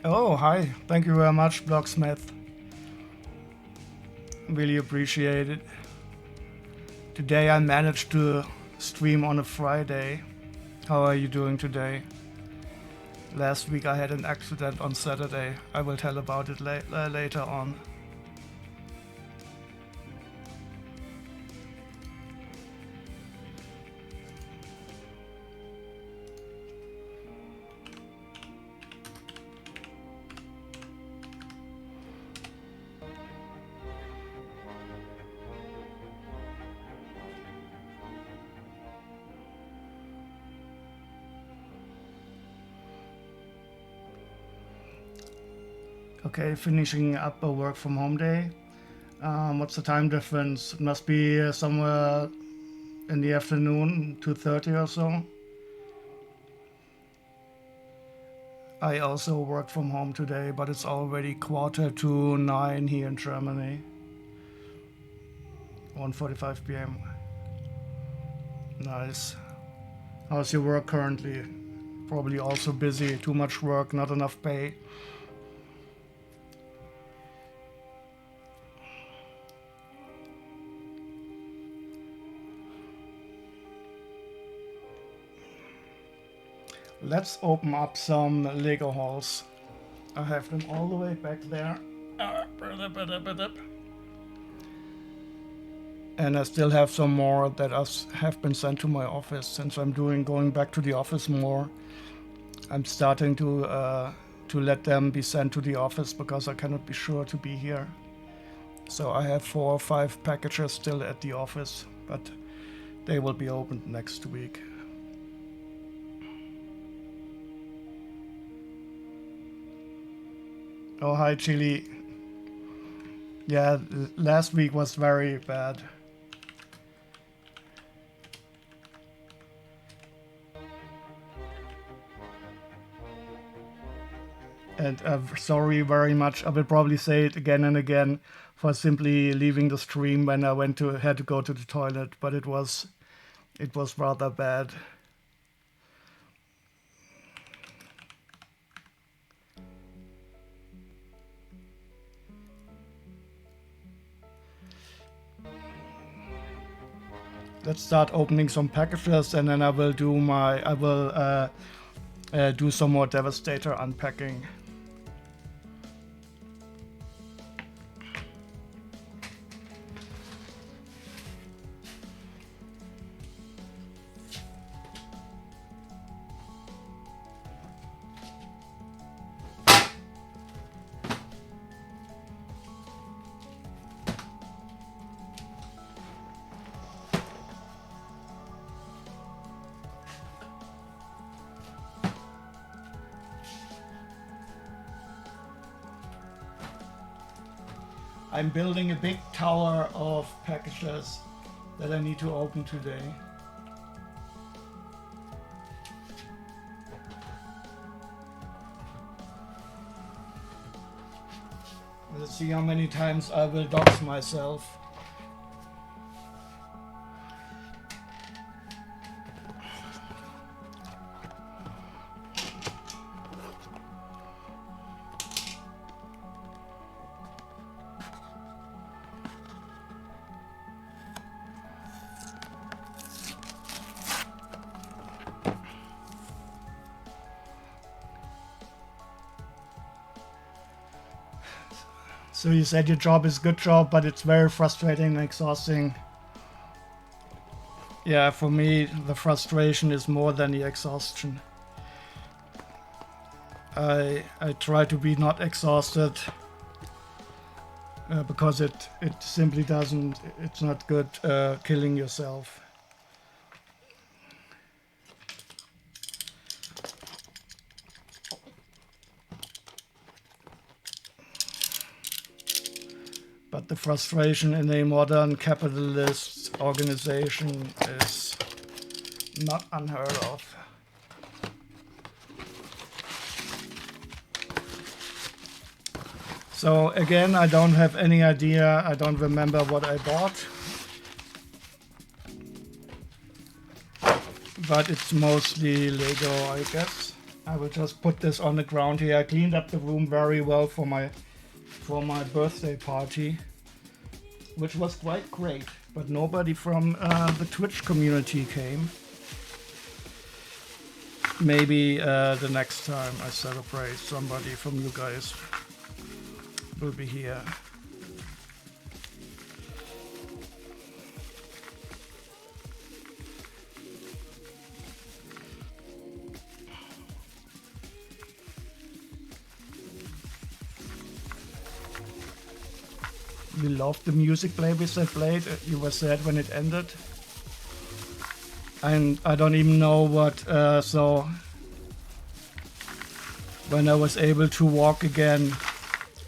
Oh, hi. Thank you very much, Blocksmith. Really appreciate it. Today I managed to stream on a Friday. How are you doing today? Last week I had an accident on Saturday. I will tell about it later on. Okay, finishing up a work from home day. What's the time difference? It must be somewhere in the afternoon, 2:30 or so. I also work from home today, but it's already 8:45 here in Germany. 1:45 p.m. Nice. How's your work currently? Probably also busy, too much work, not enough pay. Let's open up some Lego hauls. I have them all the way back there. And I still have some more that have been sent to my office. Since I'm going back to the office more, I'm starting to let them be sent to the office because I cannot be sure to be here. So I have 4 or 5 packages still at the office, but they will be opened next week. Oh, hi, Chili. Yeah, last week was very bad. And sorry very much. I will probably say it again and again for simply leaving the stream when I had to go to the toilet, but it was rather bad. Let's start opening some packages, and then I will do some more Devastator unpacking. I'm building a big tower of packages that I need to open today. Let's see how many times I will dox myself. So you said your job is a good job, but it's very frustrating and exhausting. Yeah, for me, the frustration is more than the exhaustion. I try to be not exhausted because it simply doesn't, it's not good killing yourself. But the frustration in a modern capitalist organization is not unheard of. So again, I don't have any idea. I don't remember what I bought. But it's mostly Lego, I guess. I will just put this on the ground here. I cleaned up the room very well for my birthday party, which was quite great, but nobody from the Twitch community came. Maybe the next time I celebrate, somebody from you guys will be here. We loved the music playlist that played. You were sad when it ended. And I don't even know what, so when I was able to walk again,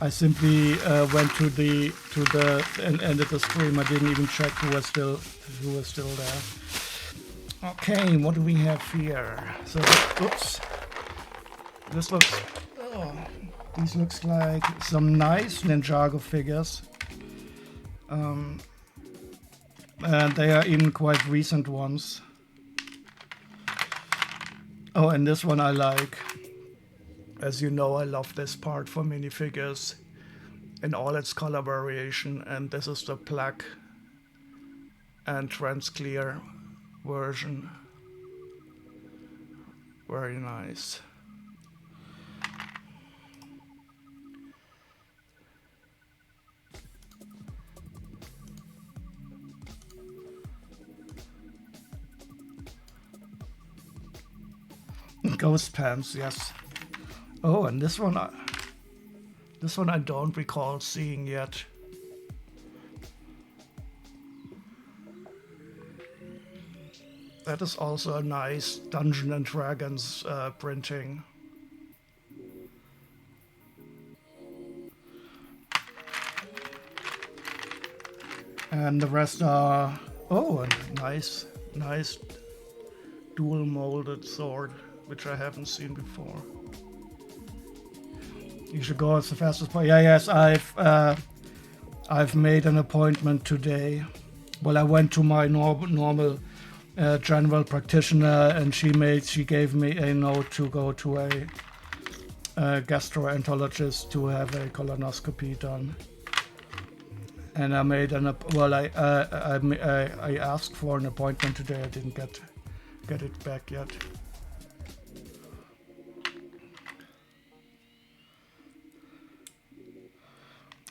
I simply went to the and ended the stream. I didn't even check who was still there. Okay, what do we have here? So, oops. This looks, these looks like some nice Ninjago figures. And they are even quite recent ones. Oh, and this one I like. As you know, I love this part for minifigures in all its color variation, and this is the black and trans-clear version. Very nice. Ghost pants, yes. Oh, and this one I don't recall seeing yet. That is also a nice Dungeons and Dragons printing. And the rest are, oh, a nice dual molded sword, which I haven't seen before. You should go as fast as possible. Yeah, yes, I've made an appointment today. Well, I went to my normal general practitioner, and she gave me a note to go to a gastroenterologist to have a colonoscopy done. And I made I asked for an appointment today. I didn't get it back yet.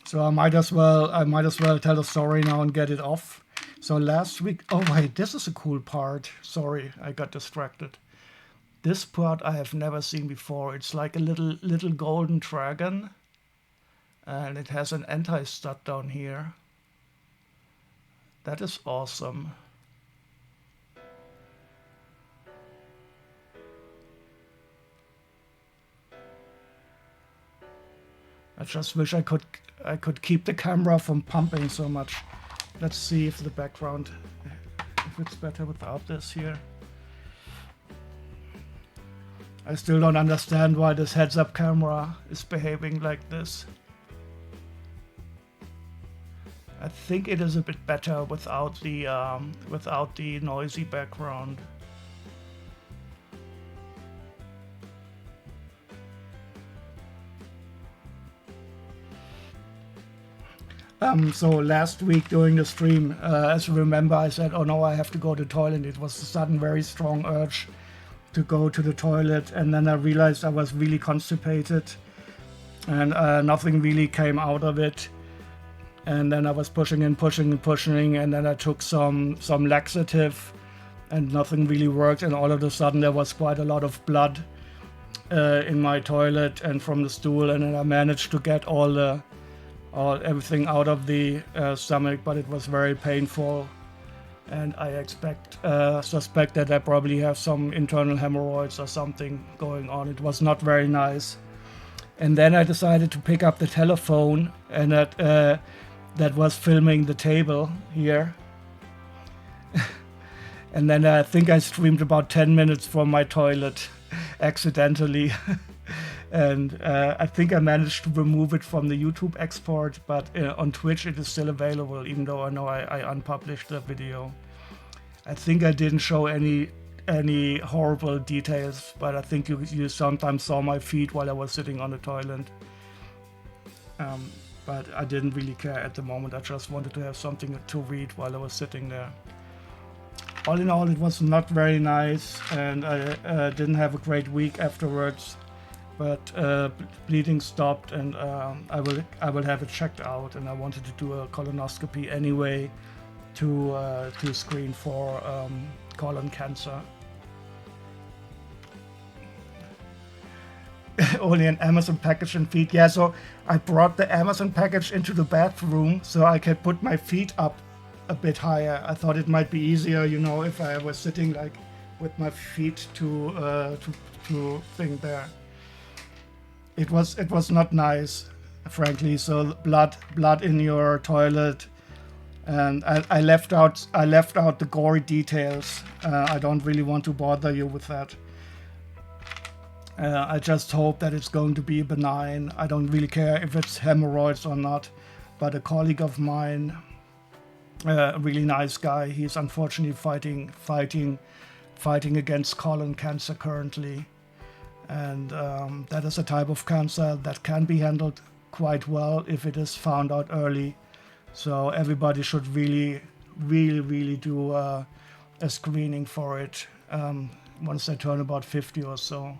So I might as well tell the story now and get it off. So last week, oh wait, this is a cool part. Sorry, I got distracted. This part I have never seen before. It's like a little golden dragon, and it has an anti-stud down here. That is awesome. I just wish I could keep the camera from pumping so much. Let's see if the background, if it's better without this here. I still don't understand why this heads-up camera is behaving like this. I think it is a bit better without the noisy background. So last week during the stream, as you remember, I said, oh no, I have to go to the toilet. It was a sudden, very strong urge to go to the toilet. And then I realized I was really constipated and nothing really came out of it. And then I was pushing and pushing and pushing. And then I took some laxative and nothing really worked. And all of a sudden there was quite a lot of blood in my toilet and from the stool. And then I managed to get everything out of the stomach, but it was very painful, and I suspect that I probably have some internal hemorrhoids or something going on. It was not very nice. And then I decided to pick up the telephone, and that was filming the table here. And then I think I streamed about 10 minutes from my toilet accidentally. And I think I managed to remove it from the YouTube export, but on Twitch it is still available, even though I know I unpublished the video. I think I didn't show any any horrible details, but I think you sometimes saw my feet while I was sitting on the toilet. But I didn't really care at the moment. I just wanted to have something to read while I was sitting there. All in all, it was not very nice, and I didn't have a great week afterwards. But bleeding stopped, and I will have it checked out. And I wanted to do a colonoscopy anyway to screen for colon cancer. Only an Amazon package and feet. Yeah, so I brought the Amazon package into the bathroom so I could put my feet up a bit higher. I thought it might be easier, you know, if I was sitting like with my feet to thing there. It was not nice, frankly. So blood in your toilet, and I left out the gory details. I don't really want to bother you with that. I just hope that it's going to be benign. I don't really care if it's hemorrhoids or not. But a colleague of mine, a really nice guy, he's unfortunately fighting against colon cancer currently. And that is a type of cancer that can be handled quite well if it is found out early. So everybody should really do a screening for it once they turn about 50 or so.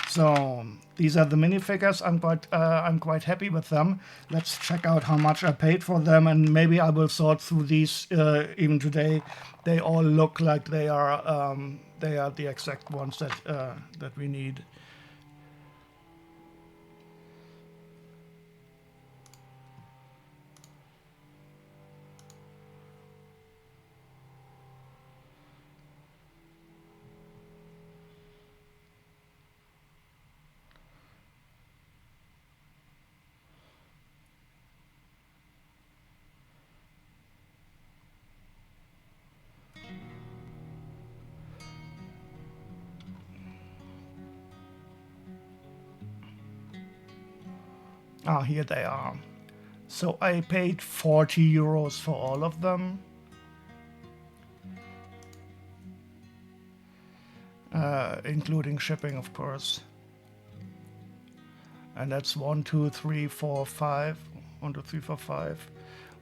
So these are the minifigures. I'm quite happy with them. Let's check out how much I paid for them, and maybe I will sort through these even today. They all look like they are the exact ones that we need. Ah, here they are. So I paid 40 euros for all of them. Including shipping, of course. And that's 1, 2, 3, 4, 5. 1, 2, 3, 4, 5.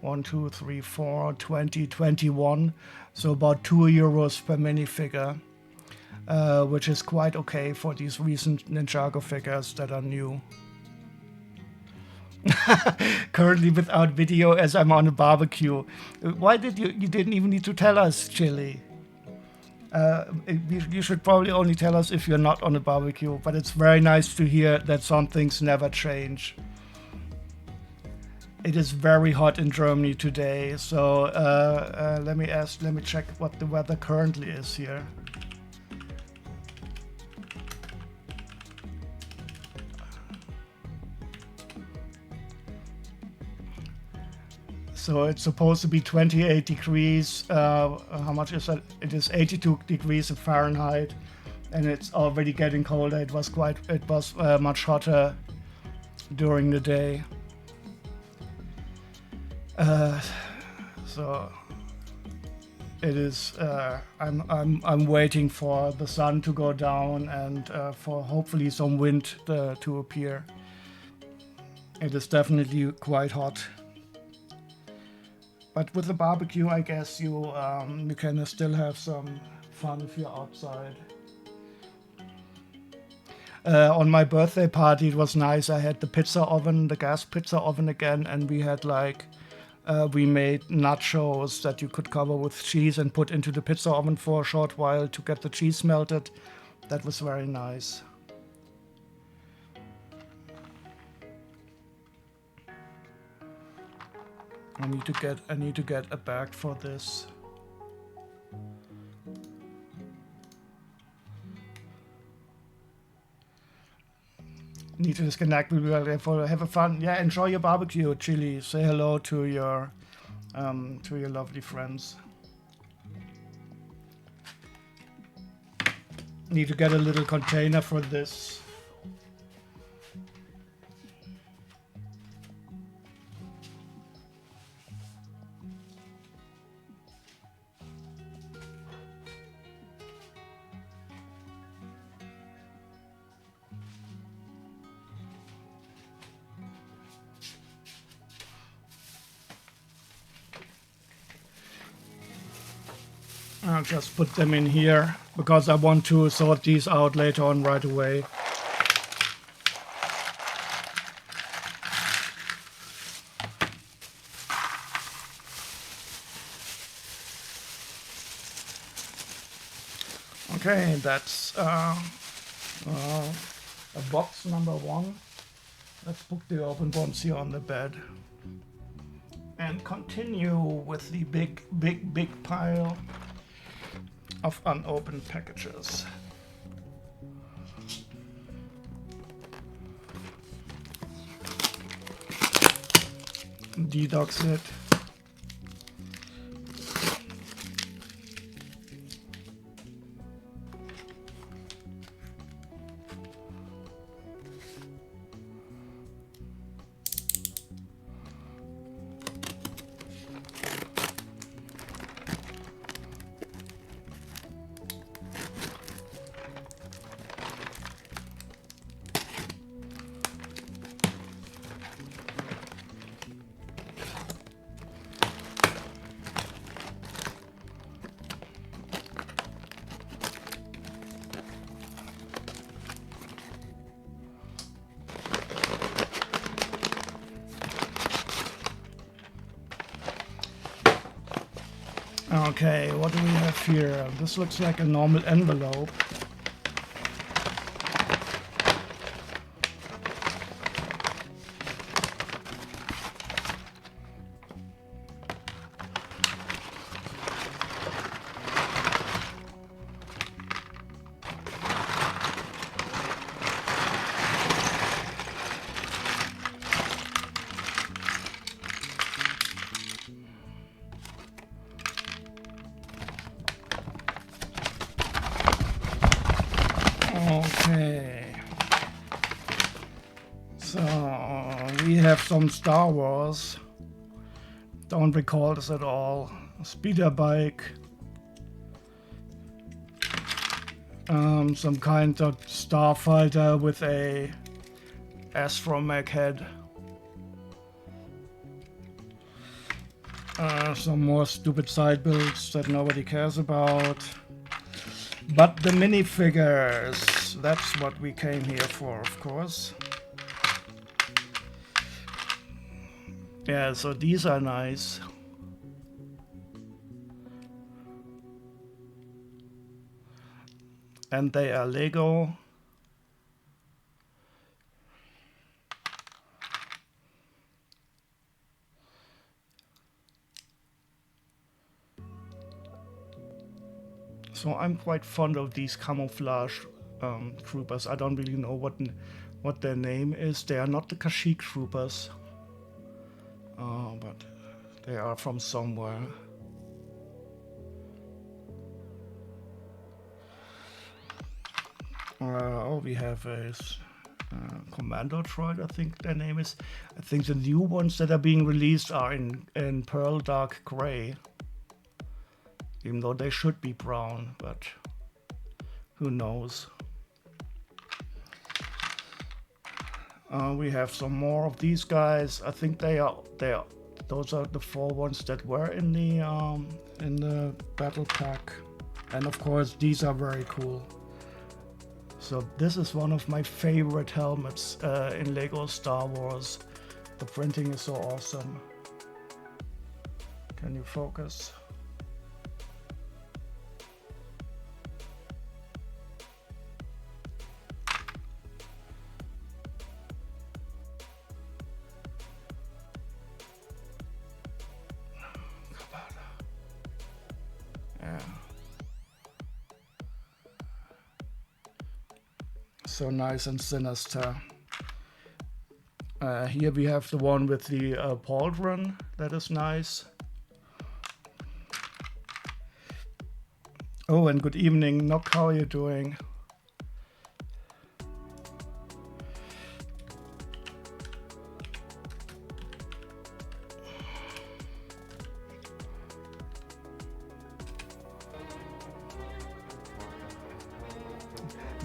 1, 2, 3, 4, 20, 21. So about 2 euros per minifigure. Which is quite okay for these recent Ninjago figures that are new. Currently without video as I'm on a barbecue. Why did you didn't even need to tell us, Chili? You should probably only tell us if you're not on a barbecue, but it's very nice to hear that some things never change. It is very hot in Germany today, so let me check what the weather currently is here. So it's supposed to be 28 degrees. How much is that? It is 82 degrees in Fahrenheit, and it's already getting colder. It was much hotter during the day. So it is. I'm waiting for the sun to go down and for hopefully some wind to appear. It is definitely quite hot. But with the barbecue, I guess you can still have some fun if you're outside. On my birthday party, it was nice. I had the pizza oven, the gas pizza oven again, and we had we made nachos that you could cover with cheese and put into the pizza oven for a short while to get the cheese melted. That was very nice. I need to get a bag for this. Need to disconnect. We will have a fun. Yeah, enjoy your barbecue, Chili. Say hello to your lovely friends. Need to get a little container for this. I'll just put them in here because I want to sort these out later on right away. Okay, that's a box number 1. Let's put the open ones here on the bed and continue with the big pile of unopened packages. Dedox it. Okay, what do we have here? This looks like a normal envelope. Okay, so we have some Star Wars. Don't recall this at all. Speeder bike. Some kind of starfighter with a astromech head. Some more stupid side builds that nobody cares about. But the minifigures, that's what we came here for, of course. Yeah, so these are nice. And they are Lego. So I'm quite fond of these camouflage troopers. I don't really know what their name is. They are not the Kashyyyk troopers, but they are from somewhere. Oh, we have a commando droid, I think their name is. I think the new ones that are being released are in pearl dark gray. Even though they should be brown, but who knows. We have some more of these guys. I think those are the 4 ones that were in the battle pack. And of course these are very cool. So this is one of my favorite helmets in Lego Star Wars. The printing is so awesome. Can you focus? Yeah. So nice and sinister. Here we have the one with the pauldron. That is nice. Oh, and good evening, Nock. How are you doing?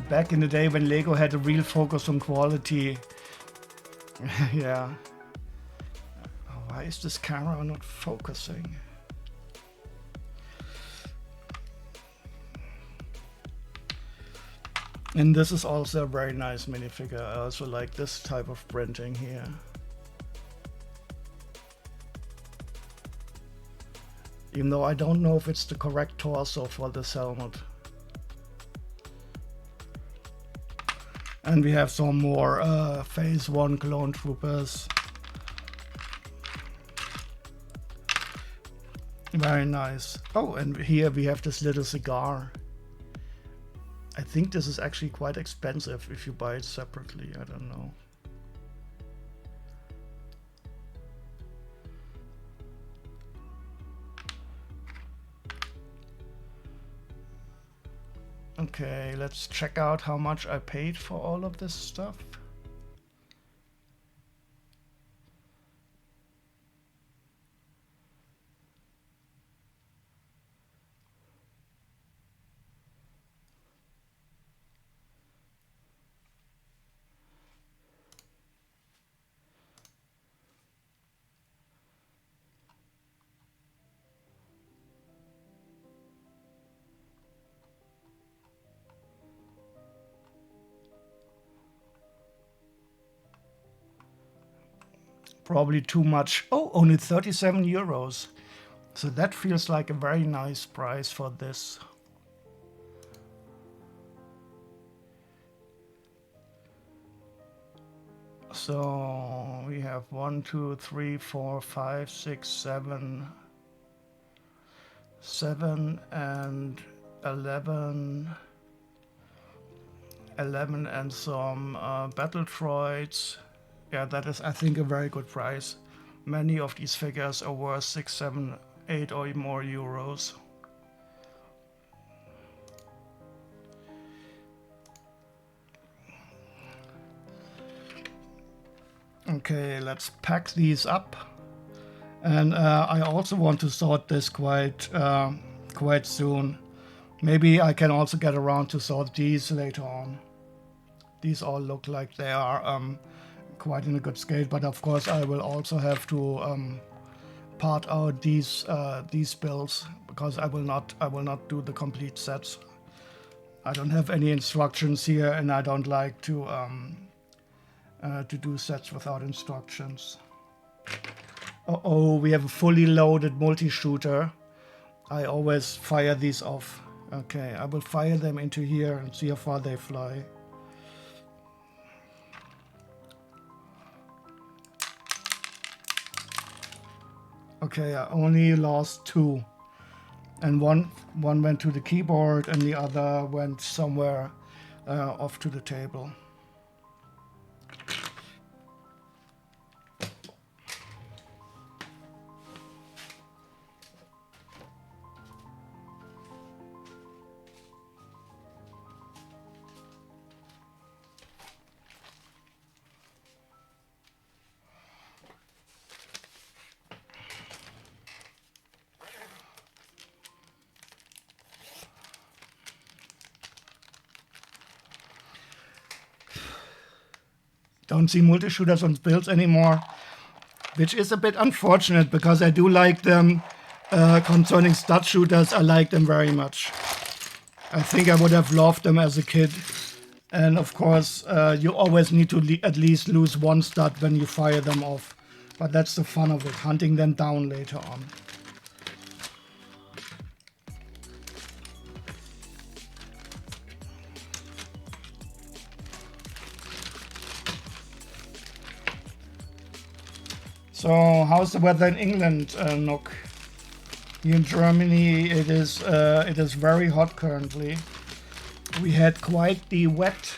Back in the day when Lego had a real focus on quality. Yeah. Why is this camera not focusing? And this is also a very nice minifigure. I also like this type of printing here. Even though I don't know if it's the correct torso for this helmet. And we have some more Phase 1 clone troopers. Very nice. Oh, and here we have this little cigar. I think this is actually quite expensive if you buy it separately. I don't know. Okay, let's check out how much I paid for all of this stuff. Probably too much. Oh, only 37 euros. So that feels like a very nice price for this. So we have 1, 2, 3, 4, 5, 6, 7, 7 and 11. 11 and some battle droids. Yeah, that is, I think, a very good price. Many of these figures are worth 6, 7, 8 or more euros. Okay, let's pack these up. And I also want to sort this quite soon. Maybe I can also get around to sort these later on. These all look like they are quite in a good scale, but of course I will also have to part out these builds because I will not do the complete sets. I don't have any instructions here, and I don't like to do sets without instructions. Oh, we have a fully loaded multi-shooter. I always fire these off. Okay, I will fire them into here and see how far they fly. Okay, I only lost 2. And one went to the keyboard and the other went somewhere off to the table. Don't see multi-shooters on builds anymore, which is a bit unfortunate because I do like them. Concerning stud shooters, I like them very much. I think I would have loved them as a kid. And of course, you always need to at least lose one stud when you fire them off. But that's the fun of it, hunting them down later on. So how's the weather in England, Nook? Here in Germany, it is very hot currently. We had quite the wet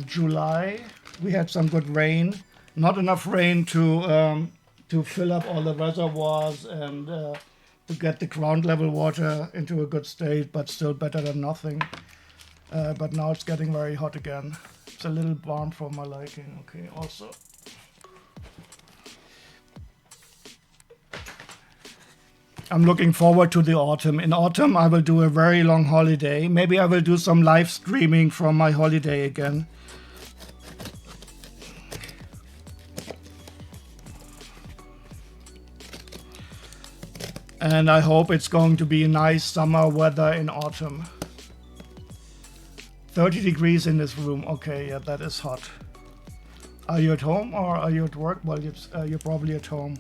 July. We had some good rain, not enough rain to fill up all the reservoirs and to get the ground level water into a good state, but still better than nothing. But now it's getting very hot again. It's a little warm for my liking. Okay, also. I'm looking forward to the autumn. In autumn, I will do a very long holiday. Maybe I will do some live streaming from my holiday again. And I hope it's going to be nice summer weather in autumn. 30 degrees in this room. Okay, yeah, that is hot. Are you at home or are you at work? Well, you're probably at home.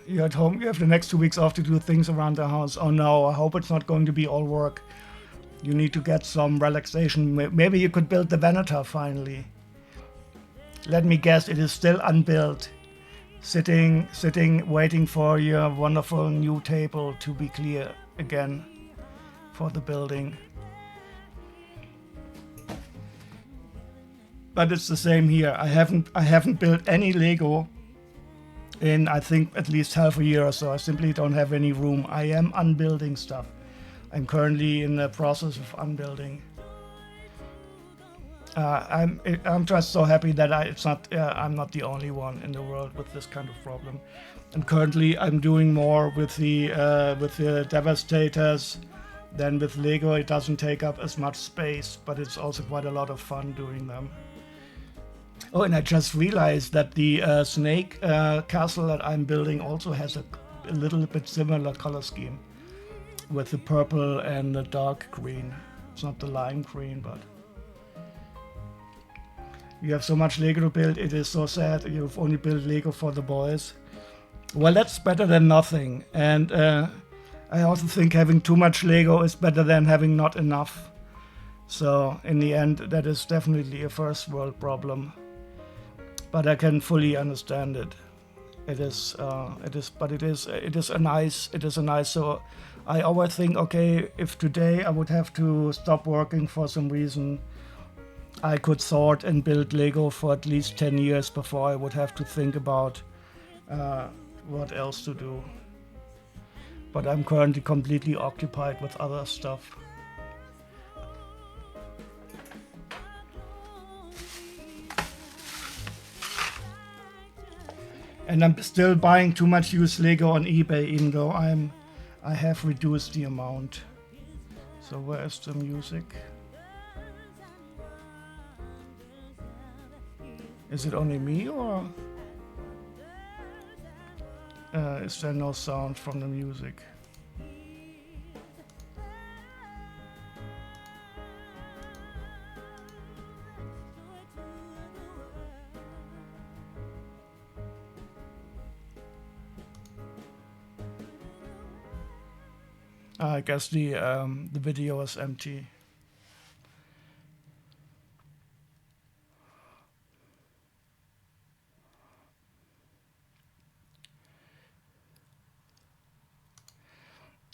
You're at home. You have the next 2 weeks off to do things around the house. Oh no, I hope it's not going to be all work. You need to get some relaxation. Maybe you could build the Venator finally. Let me guess, it is still unbuilt. Sitting, waiting for your wonderful new table to be clear again for the building. But it's the same here. I haven't built any Lego in, I think, at least half a year or so. I simply don't have any room. I am unbuilding stuff. I'm currently in the process of unbuilding. I'm just so happy that I'm not the only one in the world with this kind of problem. And currently I'm doing more with the devastators than with Lego. It doesn't take up as much space, but it's also quite a lot of fun doing them. Oh, and I just realized that the snake castle that I'm building also has a little bit similar color scheme with the purple and the dark green. It's not the lime green, but you have so much Lego to build. It is so sad. You've only built Lego for the boys. Well, that's better than nothing. And I also think having too much Lego is better than having not enough. So in the end, that is definitely a first world problem. But I can fully understand it. It is a nice. So I always think, okay, if today I would have to stop working for some reason, I could sort and build Lego for at least 10 years before I would have to think about what else to do. But I'm currently completely occupied with other stuff. And I'm still buying too much used Lego on eBay, even though I have reduced the amount. So where is the music? Is it only me, or is there no sound from the music? I guess the video is empty.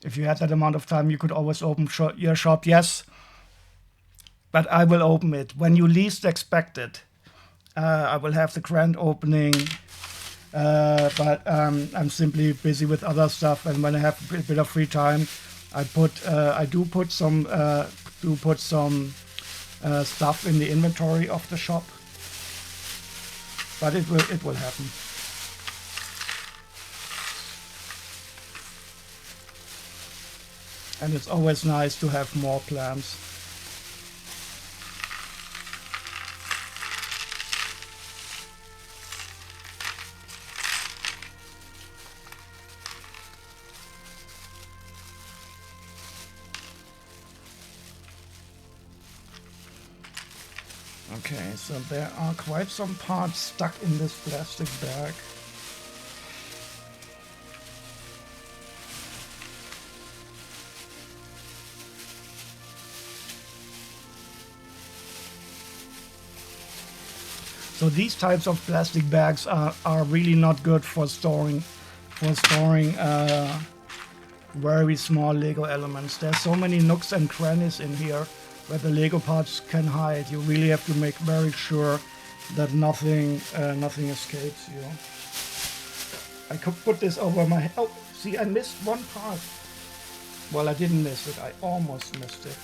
If you had that amount of time, you could always open your shop, yes. But I will open it when you least expect it. I will have the grand opening, but I'm simply busy with other stuff. And when I have a bit of free time, I do put some stuff in the inventory of the shop. But it will happen. And it's always nice to have more plans. Okay, so there are quite some parts stuck in this plastic bag. So these types of plastic bags are really not good for storing very small Lego elements. There's so many nooks and crannies in here where the Lego parts can hide. You really have to make very sure that nothing escapes you. I could put this over my head. Oh, see, I missed one part. Well, I didn't miss it. I almost missed it.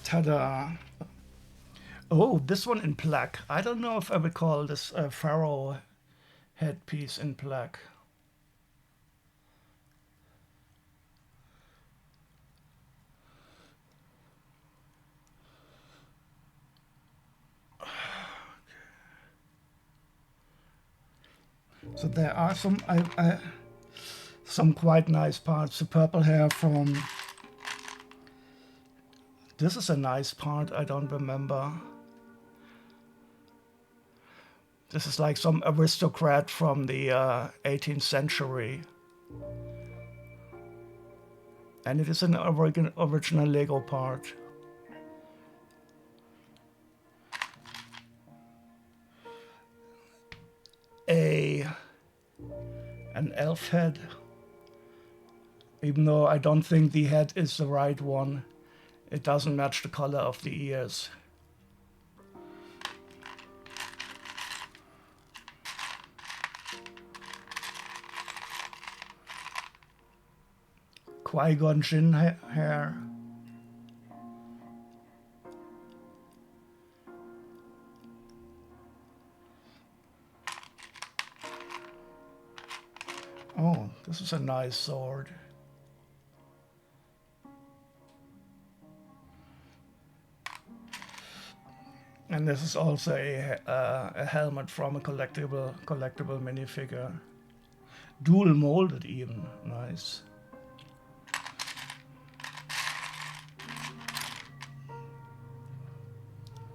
Ta-da! Oh, this one in black. I don't know if I would call this pharaoh headpiece in black. So there are some quite nice parts. The purple hair from... This is a nice part, I don't remember. This is like some aristocrat from the 18th century. And it is an original Lego part. An elf head. Even though I don't think the head is the right one. It doesn't match the color of the ears. Qui-Gon Jinn hair. Oh, this is a nice sword. And this is also a helmet from a collectible minifigure. Dual molded even. Nice.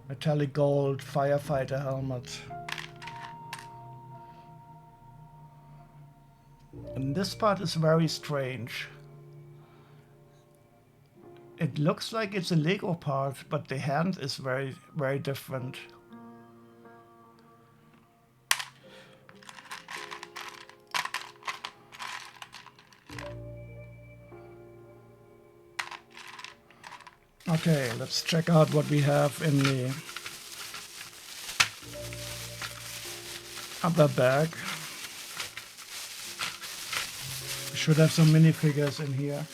Metallic gold firefighter helmet. And this part is very strange. It looks like it's a Lego part, but the hand is very, very different. Okay, let's check out what we have in the other bag. We should have some minifigures in here.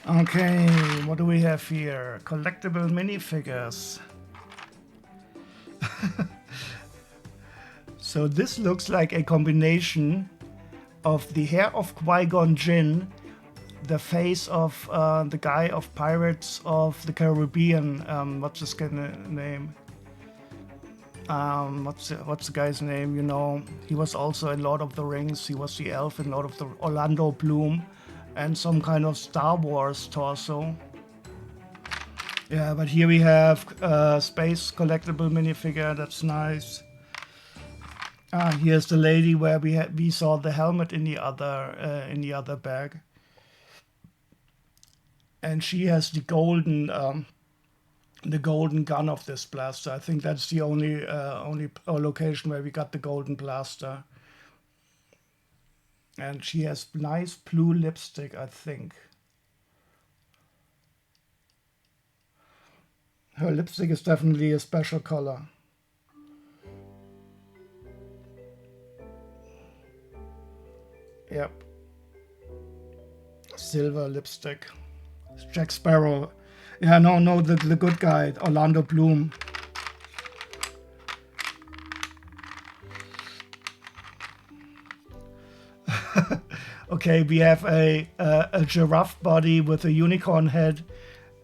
Okay, what do we have here? Collectible minifigures. So this looks like a combination of the hair of Qui-Gon Jinn, the face of the guy of Pirates of the Caribbean. What's his name? What's the guy's name? You know, he was also in Lord of the Rings. He was the elf in Lord of the Orlando Bloom, and some kind of Star Wars torso. Yeah, but here we have space collectible minifigure. That's nice. Here's the lady where we saw the helmet in the other bag, and she has the golden gun of this blaster. I think that's the only location where we got the golden blaster. And she has nice blue lipstick, I think. Her lipstick is definitely a special color. Yep. Silver lipstick. Jack Sparrow. Yeah, no, the good guy, Orlando Bloom. Okay, we have a giraffe body with a unicorn head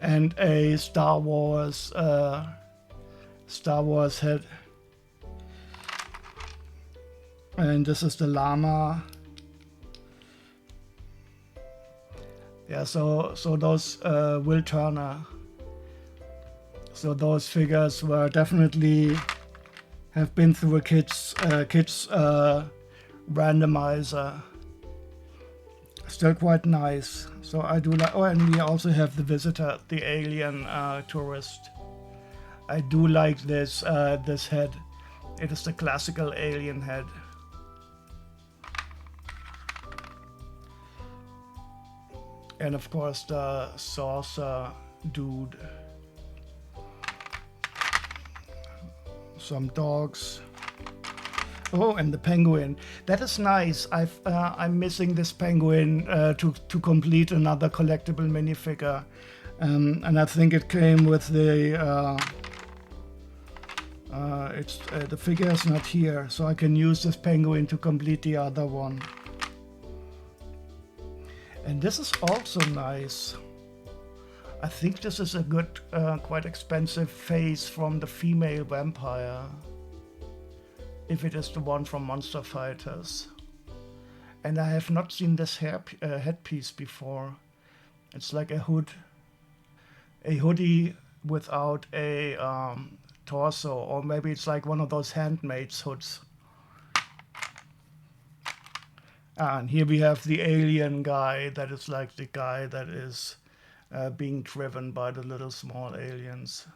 and a Star Wars head. And this is the llama. Yeah, so those Will Turner. So those figures were definitely have been through a kids randomizer. Still quite nice. So I do like. Oh, and we also have the visitor, the alien tourist. I do like this this head. It is the classical alien head. And of course the saucer dude. Some dogs. Oh, and the penguin. That is nice. I'm missing this penguin to complete another collectible minifigure. And I think it came with the the figure is not here, so I can use this penguin to complete the other one. And this is also nice. I think this is a good, quite expensive face from the female vampire. If it is the one from Monster Fighters. And I have not seen this headpiece before. It's like a hoodie without a torso, or maybe it's like one of those handmade hoods. And here we have the alien guy that is like the guy that is being driven by the little small aliens.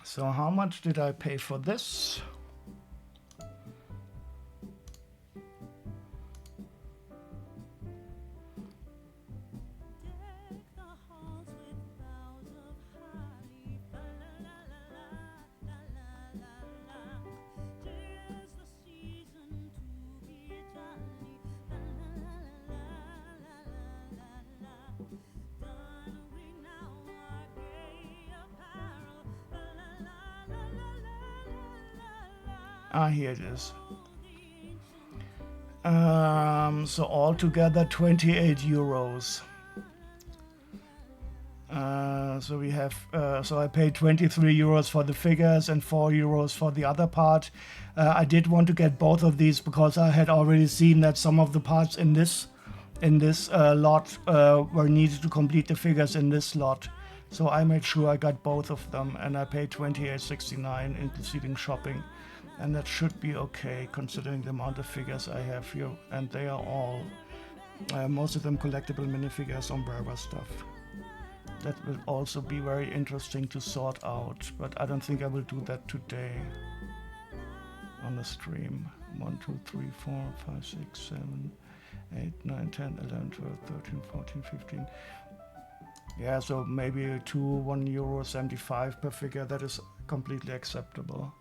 So how much did I pay for this? Here it is. So altogether 28 euros. So we have, so I paid 23 euros for the figures and 4 euros for the other part. I did want to get both of these because I had already seen that some of the parts in this lot were needed to complete the figures in this lot. So I made sure I got both of them, and I paid 28.69 including shopping. And that should be okay considering the amount of figures I have here, and they are all, most of them collectible minifigures on Umbrella stuff. That will also be very interesting to sort out, but I don't think I will do that today on the stream. 1, 2, 3, 4, 5, 6, 7, 8, 9, 10, 11, 12, 13, 14, 15. Yeah, so maybe €1.75 per figure. That is completely acceptable.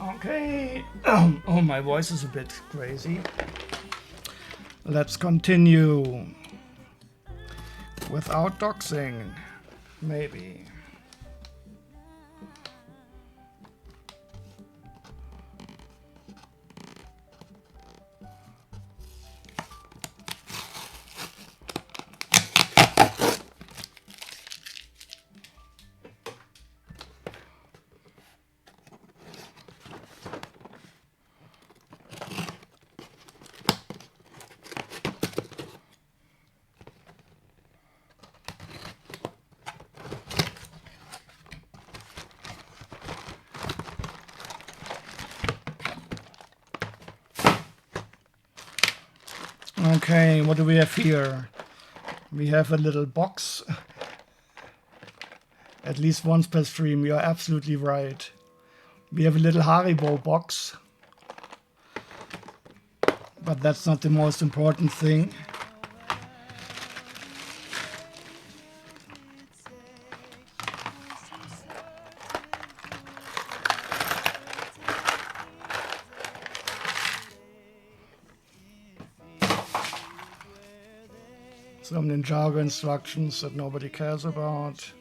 Okay. Oh, my voice is a bit crazy. Let's continue without doxing, maybe. Okay, what do we have here? We have a little box. At least once per stream, you're absolutely right. We have a little Haribo box. But that's not the most important thing. Some Ninjago instructions that nobody cares about.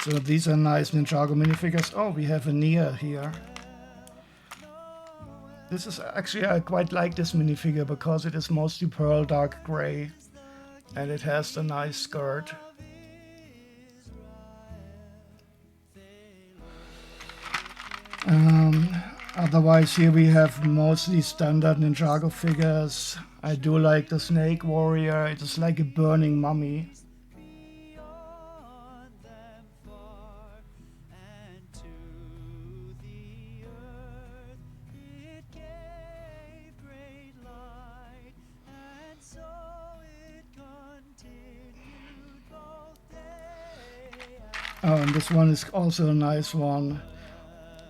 So these are nice Ninjago minifigures. Oh, we have a Nia here. This is actually, I quite like this minifigure because it is mostly pearl dark gray. And it has a nice skirt. Otherwise here we have mostly standard Ninjago figures. I do like the Snake Warrior. It is like a burning mummy. Oh, and this one is also a nice one.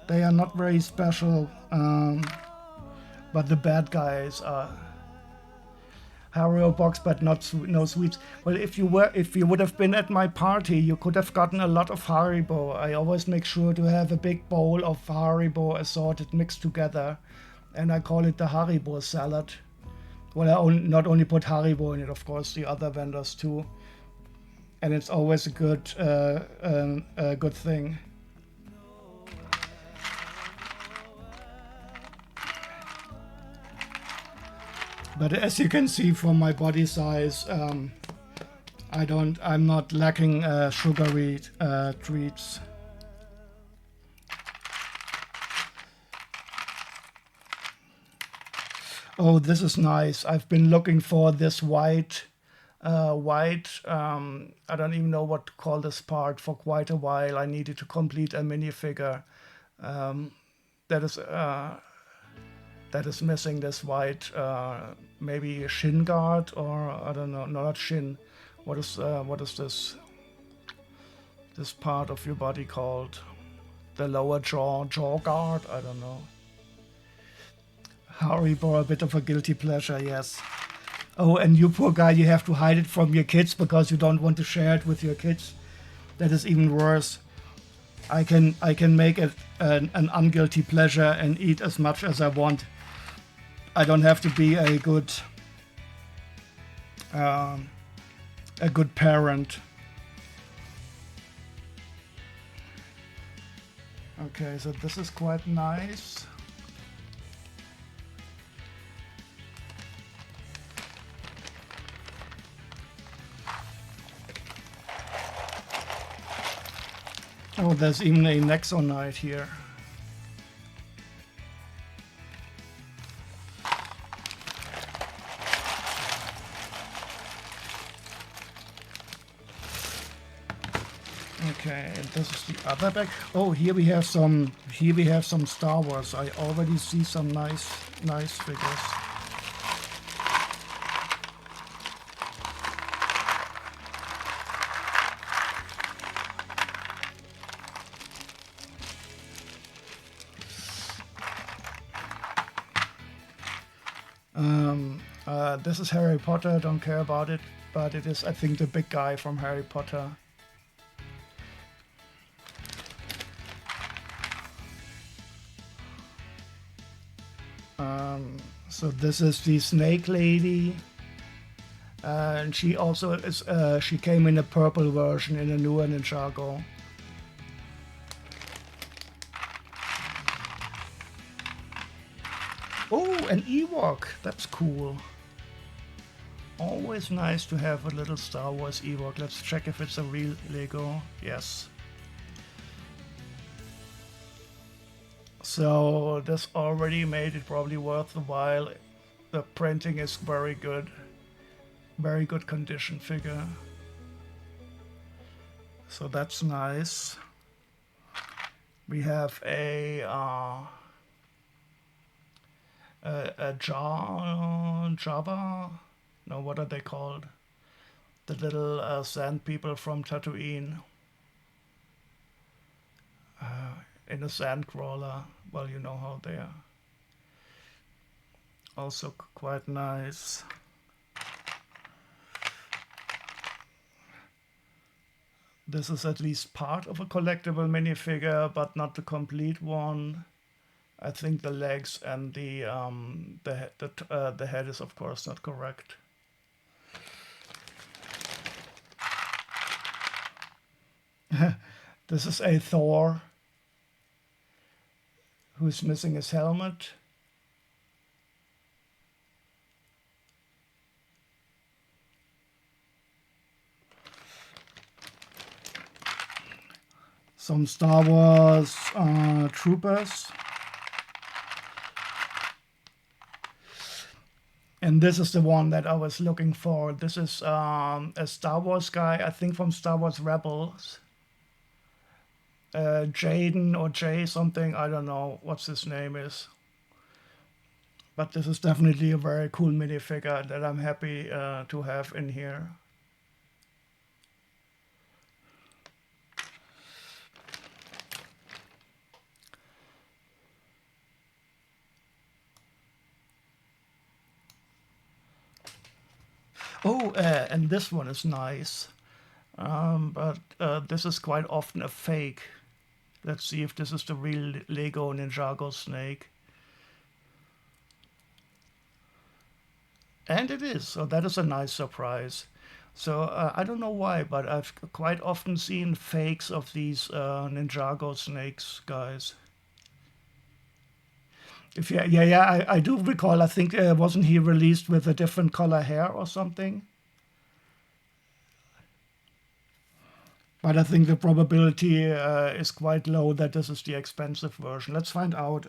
They are not very special, but the bad guys are Haribo box, but no sweets. Well, if you would have been at my party, you could have gotten a lot of Haribo. I always make sure to have a big bowl of Haribo assorted, mixed together, and I call it the Haribo salad. Well, I not only put Haribo in it, of course, the other vendors too, and it's always a good thing. But as you can see from my body size, I'm not lacking sugary treats. Oh, this is nice. I've been looking for this white, I don't even know what to call this part, for quite a while. I needed to complete a minifigure that is missing this white, maybe a shin guard, or I don't know, no, not shin. What is this part of your body called? The lower jaw guard? I don't know. Haribo, a bit of a guilty pleasure, yes. Oh, and you poor guy, you have to hide it from your kids because you don't want to share it with your kids. That is even worse. I can make it an unguilty pleasure and eat as much as I want. I don't have to be a good parent. Okay, so this is quite nice. Oh, there's even a Nexonite here. Okay, and this is the other bag. Oh, here we have some Star Wars. I already see some nice figures. This is Harry Potter, don't care about it. but it is, I think, the big guy from Harry Potter. So this is the snake lady, and she also is. She came in a purple version in a newer Ninjago. Oh, an Ewok! That's cool. Always nice to have a little Star Wars Ewok. Let's check if it's a real Lego. Yes. So this already made it probably worth the while. The printing is very good. Very good condition figure. So that's nice. We have a Java. No, what are they called? The little sand people from Tatooine. In a sand crawler. Well, you know how they are. Also quite nice. This is at least part of a collectible minifigure, but not the complete one. I think the legs and the head is of course not correct. This is a Thor who's missing his helmet. Some Star Wars troopers. And this is the one that I was looking for. This is a Star Wars guy, I think from Star Wars Rebels. Jaden or Jay something, I don't know what his name is. But this is definitely a very cool minifigure that I'm happy to have in here. Oh, and this one is nice. But this is quite often a fake. Let's see if this is the real Lego Ninjago snake. And it is, so that is a nice surprise. So I don't know why, but I've quite often seen fakes of these Ninjago snakes, guys. If I do recall. I think wasn't he released with a different color hair or something? But I think the probability is quite low that this is the expensive version. Let's find out.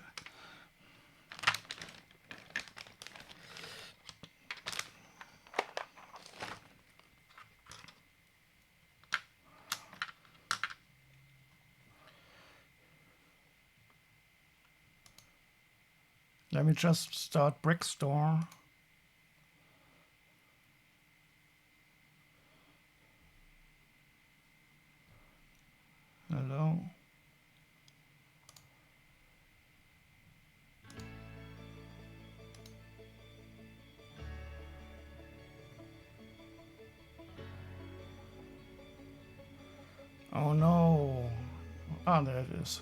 Let me just start Brickstore. Hello. Oh no. Ah, there it is.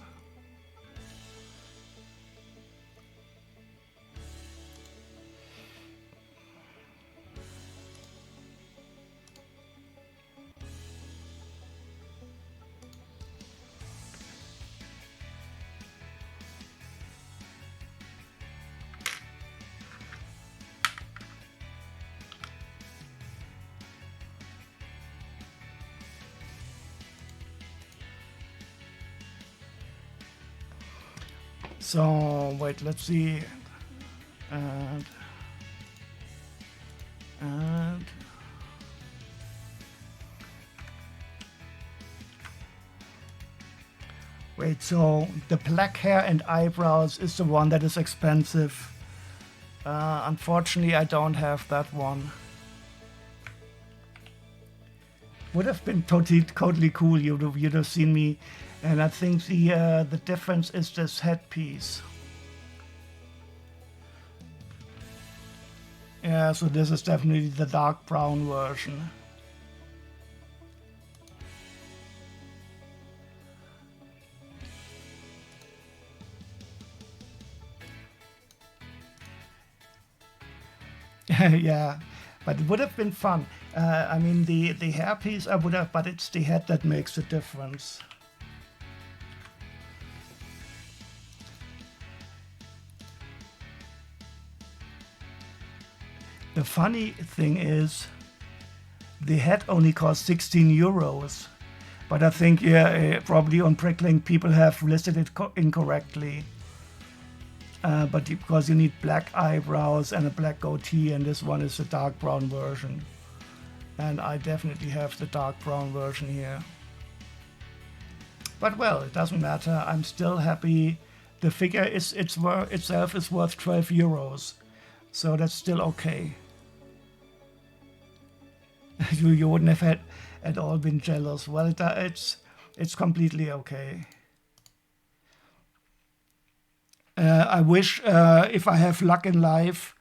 So wait, let's see. And wait, so the black hair and eyebrows is the one that is expensive. Unfortunately, I don't have that one. Would have been totally cool. You'd have seen me, and I think the difference is this headpiece. Yeah, so this is definitely the dark brown version. Yeah, but it would have been fun. I mean, the hairpiece I would have, but it's the head that makes the difference. The funny thing is, the head only costs 16 euros. But I think, yeah, probably on Bricklink people have listed it incorrectly. But because you need black eyebrows and a black goatee, and this one is the dark brown version. And I definitely have the dark brown version here. But well, it doesn't matter. I'm still happy. The figure itself is worth 12 euros. So that's still okay. You wouldn't have had at all been jealous. Well, it's completely okay. I wish if I have luck in life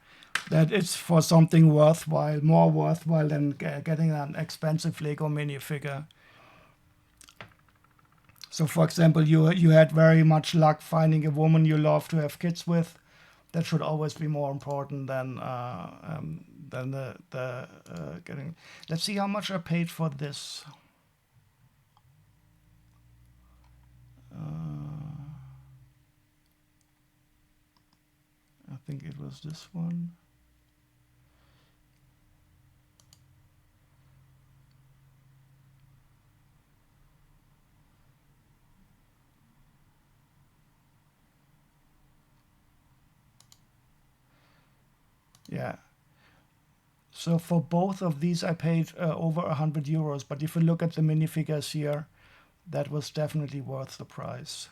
that it's for something worthwhile, more worthwhile than getting an expensive Lego minifigure. So, for example, you had very much luck finding a woman you love to have kids with. That should always be more important than the getting. Let's see how much I paid for this. I think it was this one. Yeah. So for both of these, I paid over 100 euros. But if you look at the minifigures here, that was definitely worth the price.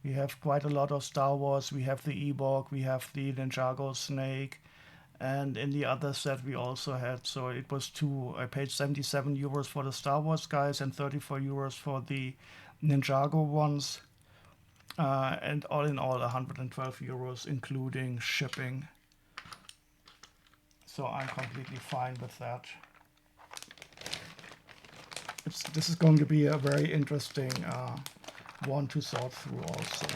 We have quite a lot of Star Wars. We have the Ewok. We have the Ninjago snake. And in the other set, we also had, so it was two. I paid 77 euros for the Star Wars guys and 34 euros for the Ninjago ones. And all in all, 112 euros, including shipping. So I'm completely fine with that. This is going to be a very interesting one to sort through also.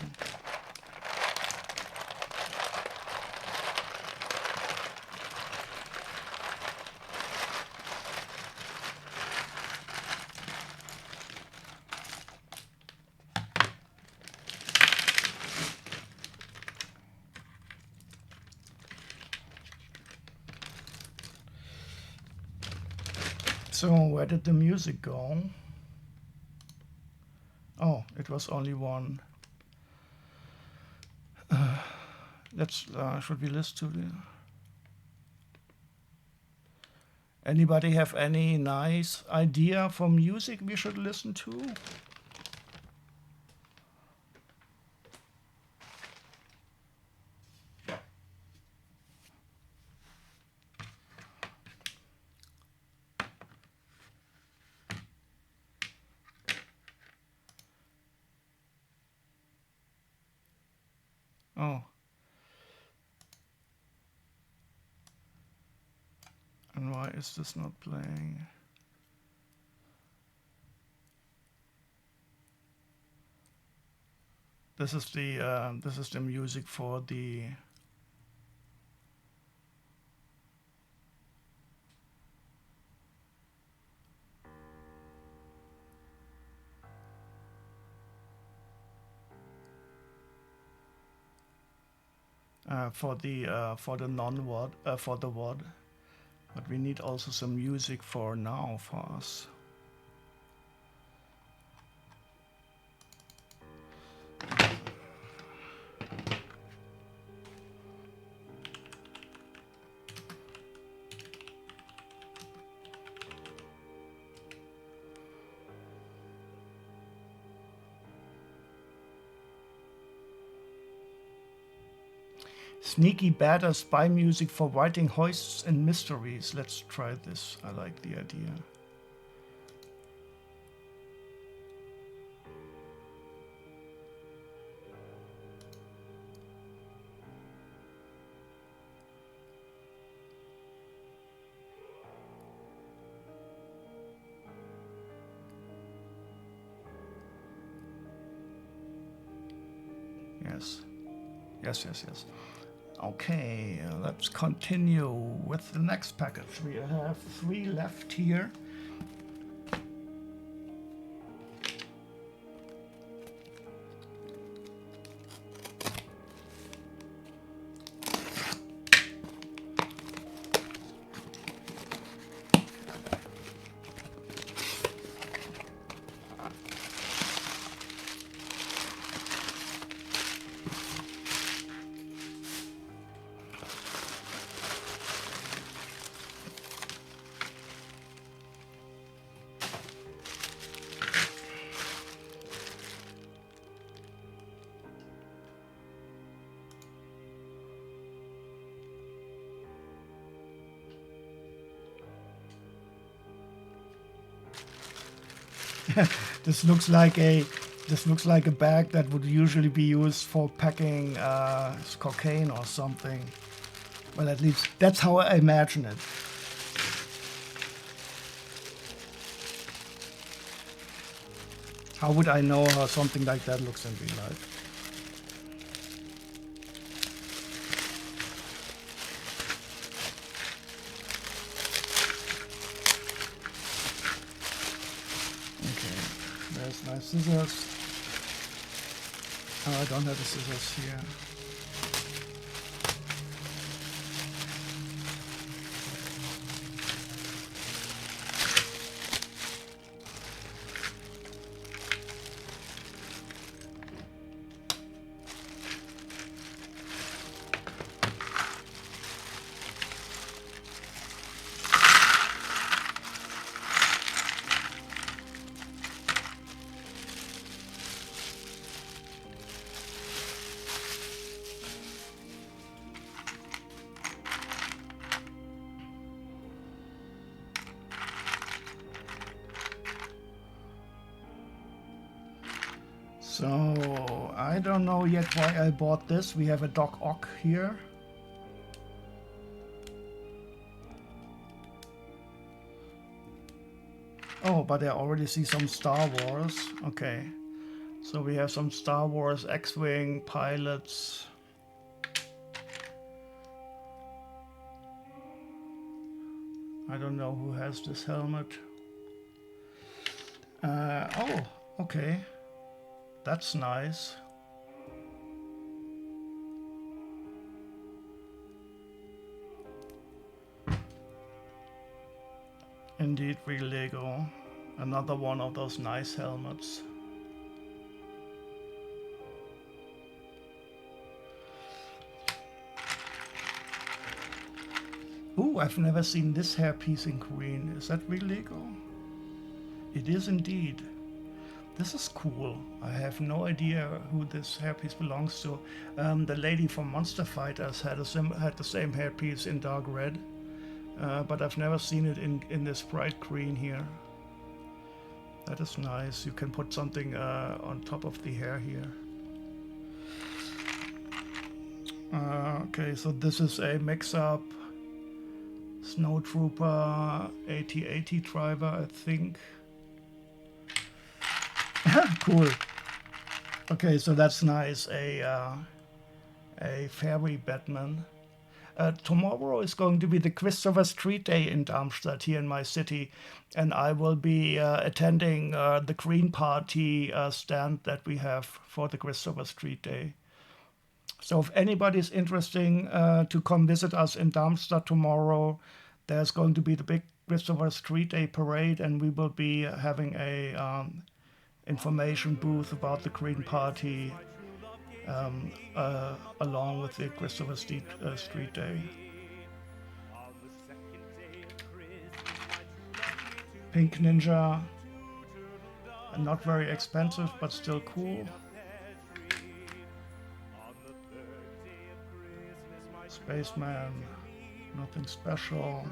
So where did the music go? Oh, it was only one. Let's should we list to the? Anybody have any nice idea for music we should listen to? Oh. And why is this not playing? This is the music for the for the non-WOD for the WOD, but we need also some music for now for us. Sneaky badass spy music for writing hoists and mysteries. Let's try this. I like the idea. yes. Yes, yes, yes. Okay, let's continue with the next package. We have 3 left here. This looks like a bag that would usually be used for packing cocaine or something. Well, at least that's how I imagine it. How would I know how something like that looks in real life? Okay, there's my scissors. Oh, I don't have the scissors here. So, I don't know yet why I bought this. We have a Doc Ock here. Oh, but I already see some Star Wars. Okay. So we have some Star Wars X-Wing pilots. I don't know who has this helmet. Oh, okay. That's nice. Indeed, real Lego. Another one of those nice helmets. Ooh, I've never seen this hairpiece in green. Is that real Lego? It is indeed. This is cool. I have no idea who this hairpiece belongs to. The lady from Monster Fighters had the same hairpiece in dark red, but I've never seen it in this bright green here. That is nice. You can put something on top of the hair here. Okay, so this is a mix-up Snowtrooper AT-AT driver, I think. Cool. Okay, so that's nice. A fairy Batman. Tomorrow is going to be the Christopher Street Day in Darmstadt, here in my city, and I will be attending the Green Party stand that we have for the Christopher Street Day. So if anybody's interested to come visit us in Darmstadt tomorrow, there's going to be the big Christopher Street Day parade, and we will be having a information booth about the Green Party along with the Christopher Street Day. Pink Ninja, not very expensive but still cool. Spaceman, nothing special.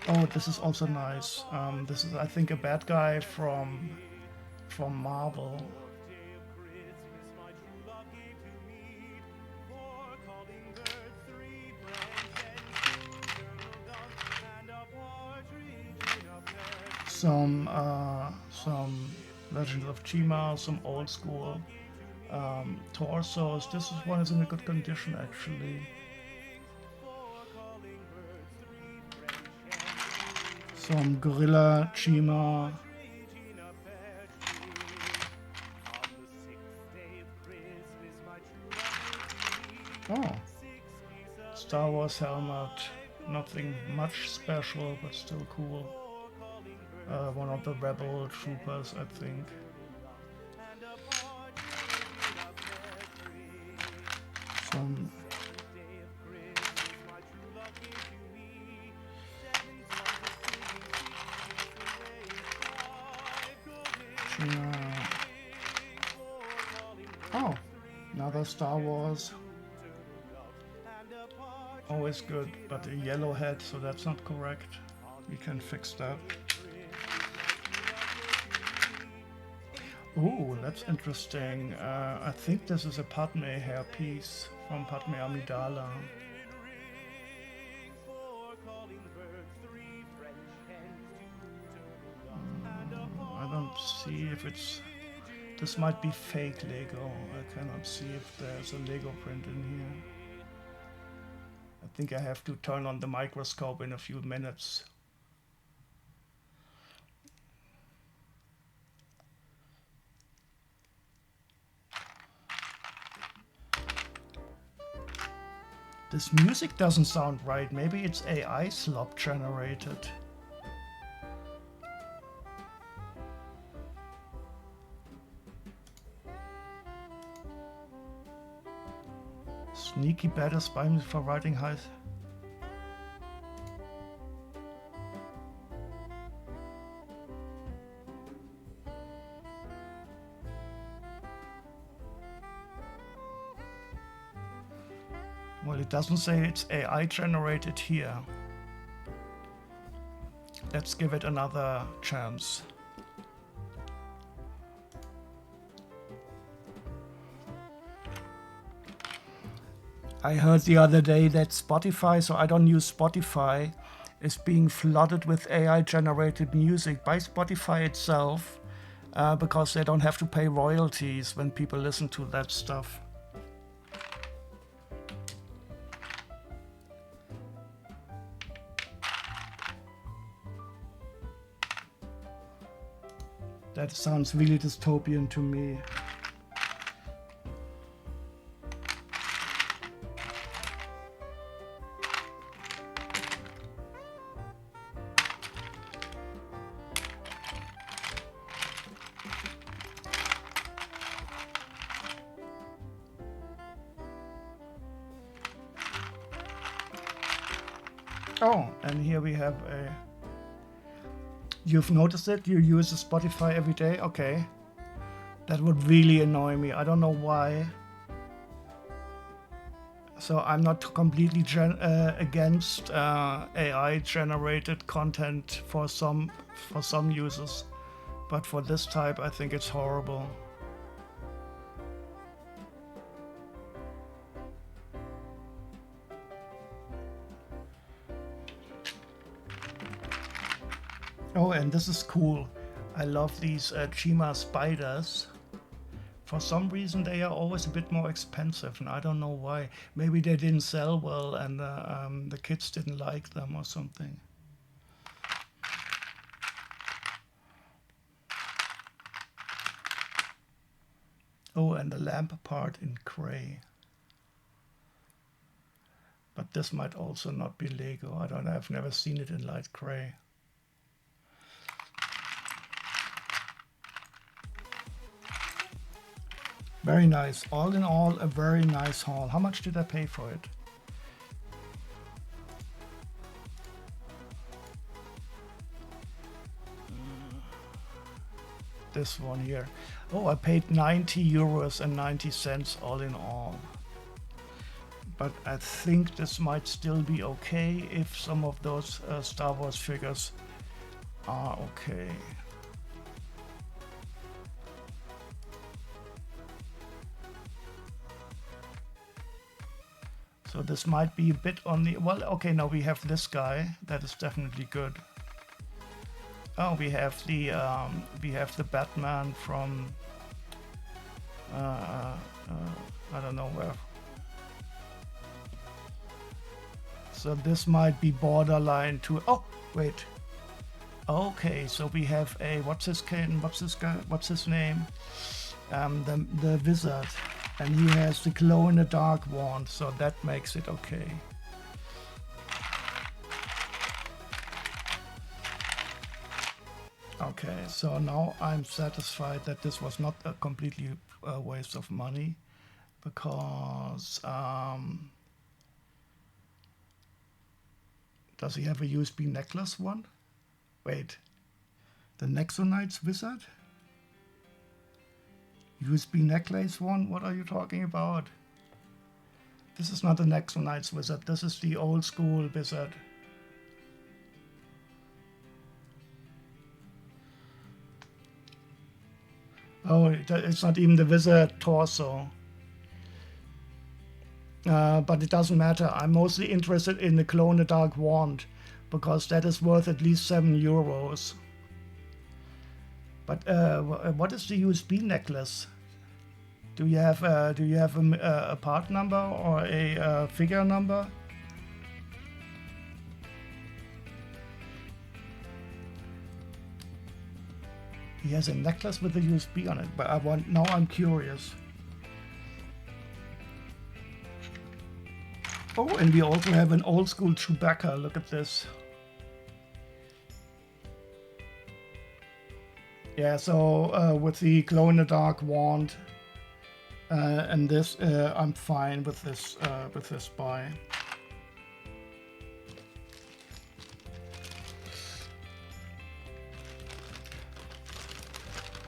Oh, this is also nice. This is, I think, a bad guy from Marvel. Some Legends of Chima, some old school Torsos. This one is in a good condition actually. Some Gorilla Chima. Oh, Star Wars helmet. Nothing much special, but still cool. One of the Rebel troopers, I think. Some oh, another Star Wars. Always good, but a yellow head, so that's not correct. We can fix that. Oh, that's interesting. I think this is a Padme hairpiece from Padme Amidala. I don't see if it's... This might be fake Lego. I cannot see if there's a Lego print in here. I think I have to turn on the microscope in a few minutes. This music doesn't sound right. Maybe it's AI slop generated. Sneaky better spy me for writing high. Well, it doesn't say it's AI generated here. Let's give it another chance. I heard the other day that Spotify, so I don't use Spotify, is being flooded with AI generated music by Spotify itself because they don't have to pay royalties when people listen to that stuff. That sounds really dystopian to me. Oh, and here we have a... You've noticed it? You use Spotify every day? Okay. That would really annoy me. I don't know why. So I'm not completely against AI generated content for some users. But for this type, I think it's horrible. Oh, and this is cool. I love these Chima spiders. For some reason, they are always a bit more expensive, and I don't know why. Maybe they didn't sell well, and the kids didn't like them or something. Oh, and the lamp part in gray. But this might also not be Lego. I don't know. I've never seen it in light gray. Very nice. All in all, a very nice haul. How much did I pay for it? This one here. Oh, I paid 90 euros and 90 cents all in all. But I think this might still be okay if some of those Star Wars figures are okay. So this might be a bit on the... Well, okay, now we have this guy. That is definitely good. Oh, we have the Batman from I don't know where. So this might be borderline to, oh, wait. Okay, so we have a, what's his name? The wizard. And he has the glow-in-the-dark wand, so that makes it okay. Okay, so now I'm satisfied that this was not a completely waste of money, because does he have a USB necklace one? Wait, the Nexonites wizard? USB necklace one? What are you talking about? This is not the Nexonites wizard, this is the old school wizard. Oh, it's not even the wizard torso. But it doesn't matter. I'm mostly interested in the glow-in-the-dark wand, because that is worth at least €7. But what is the USB necklace? Do you have a part number or a figure number? He has a necklace with a USB on it, but now I'm curious. Oh, and we also have an old school Chewbacca. Look at this. Yeah, so with the glow-in-the-dark wand and this, I'm fine with this buy.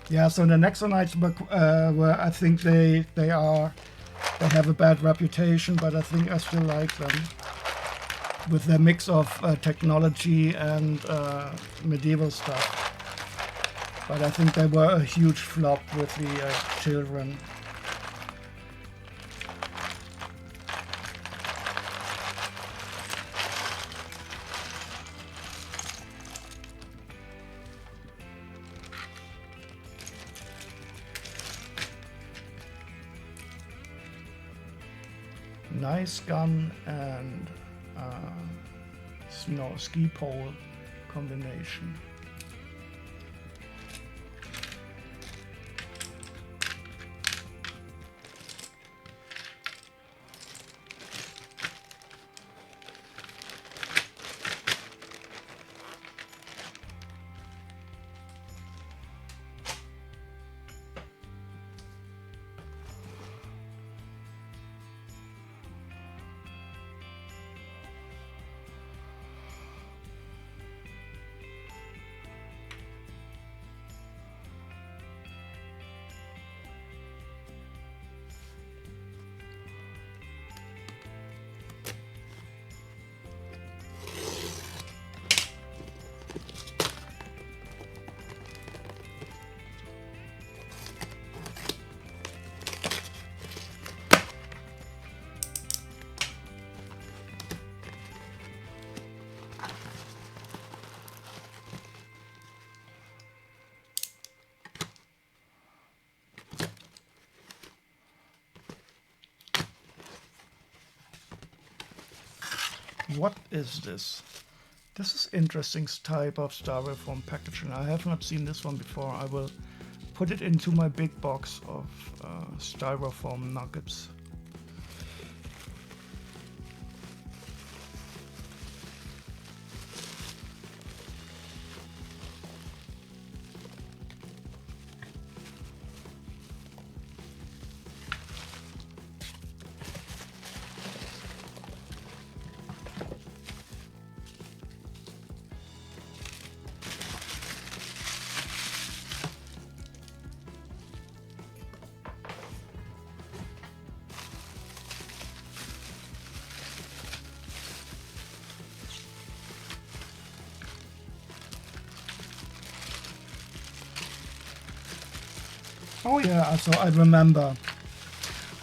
Yeah, so the Nexonites were I think they have a bad reputation, but I think I still like them with their mix of technology and medieval stuff. But I think they were a huge flop with the children. Nice gun and ski pole combination. What is this? This is interesting type of styrofoam packaging. I have not seen this one before. I will put it into my big box of styrofoam nuggets. Oh yeah, so I remember.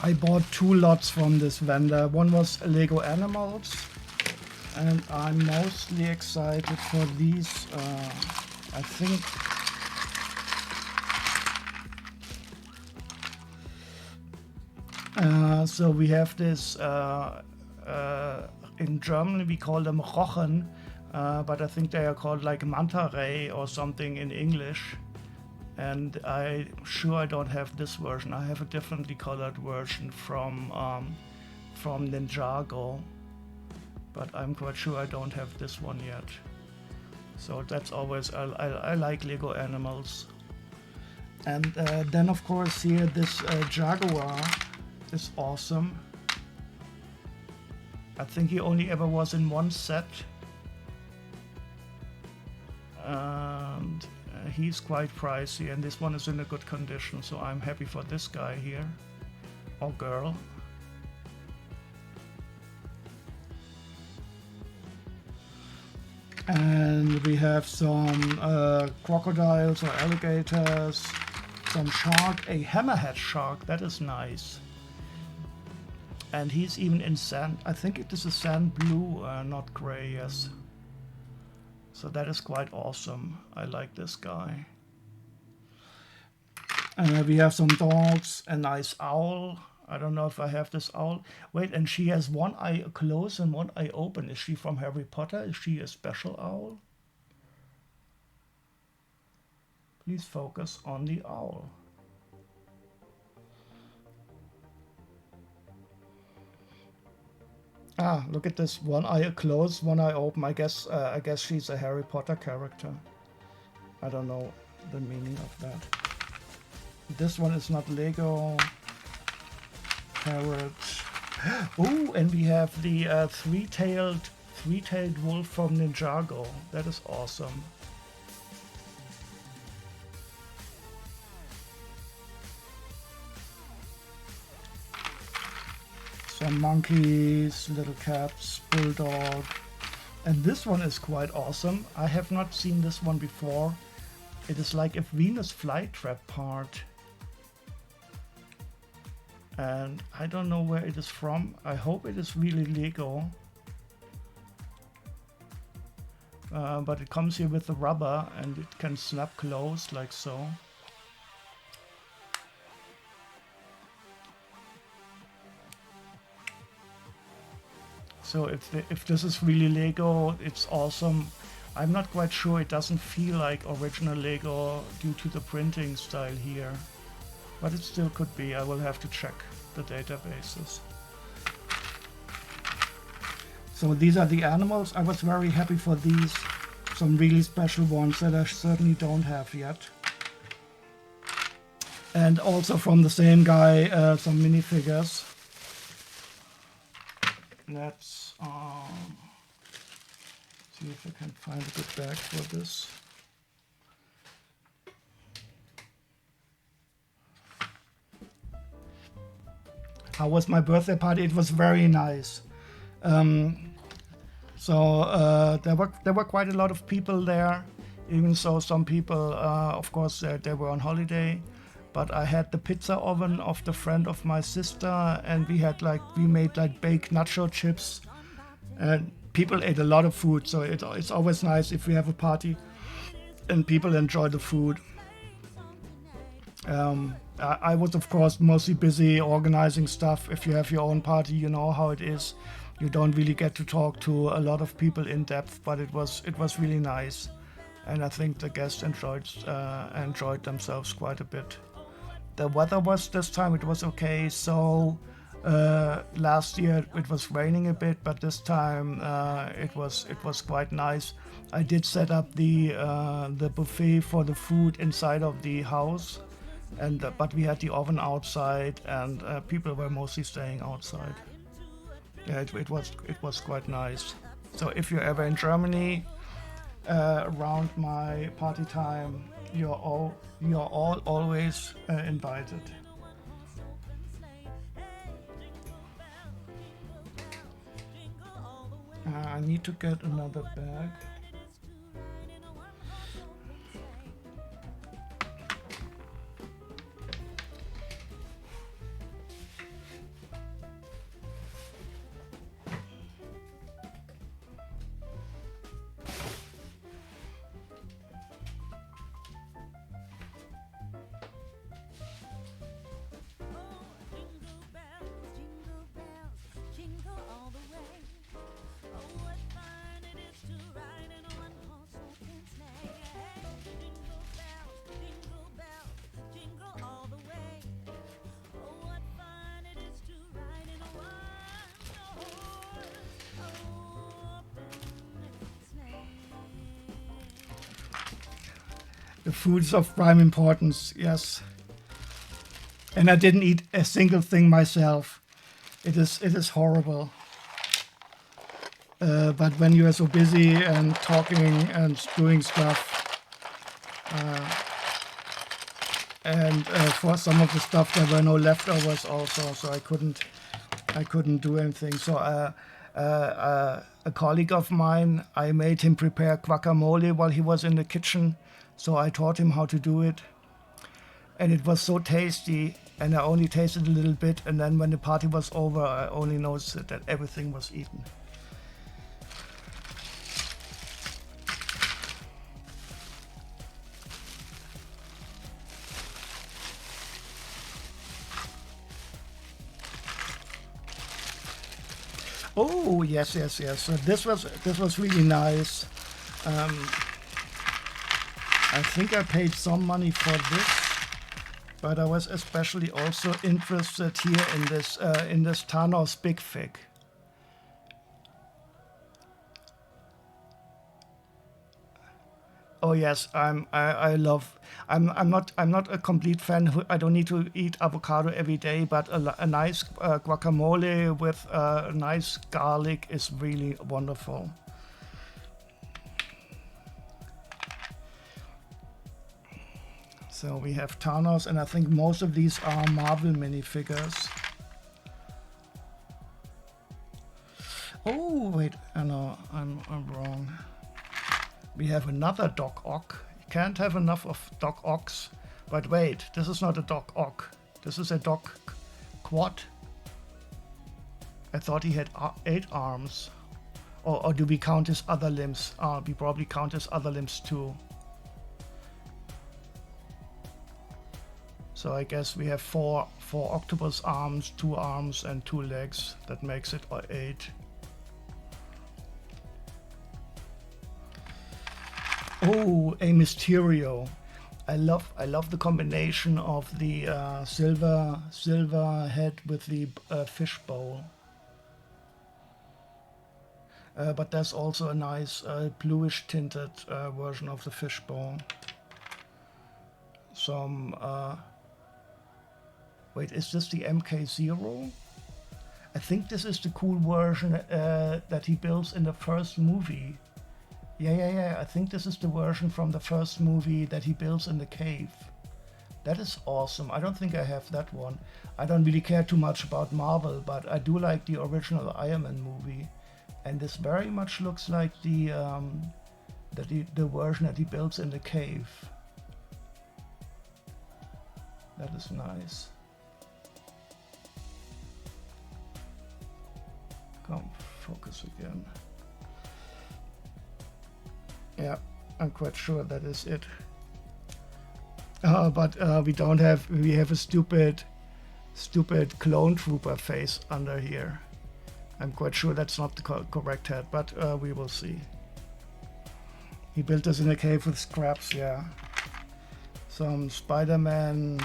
I bought 2 lots from this vendor. One was Lego Animals, and I'm mostly excited for these. I think So we have this, in German we call them Rochen, but I think they are called like manta ray or something in English. And I'm sure I don't have this version. I have a differently colored version from Ninjago, but I'm quite sure I don't have this one yet. So that's always, I like Lego animals. And then of course here this Jaguar is awesome. I think he only ever was in one set. And he's quite pricey, and this one is in a good condition, so I'm happy for this guy here, or girl. And we have some crocodiles or alligators, some shark, a hammerhead shark, that is nice. And he's even in sand, I think it is a sand blue, not gray, yes. So that is quite awesome. I like this guy. And we have some dogs, a nice owl. I don't know if I have this owl. Wait, and she has one eye closed and one eye open. Is she from Harry Potter? Is she a special owl? Please focus on the owl. Ah, look at this. One eye closed, one eye open. I guess she's a Harry Potter character. I don't know the meaning of that. This one is not Lego. Parrot. Oh, and we have the three-tailed wolf from Ninjago. That is awesome. Some monkeys, little cats, bulldog. And this one is quite awesome. I have not seen this one before. It is like a Venus flytrap part. And I don't know where it is from. I hope it is really Lego. But it comes here with the rubber and it can snap closed like so. So if this is really Lego, it's awesome. I'm not quite sure, it doesn't feel like original Lego due to the printing style here. But it still could be. I will have to check the databases. So these are the animals. I was very happy for these. Some really special ones that I certainly don't have yet. And also from the same guy, some minifigures. Let's see if I can find a good bag for this. How was my birthday party? It was very nice. So there were quite a lot of people there. Even so, some people, of course, they were on holiday. But I had the pizza oven of the friend of my sister, and we made like baked nacho chips, and people ate a lot of food. So it's always nice if we have a party and people enjoy the food. I was of course mostly busy organizing stuff. If you have your own party, you know how it is. You don't really get to talk to a lot of people in depth, but it was really nice, and I think the guests enjoyed themselves quite a bit. The weather was this time, it was okay. So last year it was raining a bit, but this time it was quite nice. I did set up the buffet for the food inside of the house, and but we had the oven outside, and people were mostly staying outside. Yeah, it was quite nice. So if you're ever in Germany around my party time, you're all always invited. I need to get another bag. The food is of prime importance, yes. And I didn't eat a single thing myself. It is horrible. But when you are so busy and talking and doing stuff, and for some of the stuff there were no leftovers also, so I couldn't do anything. So a colleague of mine, I made him prepare guacamole while he was in the kitchen. So I taught him how to do it, and it was so tasty. And I only tasted a little bit, and then when the party was over, I only noticed that everything was eaten. Oh yes. So this was really nice. I think I paid some money for this, but I was especially also interested here in this Thanos Big Fig. Oh yes, I'm not a complete fan. I don't need to eat avocado every day, but a nice guacamole with nice garlic is really wonderful. So we have Thanos, and I think most of these are Marvel minifigures. Oh wait, no, I'm wrong. We have another Doc Ock. You can't have enough of Doc Ocks. But wait, this is not a Doc Ock. This is a Doc Quad. I thought he had 8 arms. Or do we count his other limbs? We probably count his other limbs too. So I guess we have four octopus arms, 2 arms and 2 legs. That makes it 8. Oh, a Mysterio. I love the combination of the silver head with the fish bowl. But there's also a nice bluish tinted version of the fish bowl. Some wait, is this the MK0? I think this is the cool version that he builds in the first movie. Yeah. I think this is the version from the first movie that he builds in the cave. That is awesome. I don't think I have that one. I don't really care too much about Marvel, but I do like the original Iron Man movie. And this very much looks like the version that he builds in the cave. That is nice. Come, focus again. Yeah, I'm quite sure that is it. But we have a stupid clone trooper face under here. I'm quite sure that's not the correct head, but we will see. He built this in a cave with scraps, yeah. Some Spider-Man,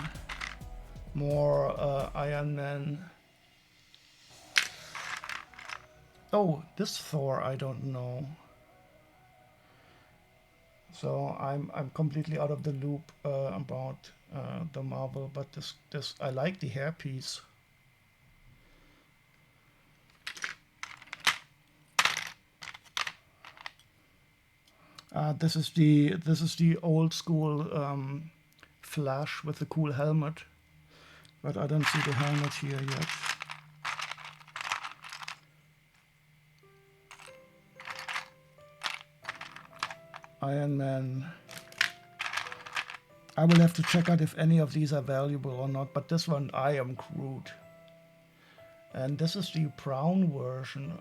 more Iron Man. Oh, this Thor, I don't know. So I'm completely out of the loop about the Marvel, but this I like the hairpiece. This is the old school Flash with the cool helmet, but I don't see the helmet here yet. Iron Man. I will have to check out if any of these are valuable or not, but this one, I am Groot. And this is the brown version.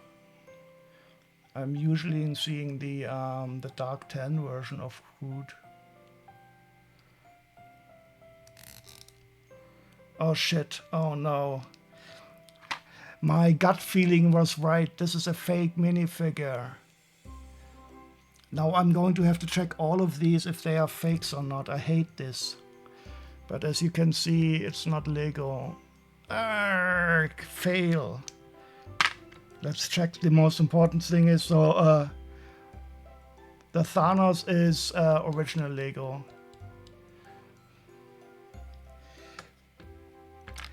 I'm usually seeing the Dark 10 version of Groot. Oh shit, oh no. My gut feeling was right, this is a fake minifigure. Now I'm going to have to check all of these if they are fakes or not. I hate this. But as you can see, it's not Lego. Arrgh, fail. Let's check. The most important thing is, so the Thanos is original Lego.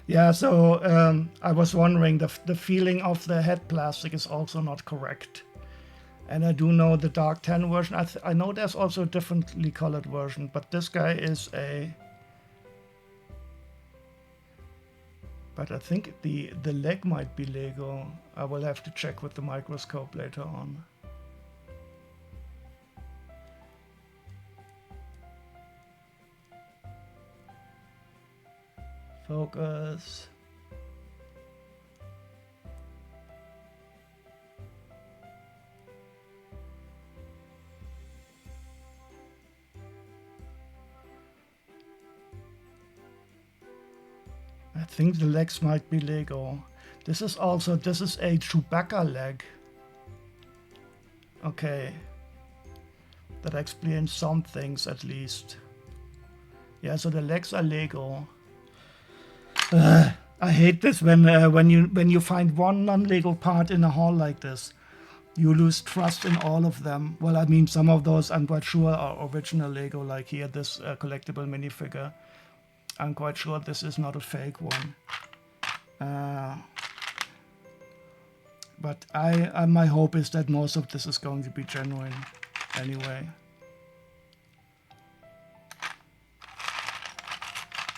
Yeah, so I was wondering, the feeling of the head plastic is also not correct. And I do know the dark tan version. I know there's also a differently colored version, but this guy is a... But I think the leg might be Lego. I will have to check with the microscope later on. Focus. I think the legs might be Lego. This is a Chewbacca leg. Okay. That explains some things at least. Yeah, so the legs are Lego. I hate this when you find one non-Lego part in a haul like this. You lose trust in all of them. Well, I mean, some of those I'm quite sure are original Lego, like here, this collectible minifigure. I'm quite sure this is not a fake one. But my hope is that most of this is going to be genuine anyway.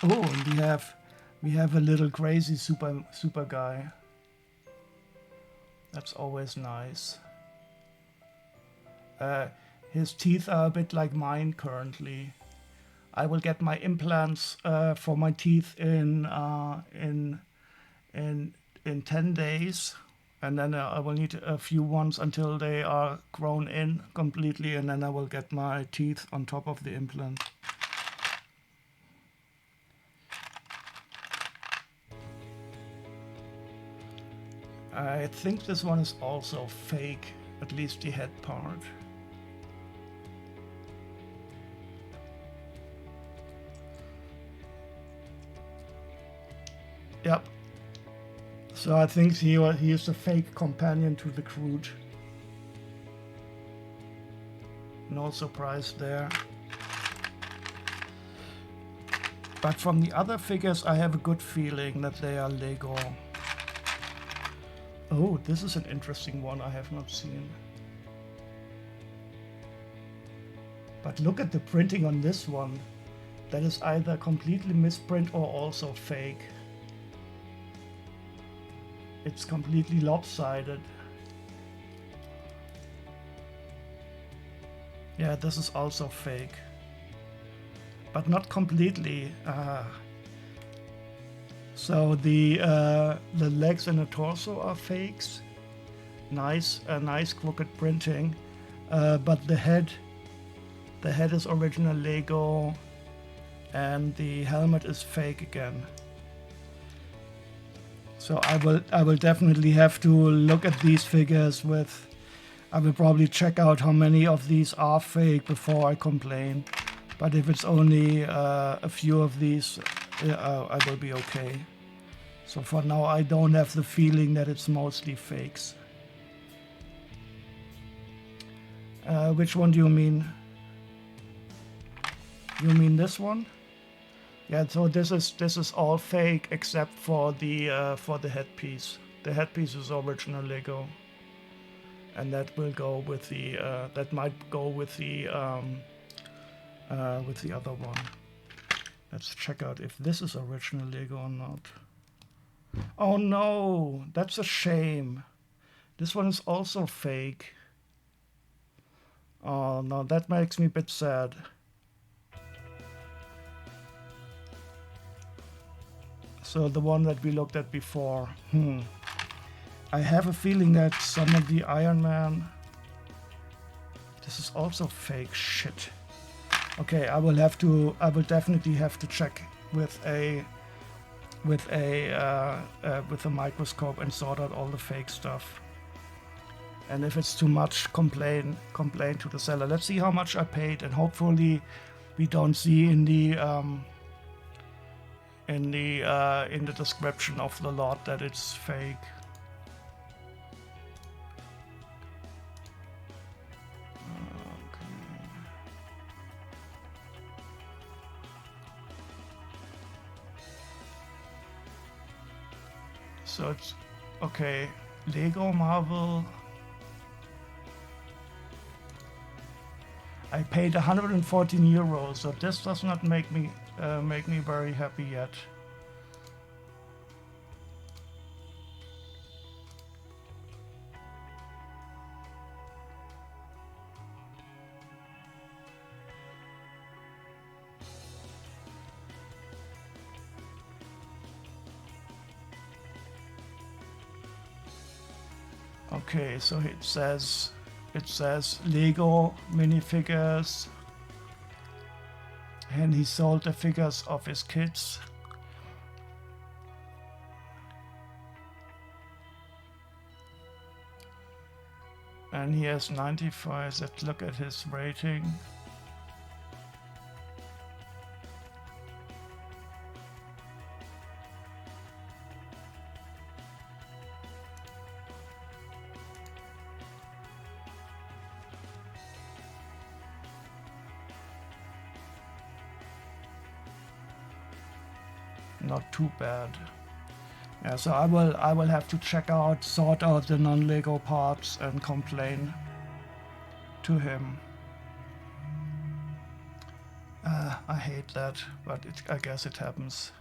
Oh, and we have a little crazy super guy. That's always nice. His teeth are a bit like mine currently. I will get my implants for my teeth in 10 days, and then I will need a few ones until they are grown in completely, and then I will get my teeth on top of the implant. I think this one is also fake, at least the head part. Yep. So I think he is a fake companion to the Groot. No surprise there. But from the other figures, I have a good feeling that they are Lego. Oh, this is an interesting one I have not seen. But look at the printing on this one. That is either completely misprint or also fake. It's completely lopsided. Yeah, this is also fake. But not completely. So the legs and the torso are fakes. Nice crooked printing. But the head is original Lego, and the helmet is fake again. So I will definitely have to look at these figures with. I will probably check out how many of these are fake before I complain. But if it's only a few of these, I will be okay. So for now, I don't have the feeling that it's mostly fakes. Which one do you mean? You mean this one? Yeah, so this is all fake except for the headpiece. The headpiece is original Lego, and that will go with the that might go with the other one. Let's check out if this is original Lego or not. Oh no, that's a shame. This one is also fake. Oh no, that makes me a bit sad. So the one that we looked at before. I have a feeling that some of the Iron Man. This is also fake shit. Okay, I will definitely have to check with a microscope and sort out all the fake stuff. And if it's too much, complain to the seller. Let's see how much I paid, and hopefully we don't see in the description of the lot that it's fake. So it's okay. Lego Marvel. I paid 114 euros, so this does not make me very happy yet. Okay, so it says Lego minifigures, and he sold the figures of his kids. And he has 95. Let's look at his rating. Not too bad. Yeah, so I will have to sort out the non-Lego parts and complain to him. I hate that, but I guess it happens.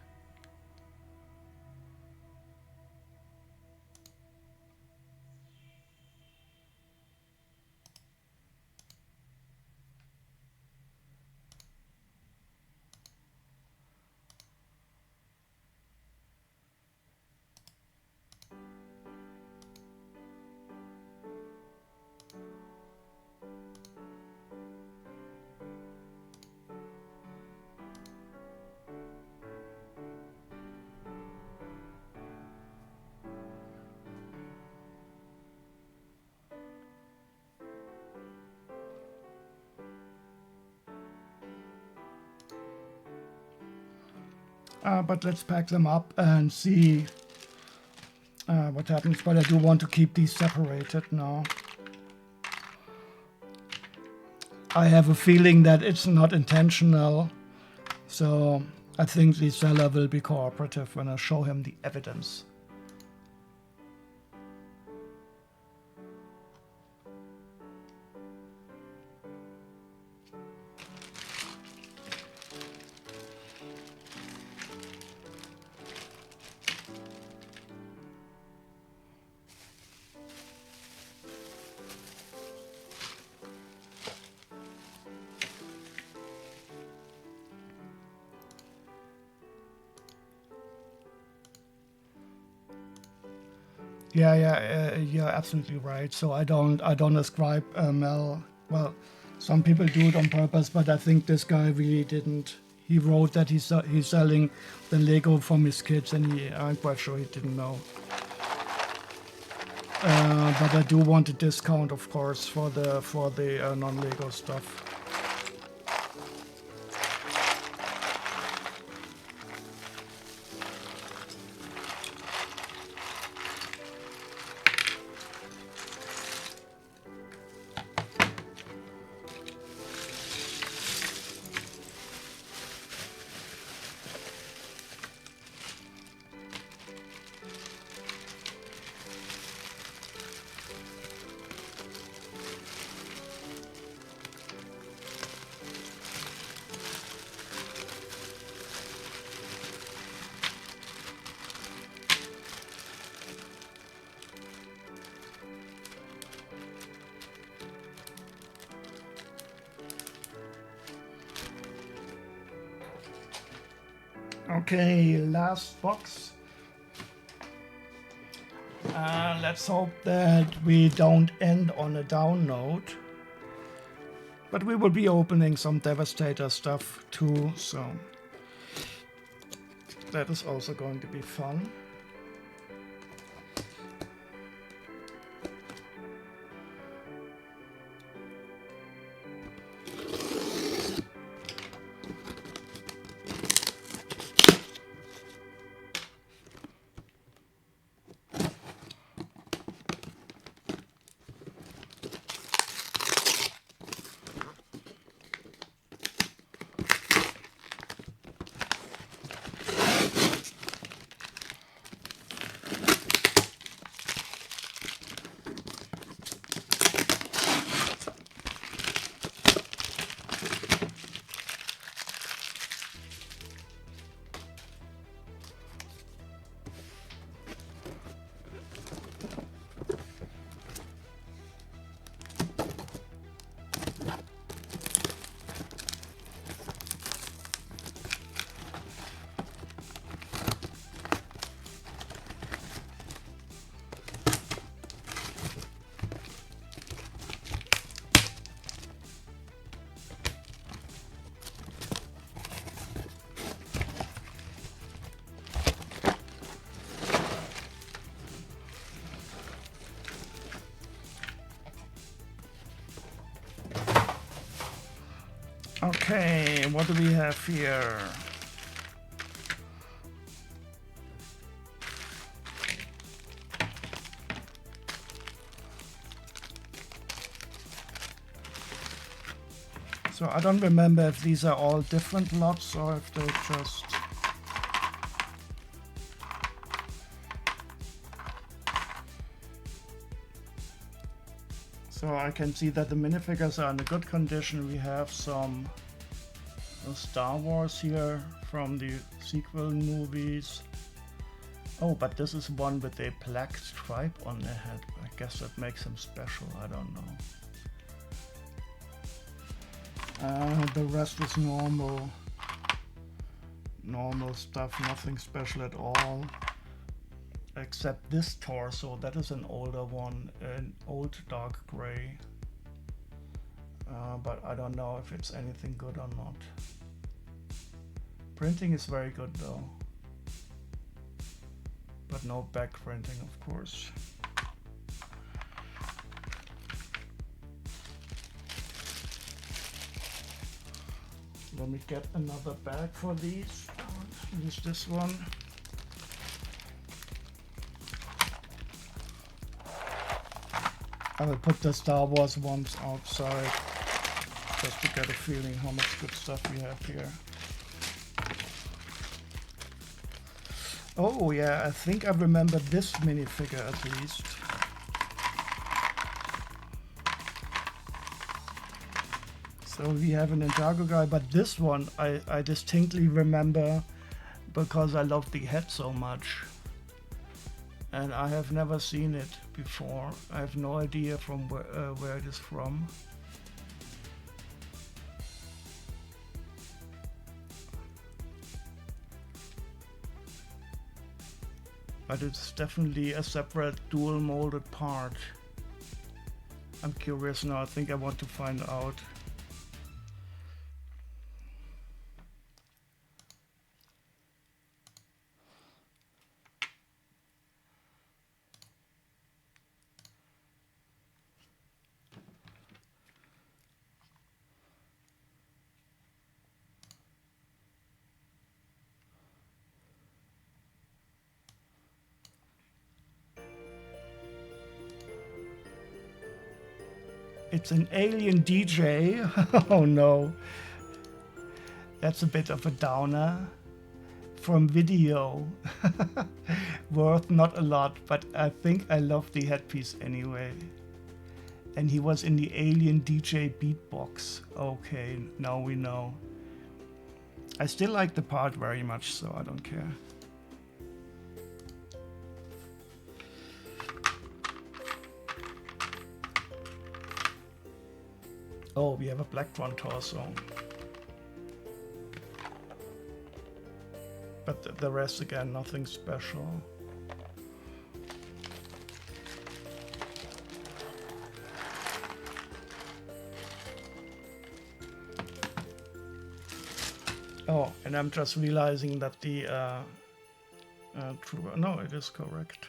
But let's pack them up and see what happens. But I do want to keep these separated now. I have a feeling that it's not intentional, so I think the seller will be cooperative when I show him the evidence. Yeah, you're absolutely right. So I don't ascribe Mel. Well, some people do it on purpose, but I think this guy really didn't. He wrote that he's selling the Lego from his kids, and I'm quite sure he didn't know. But I do want a discount, of course, for the non-Lego stuff. Okay, last box. Let's hope that we don't end on a down note. But we will be opening some Devastator stuff too, so that is also going to be fun. Okay, what do we have here? So I don't remember if these are all different lots or if they just... So I can see that the minifigures are in a good condition. We have some Star Wars here from the sequel movies. Oh, but this is one with a black stripe on the head. I guess that makes him special. I don't know. The rest is normal stuff, nothing special at all, except this torso. That is an older one, an old dark gray, but I don't know if it's anything good or not. Printing is very good though, but no back printing, of course. Let me get another bag for these. Use this one. I will put the Star Wars ones outside just to get a feeling how much good stuff we have here. Oh yeah, I think I remember this minifigure at least. So we have an Ninjago guy, but this one I distinctly remember because I love the head so much. And I have never seen it before. I have no idea from where it is from. But it's definitely a separate dual molded part. I'm curious now, I think I want to find out. It's an alien DJ. Oh no. That's a bit of a downer. From video. Worth not a lot, but I think I love the headpiece anyway. And he was in the alien DJ beatbox. Okay, now we know. I still like the part very much, so I don't care. Oh, we have a black front torso. But the rest again, nothing special. Oh, and I'm just realizing that the no, it is correct.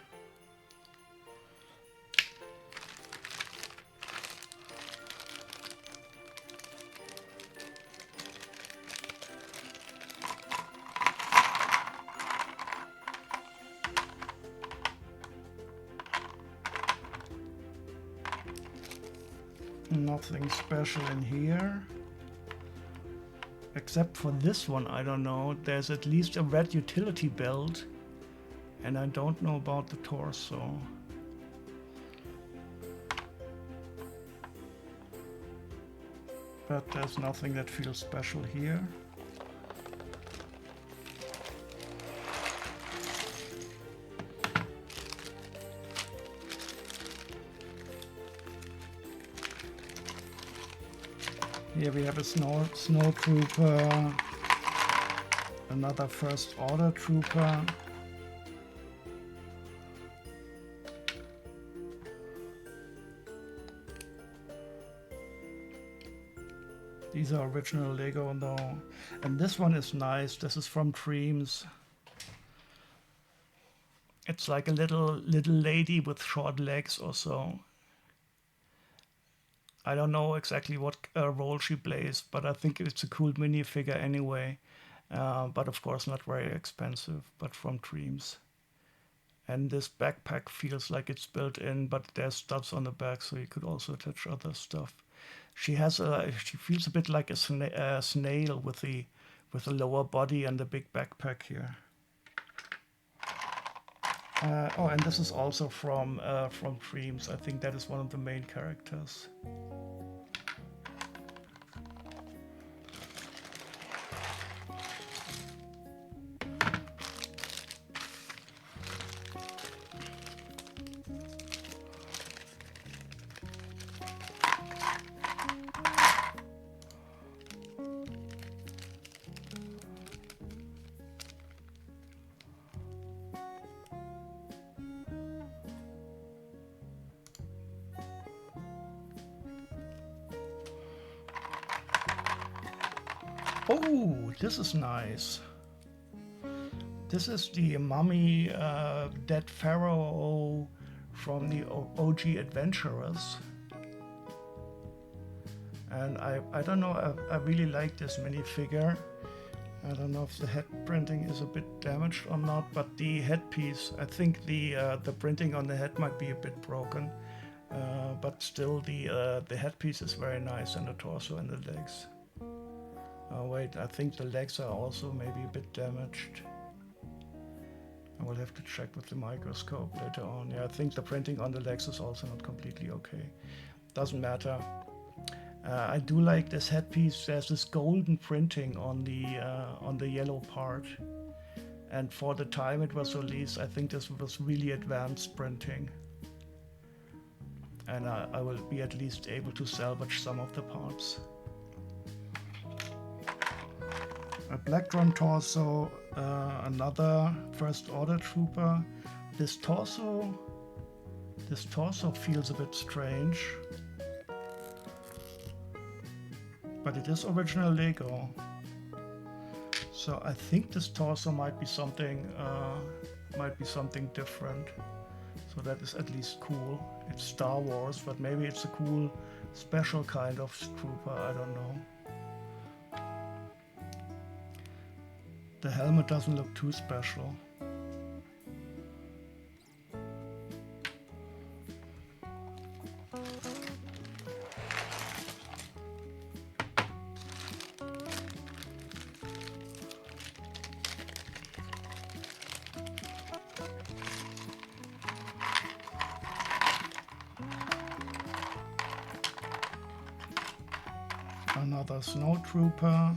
Nothing special in here. Except for this one, I don't know. There's at least a red utility belt. And I don't know about the torso. But there's nothing that feels special here. Here we have a snow trooper, another first order trooper. These are original Lego though. And this one is nice. This is from Dreams. It's like a little lady with short legs or so. I don't know exactly what role she plays, but I think it's a cool minifigure anyway. But of course not very expensive, but from Dreams. And this backpack feels like it's built in, but there's stuffs on the back, so you could also attach other stuff. She feels a bit like a snail with the lower body and the big backpack here. Oh, and this is also from Dreams. I think that is one of the main characters. Oh, this is nice. This is the mummy dead pharaoh from the OG Adventurers. And I don't know, I really like this minifigure. I don't know if the head printing is a bit damaged or not, but the headpiece, I think the printing on the head might be a bit broken. But still the headpiece is very nice, and the torso and the legs. Oh wait, I think the legs are also maybe a bit damaged. I will have to check with the microscope later on. Yeah, I think the printing on the legs is also not completely okay. Doesn't matter. I do like this headpiece. There's this golden printing on the yellow part. And for the time it was released, I think this was really advanced printing. And I will be at least able to salvage some of the parts. A black drum torso, another first order trooper. This torso feels a bit strange, but it is original Lego. So I think this torso might be something different. So that is at least cool. It's Star Wars, but maybe it's a cool special kind of trooper, I don't know. The helmet doesn't look too special. Another snow trooper.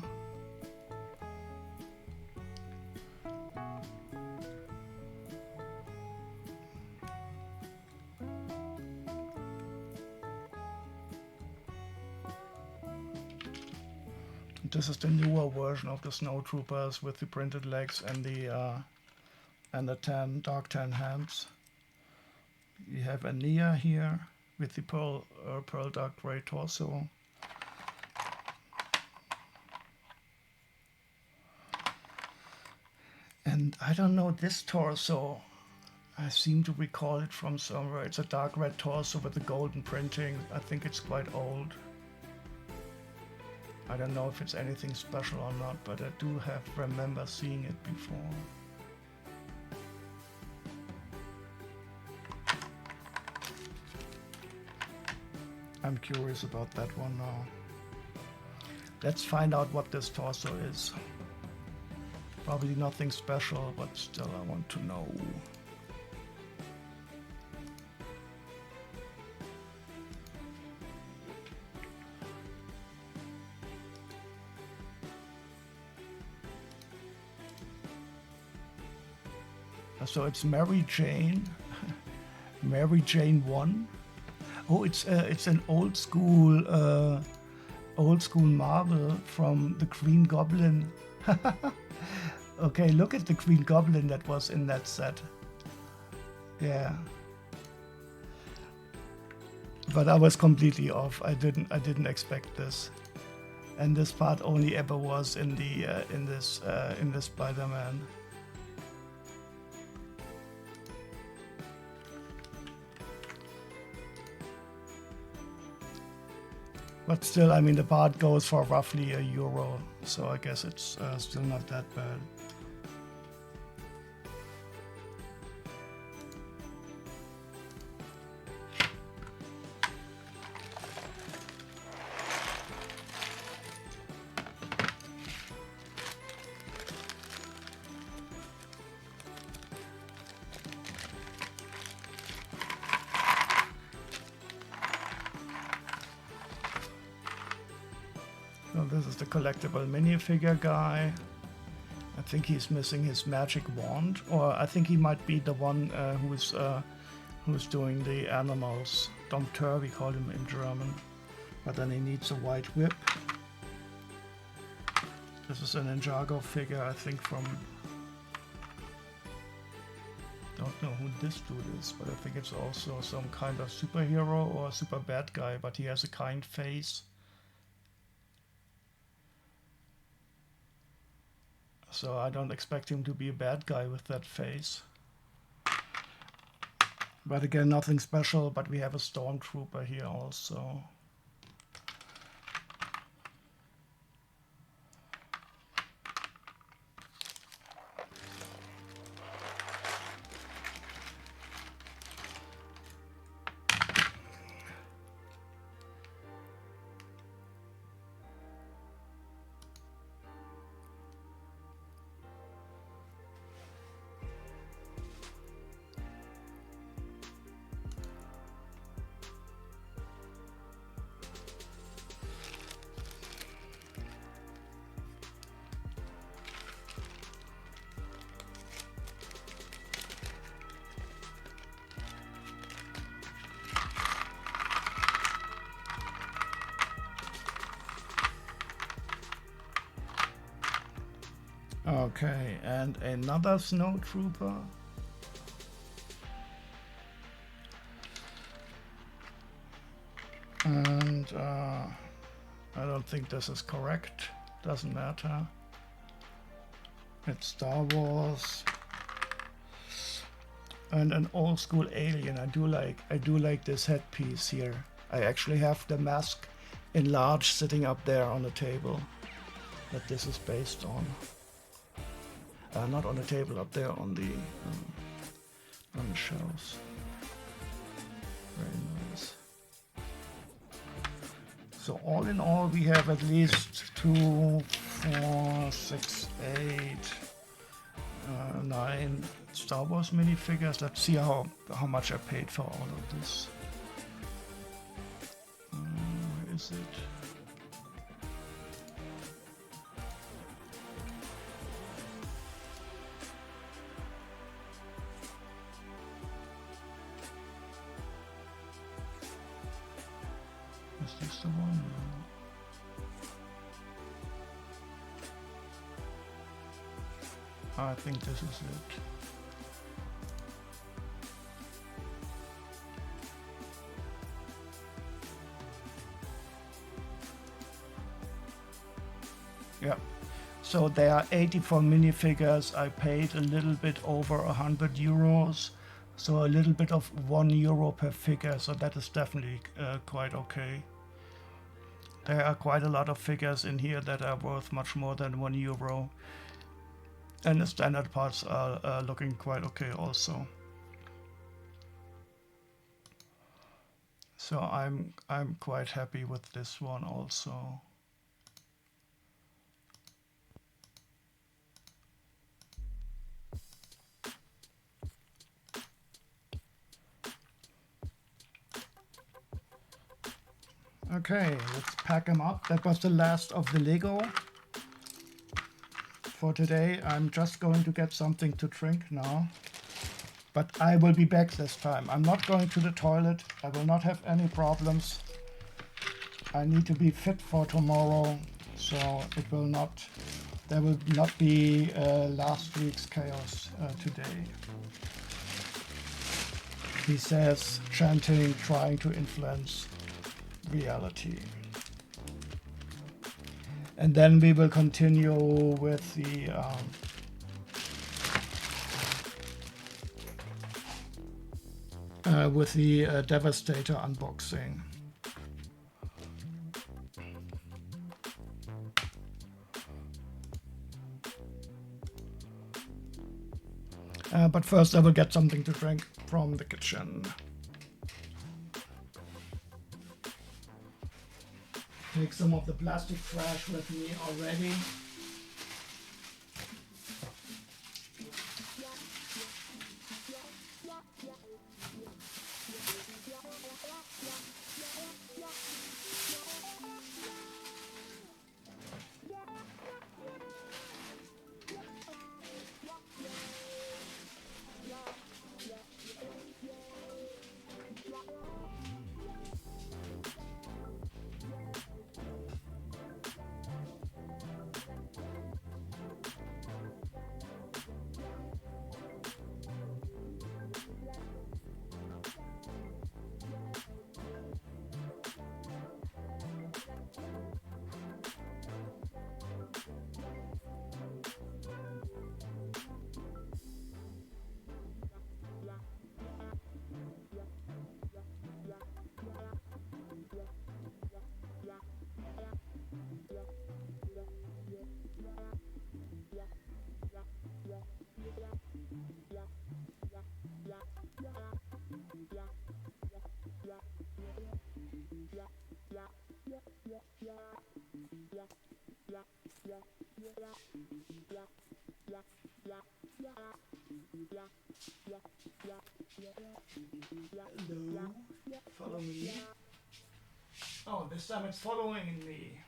This is the newer version of the snow troopers with the printed legs and the dark tan hands. We have Ania here with the pearl dark gray torso. And I don't know, this torso, I seem to recall it from somewhere. It's a dark red torso with the golden printing. I think it's quite old. I don't know if it's anything special or not, but I do remember seeing it before. I'm curious about that one now. Let's find out what this torso is. Probably nothing special, but still I want to know. So it's Mary Jane, Mary Jane 1. Oh, it's an old school marble from the Green Goblin. Okay, look at the Green Goblin that was in that set. Yeah. But I was completely off. I didn't expect this. And this part only ever was in the in this Spider-Man. But still, I mean, the part goes for roughly €1, so I guess it's still not that bad. So this is the collectible minifigure guy. I think he's missing his magic wand, or I think he might be the one who's doing the animals. Dompteur, we call him in German. But then he needs a white whip. This is an Ninjago figure, I think from... Don't know who this dude is, but I think it's also some kind of superhero or super bad guy, but he has a kind face. So I don't expect him to be a bad guy with that face. But again, nothing special, but we have a stormtrooper here also. Okay, and another snowtrooper. And I don't think this is correct. Doesn't matter. It's Star Wars. And an old school alien. I do like this headpiece here. I actually have the mask enlarged sitting up there on the table that this is based on. Not on the table, up there on the shelves. Very nice. So all in all, we have at least 2, 4, 6, 8, 9 Star Wars minifigures. Let's see how much I paid for all of this. Where is it? Is this the one? No. I think this is it. Yeah. So there are 84 minifigures. I paid a little bit over €100. So a little bit of €1 per figure. So that is definitely quite okay. There are quite a lot of figures in here that are worth much more than €1. And the standard parts are looking quite okay also. So I'm quite happy with this one also. Okay, let's pack them up. That was the last of the Lego for today. I'm just going to get something to drink now. But I will be back this time. I'm not going to the toilet. I will not have any problems. I need to be fit for tomorrow, so there will not be last week's chaos today. He says, chanting, trying to influence reality. And then we will continue with the Devastator unboxing. But first I will get something to drink from the kitchen. Take some of the plastic trash with me already. Hello, follow me. Oh, this time it's following me.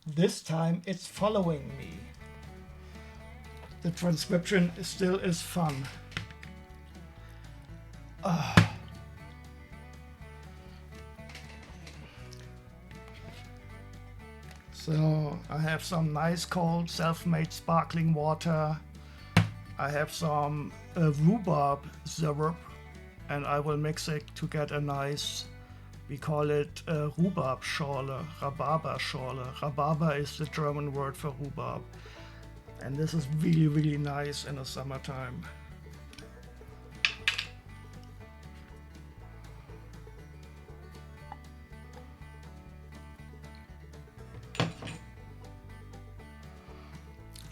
This time it's following me. The transcription still is fun. So I have some nice cold self-made sparkling water. I have some rhubarb syrup, and I will mix it to get a nice, we call it rhubarb schorle, Rhabarber schorle. Rhabarber is the German word for rhubarb. And this is really, really nice in the summertime.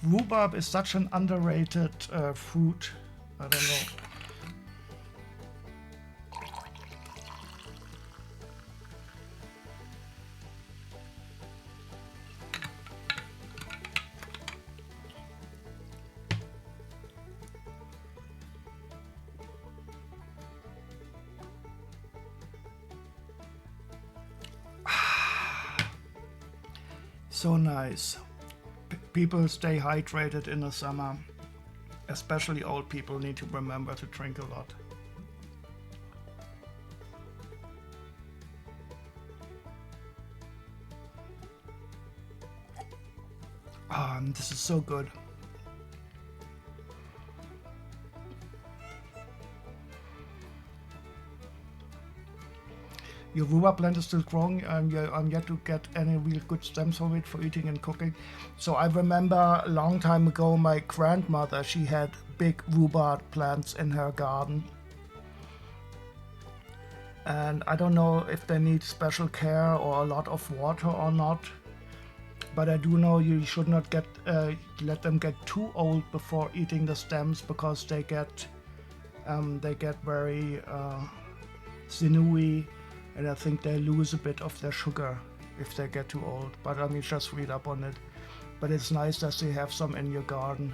Rhubarb is such an underrated fruit. I don't know. So nice. People stay hydrated in the summer. Especially old people need to remember to drink a lot. This is so good. Your rhubarb plant is still growing, and I'm yet to get any real good stems from it for eating and cooking. So I remember a long time ago, my grandmother, she had big rhubarb plants in her garden. And I don't know if they need special care or a lot of water or not. But I do know you should not let them get too old before eating the stems, because they get very sinewy. And I think they lose a bit of their sugar if they get too old. But I mean, just read up on it. But it's nice that you have some in your garden.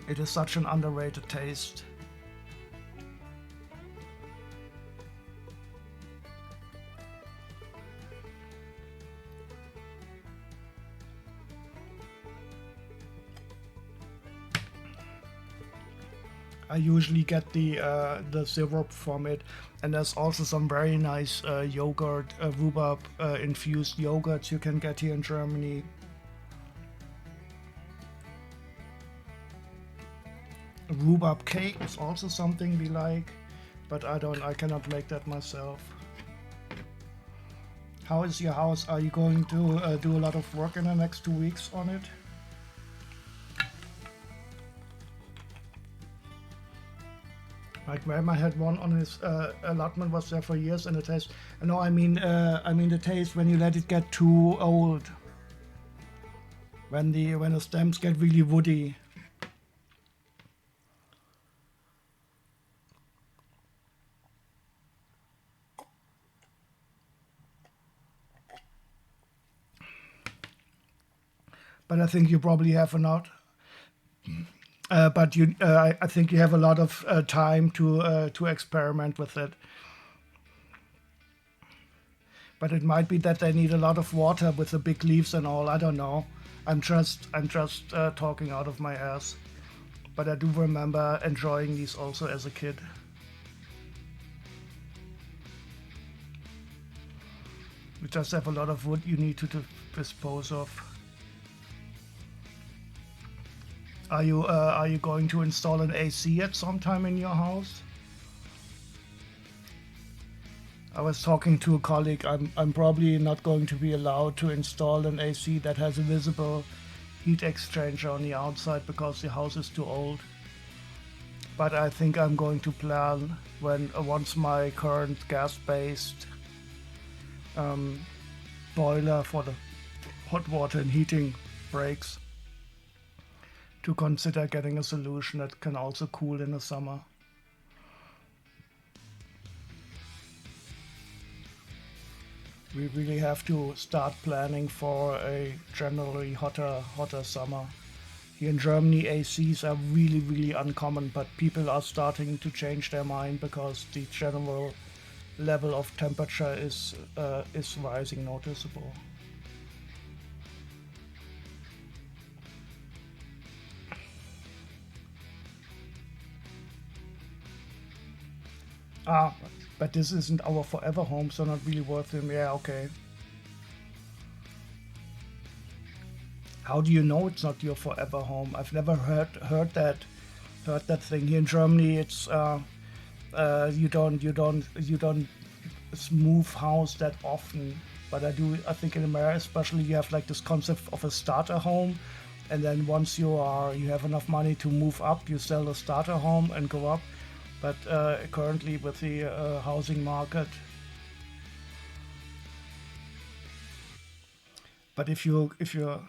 It is such an underrated taste. I usually get the syrup from it, and there's also some very nice yogurt, rhubarb infused yogurts you can get here in Germany. Rhubarb cake is also something we like, but I cannot make that myself. How is your house? Are you going to do a lot of work in the next 2 weeks on it? My grandma had one on his allotment, was there for years, and it tastes. No, I mean the taste when you let it get too old. When the stems get really woody. But I think you probably have enough. But I think you have a lot of time to experiment with it. But it might be that they need a lot of water with the big leaves and all. I don't know. I'm just talking out of my ass. But I do remember enjoying these also as a kid. You just have a lot of wood you need to dispose of. Are you going to install an AC at some time in your house? I was talking to a colleague. I'm probably not going to be allowed to install an AC that has a visible heat exchanger on the outside because the house is too old. But I think I'm going to plan once my current gas-based boiler for the hot water and heating breaks, to consider getting a solution that can also cool in the summer. We really have to start planning for a generally hotter summer. Here in Germany, ACs are really uncommon, but people are starting to change their mind because the general level of temperature is rising noticeable. But this isn't our forever home, so not really worth it. Yeah, okay. How do you know it's not your forever home? I've never heard that thing. Here in Germany, it's you don't move house that often. But I think in America especially, you have like this concept of a starter home, and then once you have enough money to move up, you sell the starter home and go up. But currently with the housing market, but if you're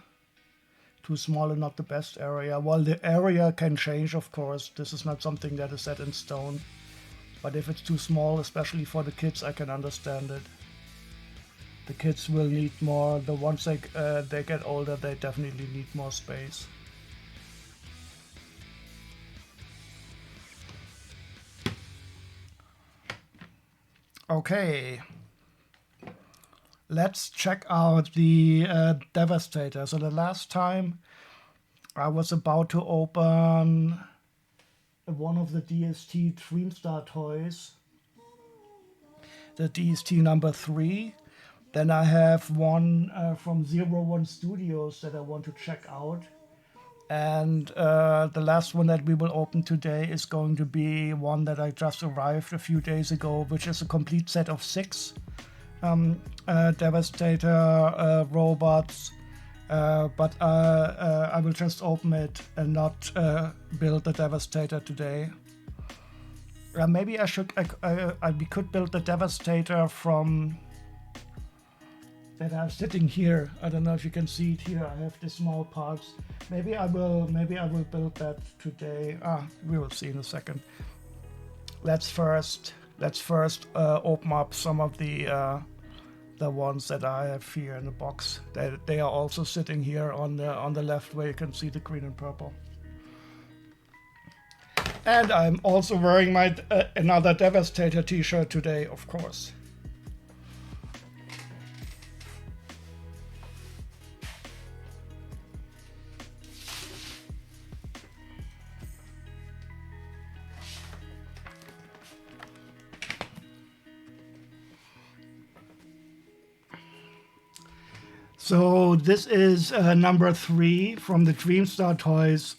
too small and not the best area, well, the area can change, of course. This is not something that is set in stone. But if it's too small, especially for the kids, I can understand it. The kids will need more. The ones they get older, they definitely need more space. Okay, let's check out the Devastator. So the last time I was about to open one of the DST Dreamstar toys, the DST number 3. Then I have one from 01 Studios that I want to check out. And the last one that we will open today is going to be one that I just arrived a few days ago, which is a complete set of 6 Devastator robots. But I will just open it and not build the Devastator today. Maybe we could build the Devastator from that I'm sitting here. I don't know if you can see it here. I have the small parts. Maybe I will build that today. We will see in a second. Let's first open up some of the ones that I have here in the box. They are also sitting here on the left, where you can see the green and purple. And I'm also wearing my another Devastator t-shirt today, of course. So this is number 3 from the Dreamstar Toys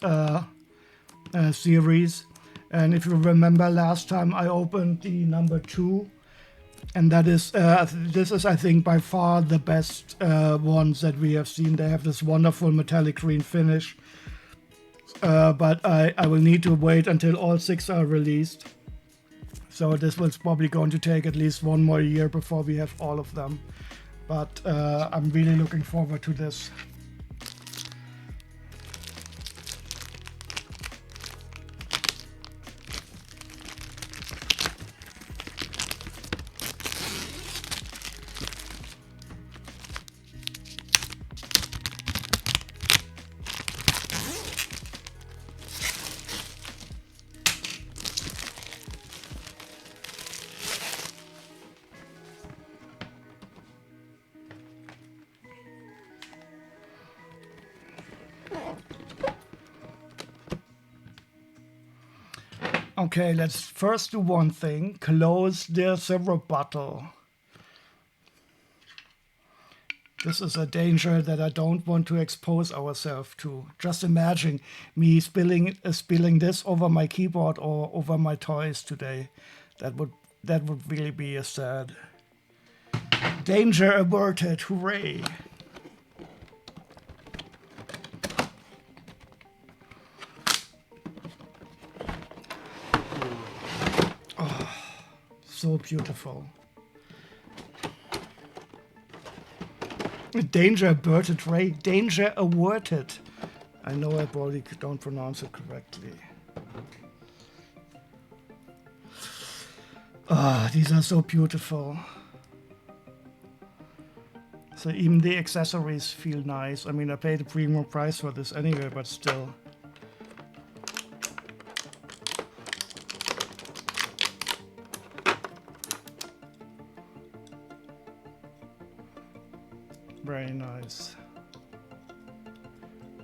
series. And if you remember last time I opened the number 2, and that is this is, I think, by far the best ones that we have seen. They have this wonderful metallic green finish. But I will need to wait until all 6 are released. So this was probably going to take at least 1 more year before we have all of them. But I'm really looking forward to this. Okay, let's first do one thing. Close the silver bottle. This is a danger that I don't want to expose ourselves to. Just imagine me spilling this over my keyboard or over my toys today. That would really be a sad. Danger averted, hooray! Oh, so beautiful. Danger averted, Ray. Danger averted. I know I probably don't pronounce it correctly. Ah, these are so beautiful. So even the accessories feel nice. I mean, I paid a premium price for this anyway, but still. Very nice.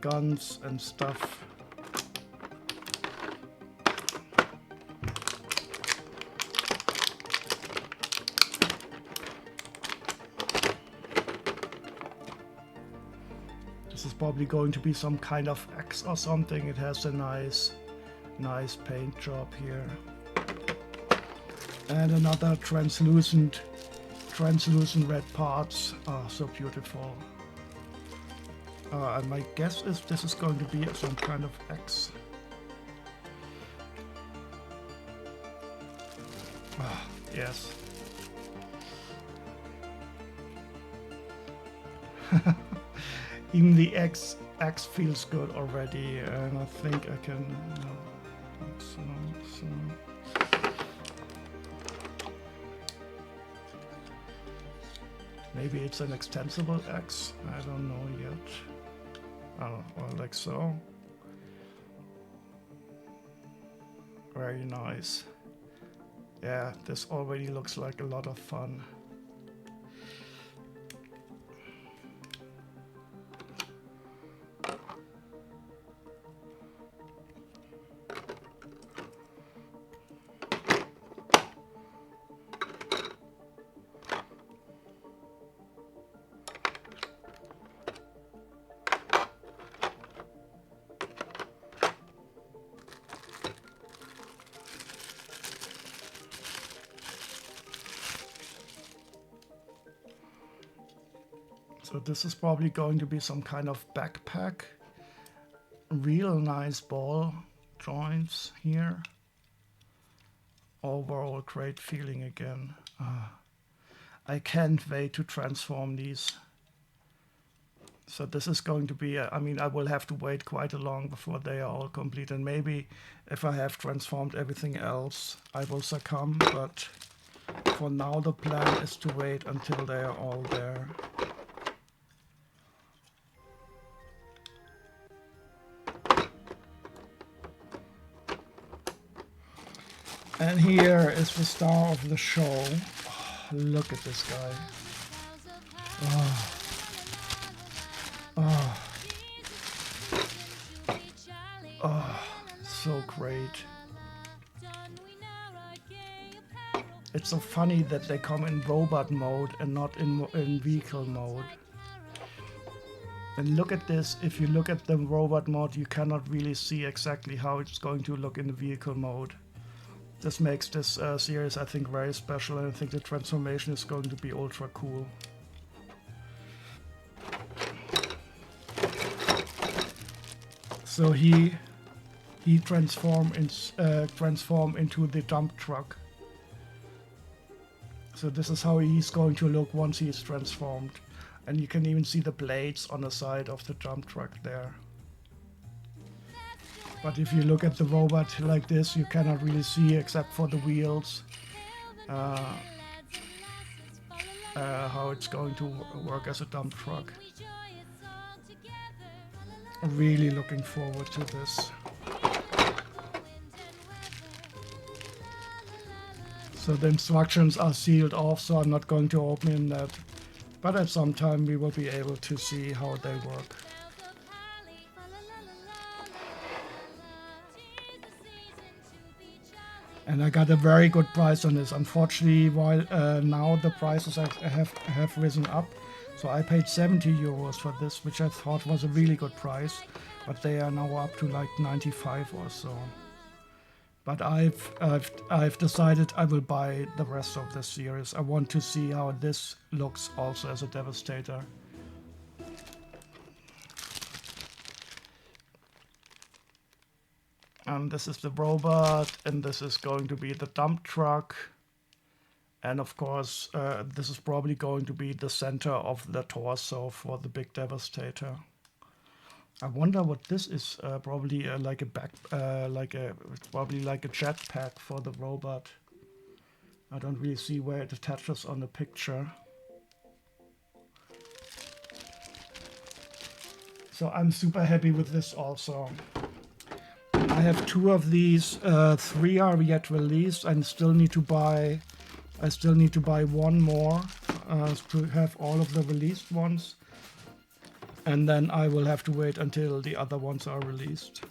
Guns and stuff. This is probably going to be some kind of axe or something. It has a nice paint job here. And another translucent red parts. Oh, so beautiful. And my guess is this is going to be some kind of axe. Oh, yes. Even the axe feels good already, and I think I can. Maybe it's an extensible axe. I don't know yet. Oh, well, like so. Very nice. Yeah, this already looks like a lot of fun. So this is probably going to be some kind of backpack. Real nice ball joints here. Overall great feeling again. I can't wait to transform these. So this is going to be, I mean, I will have to wait quite a long before they are all complete. And maybe if I have transformed everything else, I will succumb. But for now, the plan is to wait until they are all there. And here is the star of the show. Oh, look at this guy. Oh. Oh. Oh, so great. It's so funny that they come in robot mode and not in vehicle mode. And look at this, if you look at the robot mode, you cannot really see exactly how it's going to look in the vehicle mode. This makes this series, I think, very special, and I think the transformation is going to be ultra cool. So he transform into the dump truck. So this is how he's going to look once he is transformed. And you can even see the blades on the side of the dump truck there. But if you look at the robot like this, you cannot really see except for the wheels how it's going to work as a dump truck. Really looking forward to this. So the instructions are sealed off, so I'm not going to open that. But at some time we will be able to see how they work. And I got a very good price on this. Unfortunately, while now the prices have risen up. So I paid 70 euros for this, which I thought was a really good price. But they are now up to like 95 or so. But I've decided I will buy the rest of the series. I want to see how this looks also as a Devastator. And this is the robot, and this is going to be the dump truck. And of course, this is probably going to be the center of the torso for the big Devastator. I wonder what this is. Probably like a probably like a jetpack for the robot. I don't really see where it attaches on the picture. So I'm super happy with this also. I have 2 of these. 3 are yet released, and still need to buy. I still need to buy 1 more to have all of the released ones. And then I will have to wait until the other ones are released.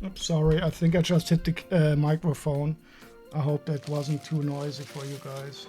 Oops, sorry, I think I just hit the microphone. I hope that wasn't too noisy for you guys.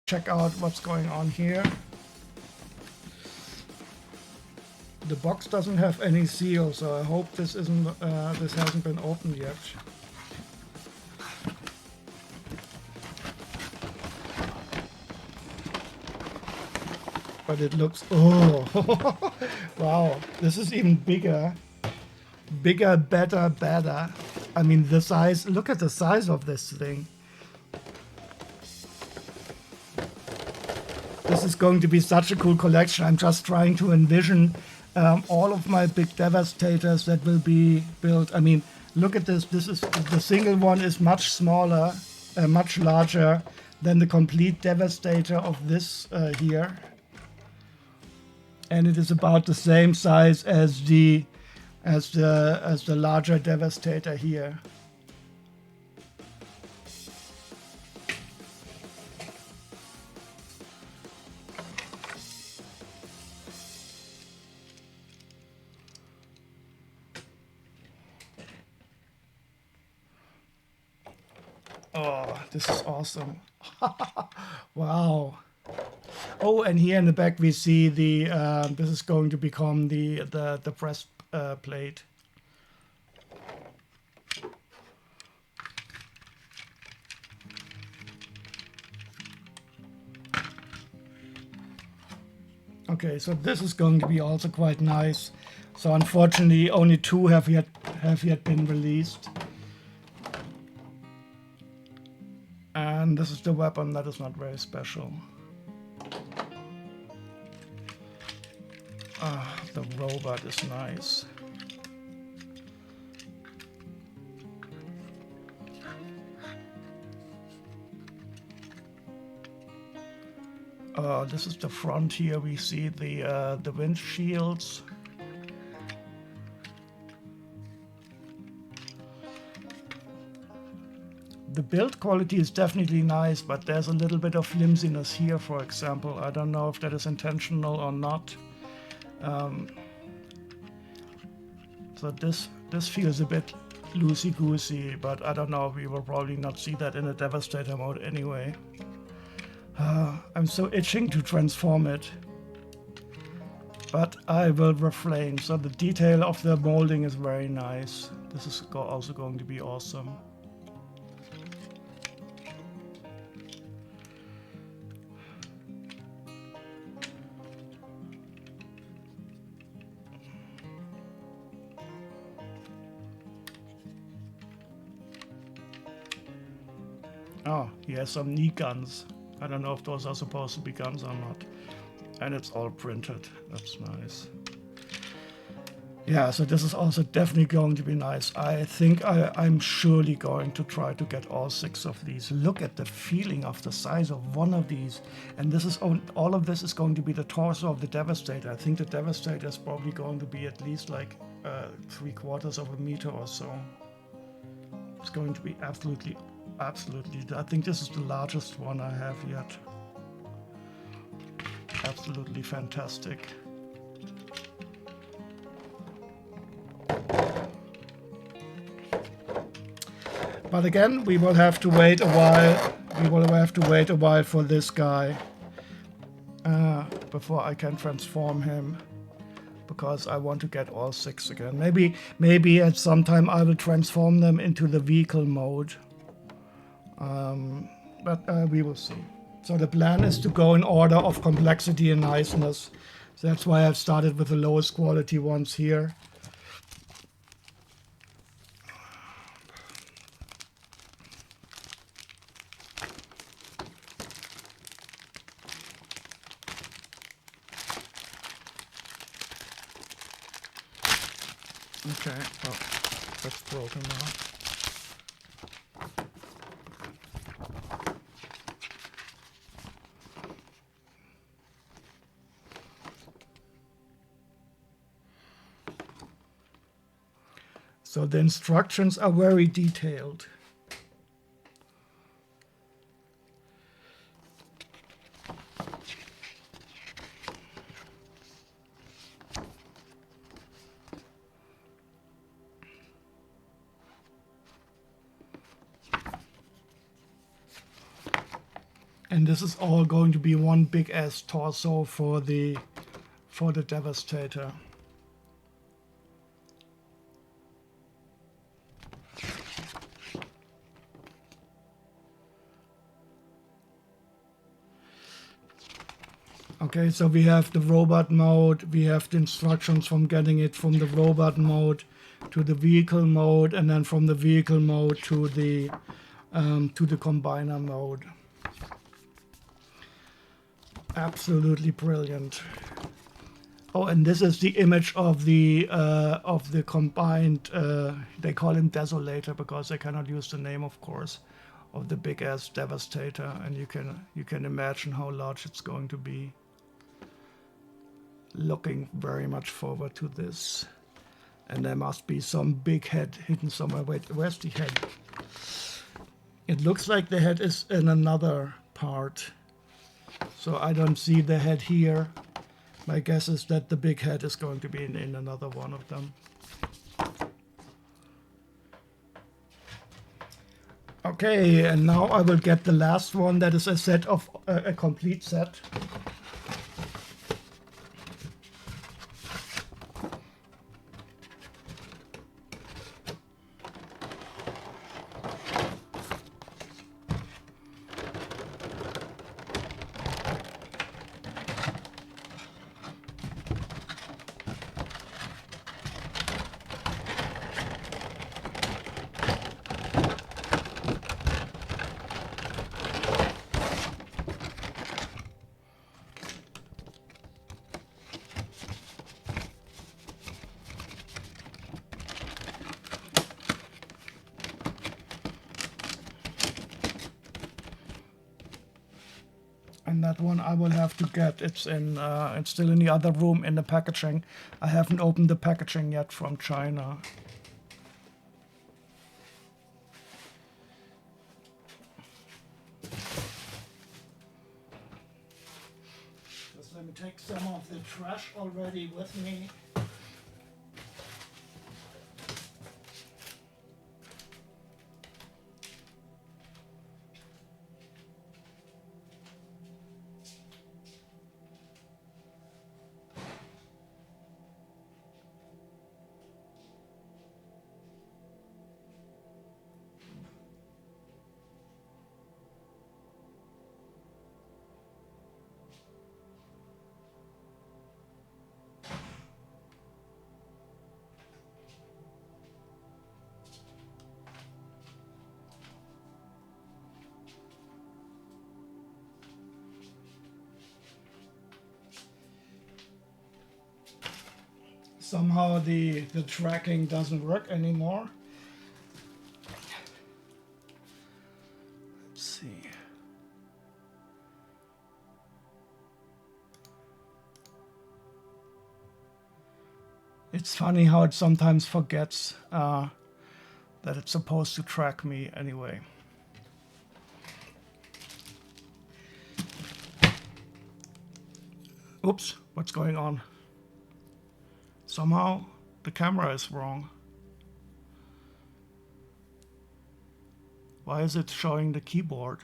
check out what's going on here. The box doesn't have any seal, so I hope this hasn't been opened yet. But it looks, oh, wow, this is even bigger. Bigger, better, better. I mean, the size, look at the size of this thing. This is going to be such a cool collection. I'm just trying to envision all of my big devastators that will be built. I mean, look at this. This is, the single one is much smaller, much larger than the complete devastator of this here. And it is about the same size as the larger devastator here. Oh, this is awesome. Wow. Oh, and here in the back we see the this is going to become the breast plate. Okay, so this is going to be also quite nice. So unfortunately only two have yet been released. And this is the weapon that is not very special. Ah, the robot is nice. This is the front here. We see the windshields. The build quality is definitely nice, but there's a little bit of flimsiness here, for example. I don't know if that is intentional or not. So this feels a bit loosey-goosey, but I don't know. We will probably not see that in a Devastator mode anyway. I'm so itching to transform it, but I will refrain. So the detail of the molding is very nice. This is also going to be awesome. Oh, he has some knee guns. I don't know if those are supposed to be guns or not. And it's all printed. That's nice. Yeah, so this is also definitely going to be nice. I think I'm surely going to try to get all 6 of these. Look at the feeling of the size of one of these. And this is all of this is going to be the torso of the Devastator. I think the Devastator is probably going to be at least like 3/4 of a meter or so. It's going to be absolutely. I think this is the largest one I have yet. Absolutely fantastic. But again, we will have to wait a while. We will have to wait a while for this guy before I can transform him, because I want to get all 6 again. Maybe at some time I will transform them into the vehicle mode. But we will see. So the plan is to go in order of complexity and niceness. So that's why I've started with the lowest quality ones here. Okay, oh, that's broken now. So the instructions are very detailed. And this is all going to be one big ass torso for the Devastator. Okay, so we have the robot mode, we have the instructions from getting it from the robot mode to the vehicle mode, and then from the vehicle mode to the combiner mode. Absolutely brilliant. Oh, and this is the image of the combined. They call him Desolator because they cannot use the name, of course, of the big ass Devastator, and you can imagine how large it's going to be. Looking very much forward to this. And there must be some big head hidden somewhere. Wait, where's the head? It looks like the head is in another part. So I don't see the head here. My guess is that the big head is going to be in another one of them. Okay, and now I will get the last one that is a set of a complete set. And that one I will have to get. It's still in the other room in the packaging. I haven't opened the packaging yet from China. Just let me take some of the trash already with me. Somehow the tracking doesn't work anymore. Let's see. It's funny how it sometimes forgets that it's supposed to track me anyway. Oops, what's going on? Somehow the camera is wrong. Why is it showing the keyboard?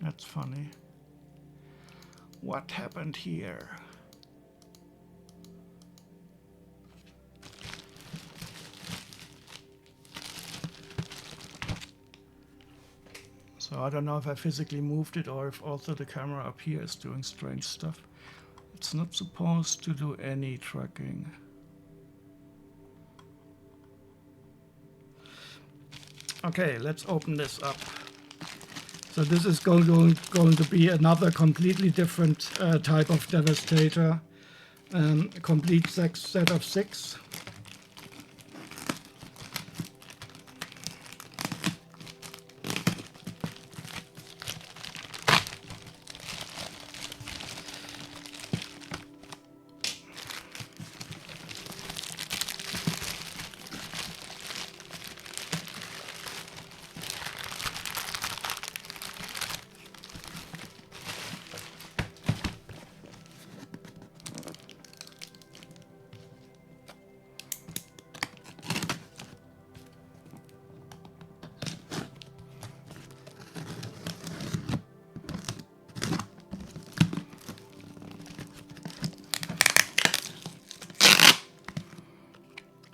That's funny. What happened here? So I don't know if I physically moved it or if also the camera up here is doing strange stuff. It's not supposed to do any tracking. Okay, let's open this up. So this is going to be another completely different type of Devastator. A complete set of 6.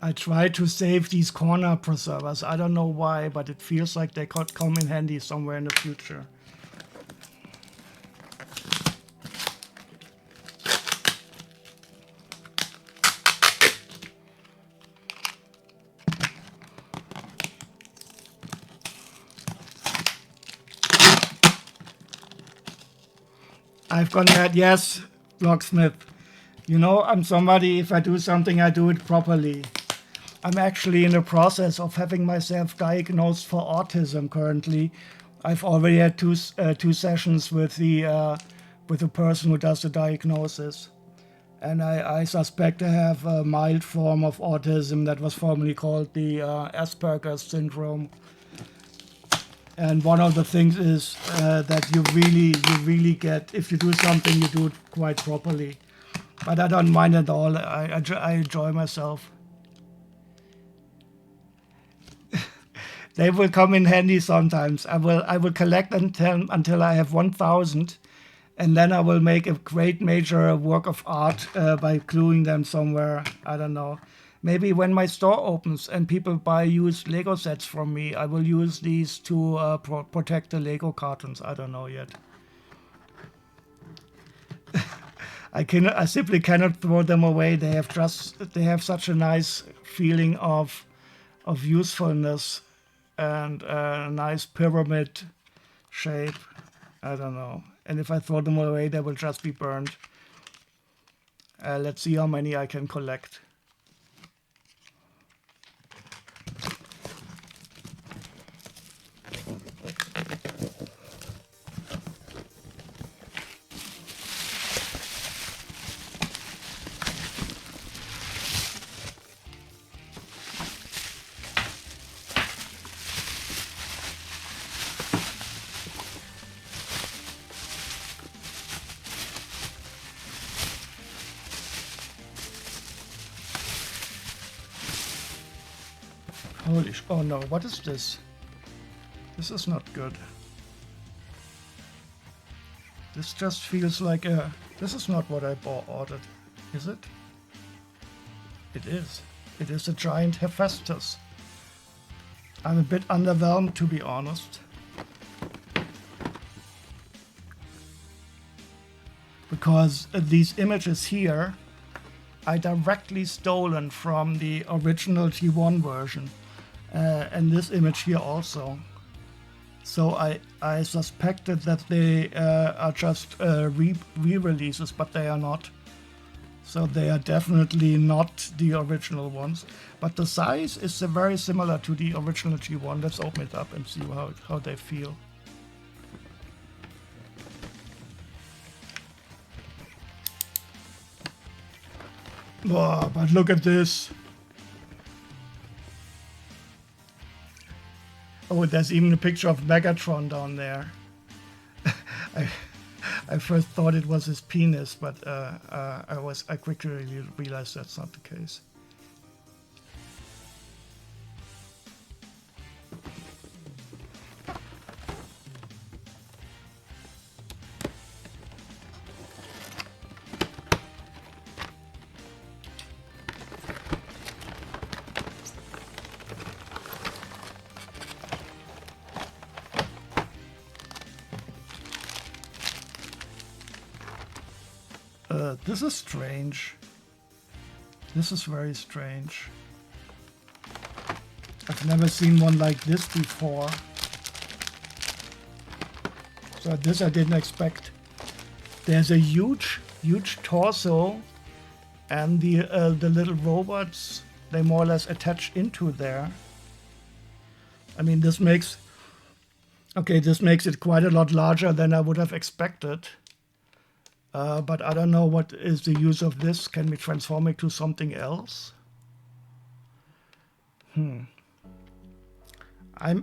I try to save these corner preservers. I don't know why, but it feels like they could come in handy somewhere in the future. I've gone mad, yes, locksmith. You know, I'm somebody, if I do something, I do it properly. I'm actually in the process of having myself diagnosed for autism currently. I've already had two sessions with the person who does the diagnosis. And I suspect I have a mild form of autism that was formerly called the Asperger's syndrome. And one of the things is that you really get, if you do something, you do it quite properly. But I don't mind at all. I enjoy myself. They will come in handy sometimes. I will collect until I have 1,000, and then I will make a great major work of art by gluing them somewhere. I don't know. Maybe when my store opens and people buy used Lego sets from me, I will use these to protect the Lego cartons. I don't know yet. I simply cannot throw them away. They have such a nice feeling of usefulness and a nice pyramid shape. I don't know. And if I throw them away, they will just be burned. Let's see how many I can collect. Holy oh no, what is this? This is not good. This just feels like a... This is not what I ordered, is it? It is. It is a giant Hephaestus. I'm a bit underwhelmed, to be honest. Because these images here are directly stolen from the original G1 version. And this image here also. So I suspected that they are just re-releases, but they are not. So they are definitely not the original ones. But the size is very similar to the original G1. Let's open it up and see how they feel. Oh, but look at this. Oh, there's even a picture of Megatron down there. I first thought it was his penis, but I quickly realized that's not the case. This is strange. This is very strange. I've never seen one like this before. So this I didn't expect. There's a huge torso, and the little robots, they more or less attach into there. I mean, this makes it quite a lot larger than I would have expected. But I don't know what is the use of this. Can we transform it to something else? I'm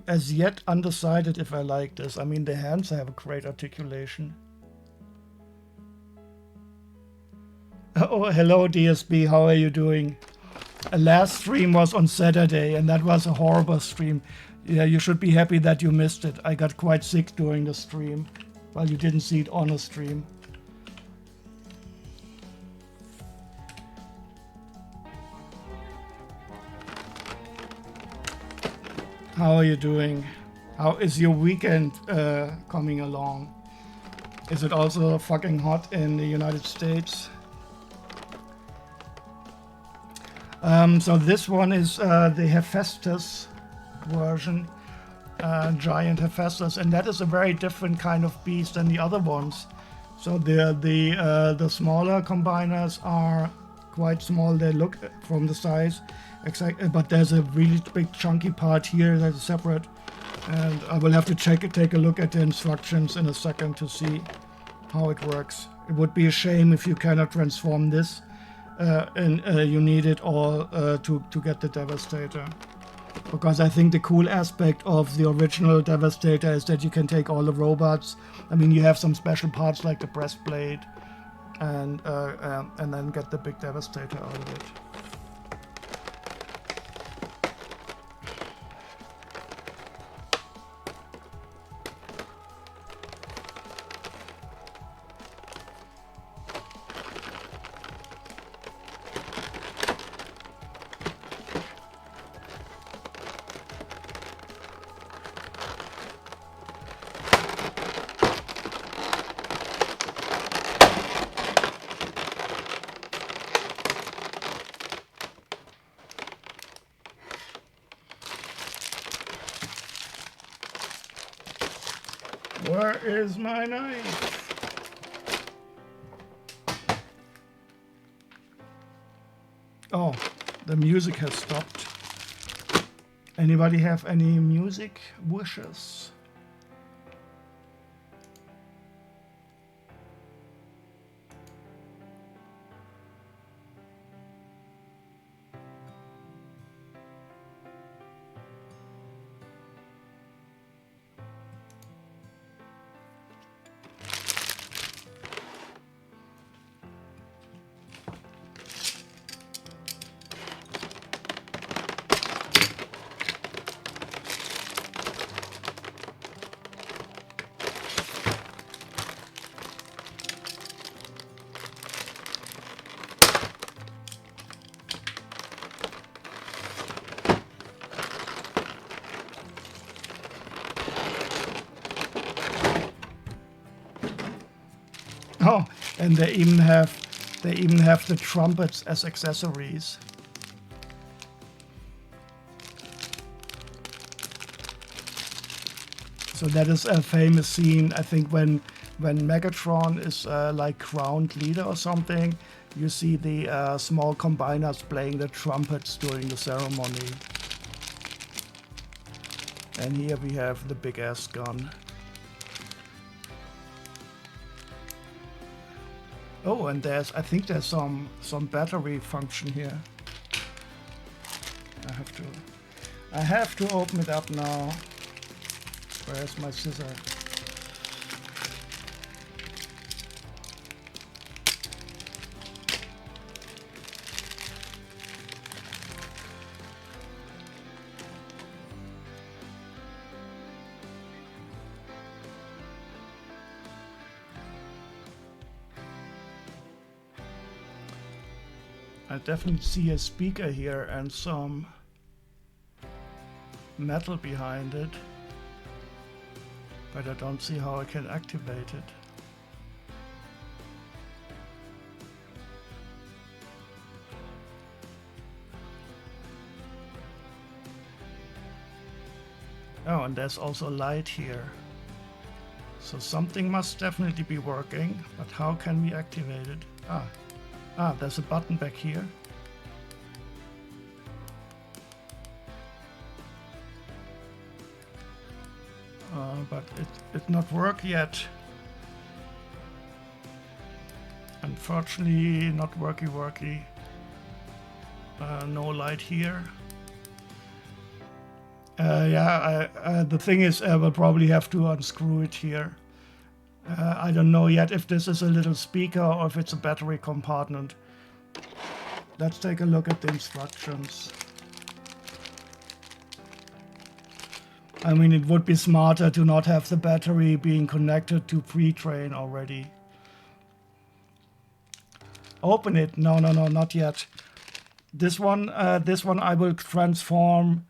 as yet undecided if I like this. I mean, the hands have a great articulation. Oh, hello DSB, how are you doing? Last stream was on Saturday, and that was a horrible stream. Yeah, you should be happy that you missed it. I got quite sick during the stream. Well, you didn't see it on a stream. How are you doing? How is your weekend coming along? Is it also fucking hot in the United States? So this one is the Hephaestus version, giant Hephaestus, and that is a very different kind of beast than the other ones. So the smaller combiners are quite small. They look from the size, but there's a really big chunky part here that is separate. And I will have to take a look at the instructions in a second to see how it works. It would be a shame if you cannot transform this, and you need it all to get the Devastator. Because I think the cool aspect of the original Devastator is that you can take all the robots. I mean, you have some special parts like the breastplate, and then get the big Devastator out of it. Where is my knife? Oh, the music has stopped. Anybody have any music wishes? Oh, and they even have the trumpets as accessories. So that is a famous scene, I think, when Megatron is like crowned leader or something. You see the small combiners playing the trumpets during the ceremony. And here we have the big ass gun. Oh, and I think there's some battery function here. I have to open it up now. Where's my scissor? I definitely see a speaker here and some metal behind it, but I don't see how I can activate it. Oh, and there's also light here. So something must definitely be working, but how can we activate it? There's a button back here. But it not work yet. Unfortunately, not worky. No light here. The thing is, we'll probably have to unscrew it here. I don't know yet if this is a little speaker or if it's a battery compartment. Let's take a look at the instructions. I mean, it would be smarter to not have the battery being connected to pre-train already. Open it. No, not yet. This one I will transform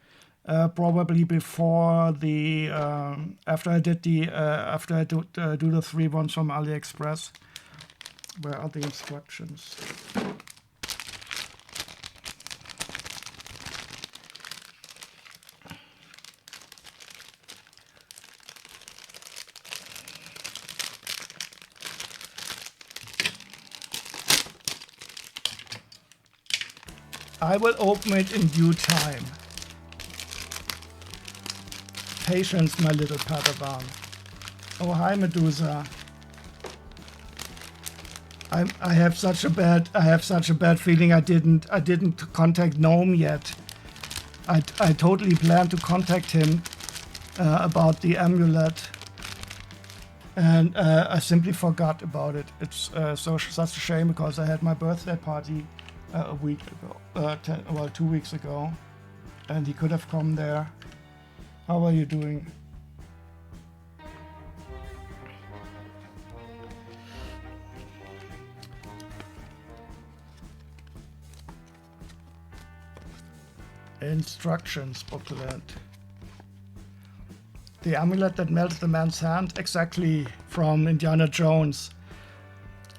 probably before the after I did the after I do the 3 ones from AliExpress. Where are the instructions? I will open it in due time. Patience, my little Padawan. Oh, hi, Medusa. I have such a bad feeling I didn't contact Gnome yet. I totally planned to contact him about the amulet, and I simply forgot about it. It's such a shame because I had my birthday party a week ago, 2 weeks ago, and he could have come there. How are you doing? Instructions booklet. The amulet that melted the man's hand, exactly, from Indiana Jones.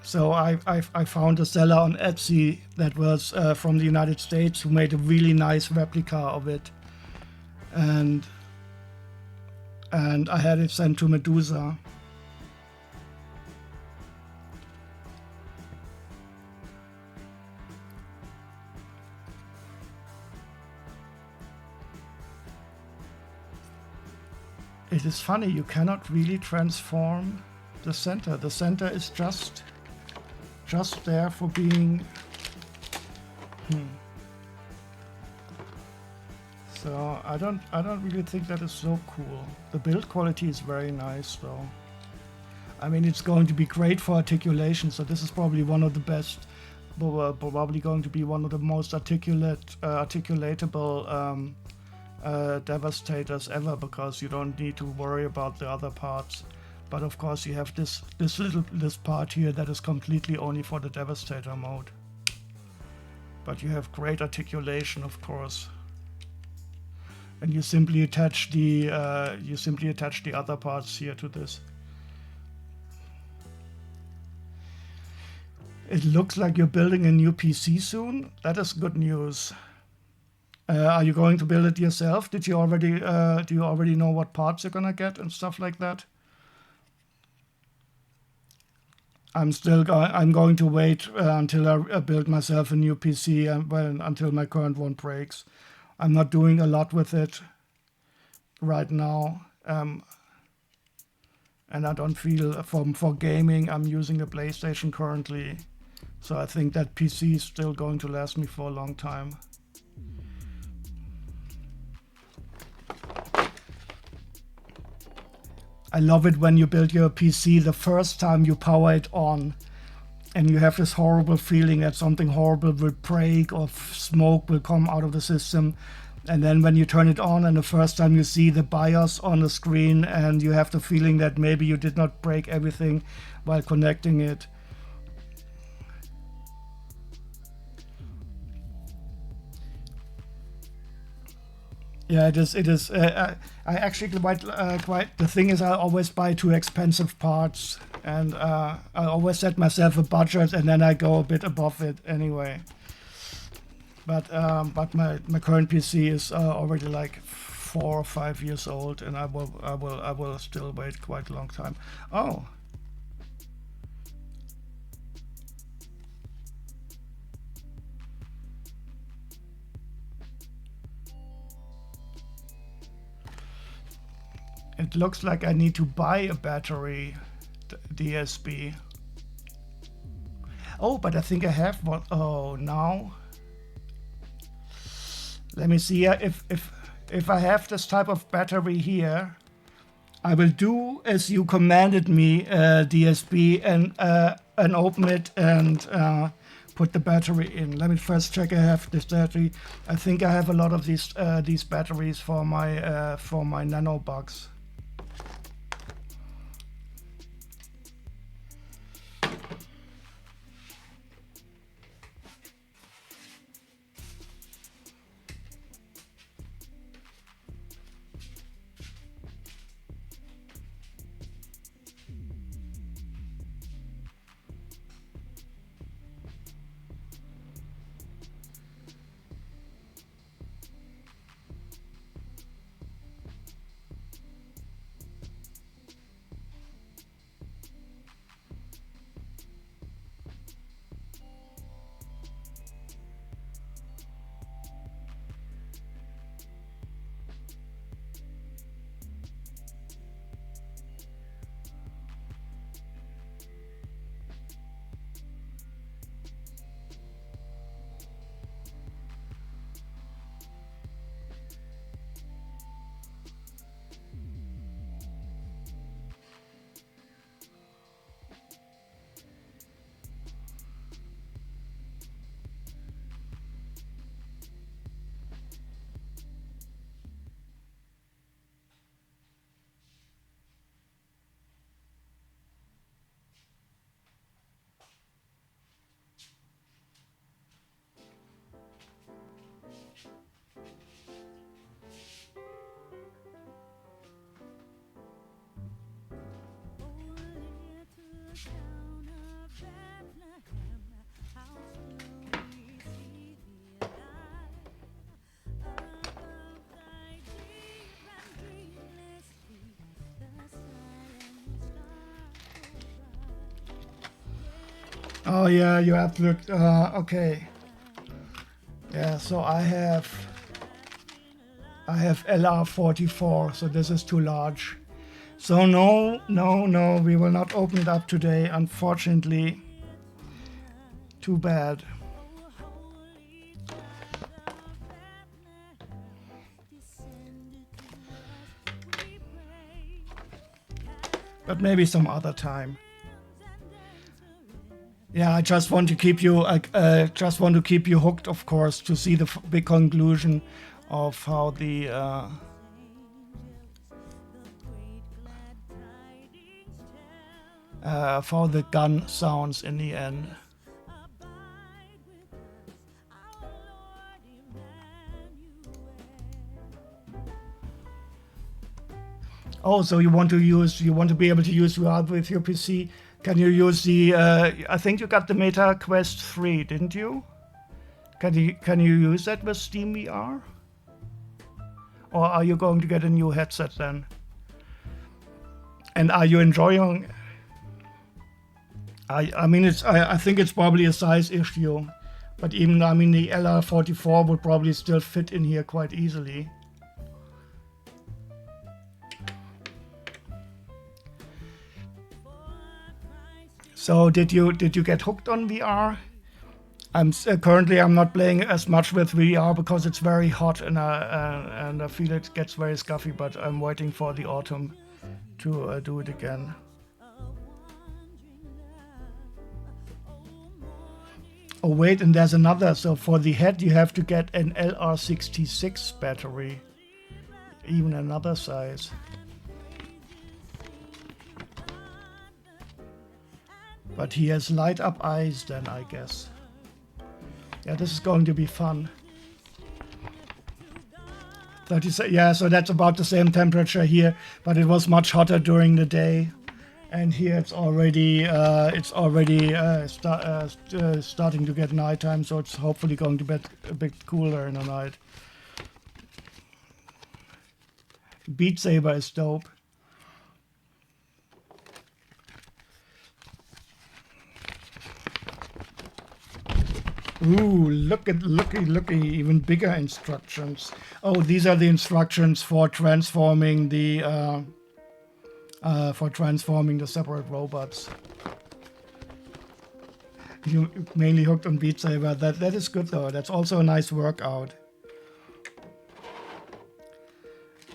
So I found a seller on Etsy that was from the United States who made a really nice replica of it, and I had it sent to Medusa. It is funny, you cannot really transform the center. The center is just there for being. So I don't really think that is so cool. The build quality is very nice though. I mean, it's going to be great for articulation, so this is probably one of the best, probably going to be one of the most articulatable devastators ever, because you don't need to worry about the other parts. But of course you have this part here that is completely only for the devastator mode. But you have great articulation, of course. And you simply attach the other parts here to this. It looks like you're building a new PC soon. That is good news. Are you going to build it yourself? Do you already know what parts you're gonna get and stuff like that? I'm going to wait until I build myself a new PC until my current one breaks. I'm not doing a lot with it right now, and I don't feel for gaming. I'm using a PlayStation currently, so I think that PC is still going to last me for a long time. I love it when you build your PC the first time you power it on, and you have this horrible feeling that something horrible will break or smoke will come out of the system. And then when you turn it on and the first time you see the BIOS on the screen, and you have the feeling that maybe you did not break everything while connecting it. Yeah, it is. I actually quite. The thing is, I always buy too expensive parts, and I always set myself a budget, and then I go a bit above it anyway. But my current PC is already like 4 or 5 years old, and I will still wait quite a long time. Oh. It looks like I need to buy a battery, DSB. Oh, but I think I have one. Oh, now. Let me see if I have this type of battery here. I will do as you commanded me, DSB, and open it and put the battery in. Let me first check I have this battery. I think I have a lot of these batteries for my nano bugs. Oh yeah, you have to look. Okay. Yeah, so I have LR44, so this is too large. So no, we will not open it up today, unfortunately. Too bad. But maybe some other time. Yeah, I just want to keep you. Just want to keep you hooked, of course, to see the big conclusion of how the how the gun sounds in the end. Oh, so you want to be able to use VR with your PC? Can you use the? I think you got the Meta Quest 3, didn't you? Can you use that with Steam VR? Or are you going to get a new headset then? And are you enjoying? I mean, I think it's probably a size issue, but even I mean the LR44 would probably still fit in here quite easily. So did you get hooked on VR? Currently I'm not playing as much with VR because it's very hot and I feel it gets very scuffy. But I'm waiting for the autumn to do it again. Oh wait, and there's another. So for the head you have to get an LR66 battery, even another size. But he has light up eyes then, I guess. Yeah, this is going to be fun. 36, yeah, so that's about the same temperature here, but it was much hotter during the day. And here it's already starting to get nighttime, so it's hopefully going to be a bit cooler in the night. Beat Saber is dope. Ooh, looky, even bigger instructions. Oh, these are the instructions for transforming the separate robots. You mainly hooked on Beat Saber. That is good though. That's also a nice workout.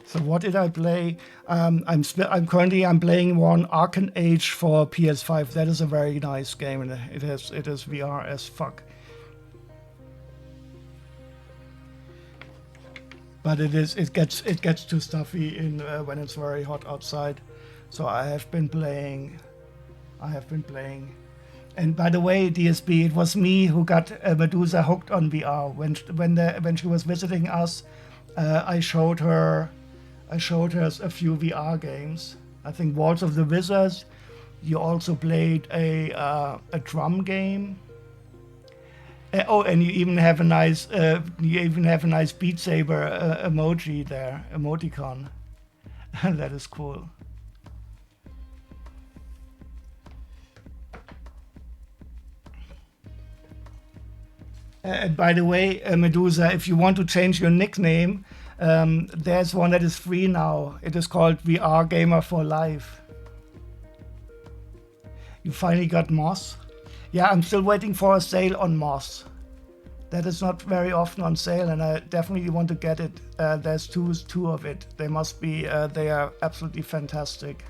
So what did I play? I'm currently playing one Arcane Age for PS5. That is a very nice game, and it is VR as fuck. But it gets too stuffy in when it's very hot outside. So I have been playing. And by the way, DSB, it was me who got Medusa hooked on VR. When she was visiting us, I showed her a few VR games. I think Walls of the Wizards. You also played a drum game. Oh, and you even have a nice Beat Saber emoji there, emoticon. That is cool. And by the way, Medusa, if you want to change your nickname, there's one that is free now. It is called VR Gamer for Life. You finally got Moss? Yeah, I'm still waiting for a sale on Moss. That is not very often on sale, and I definitely want to get it. There's two of it. They must be. They are absolutely fantastic.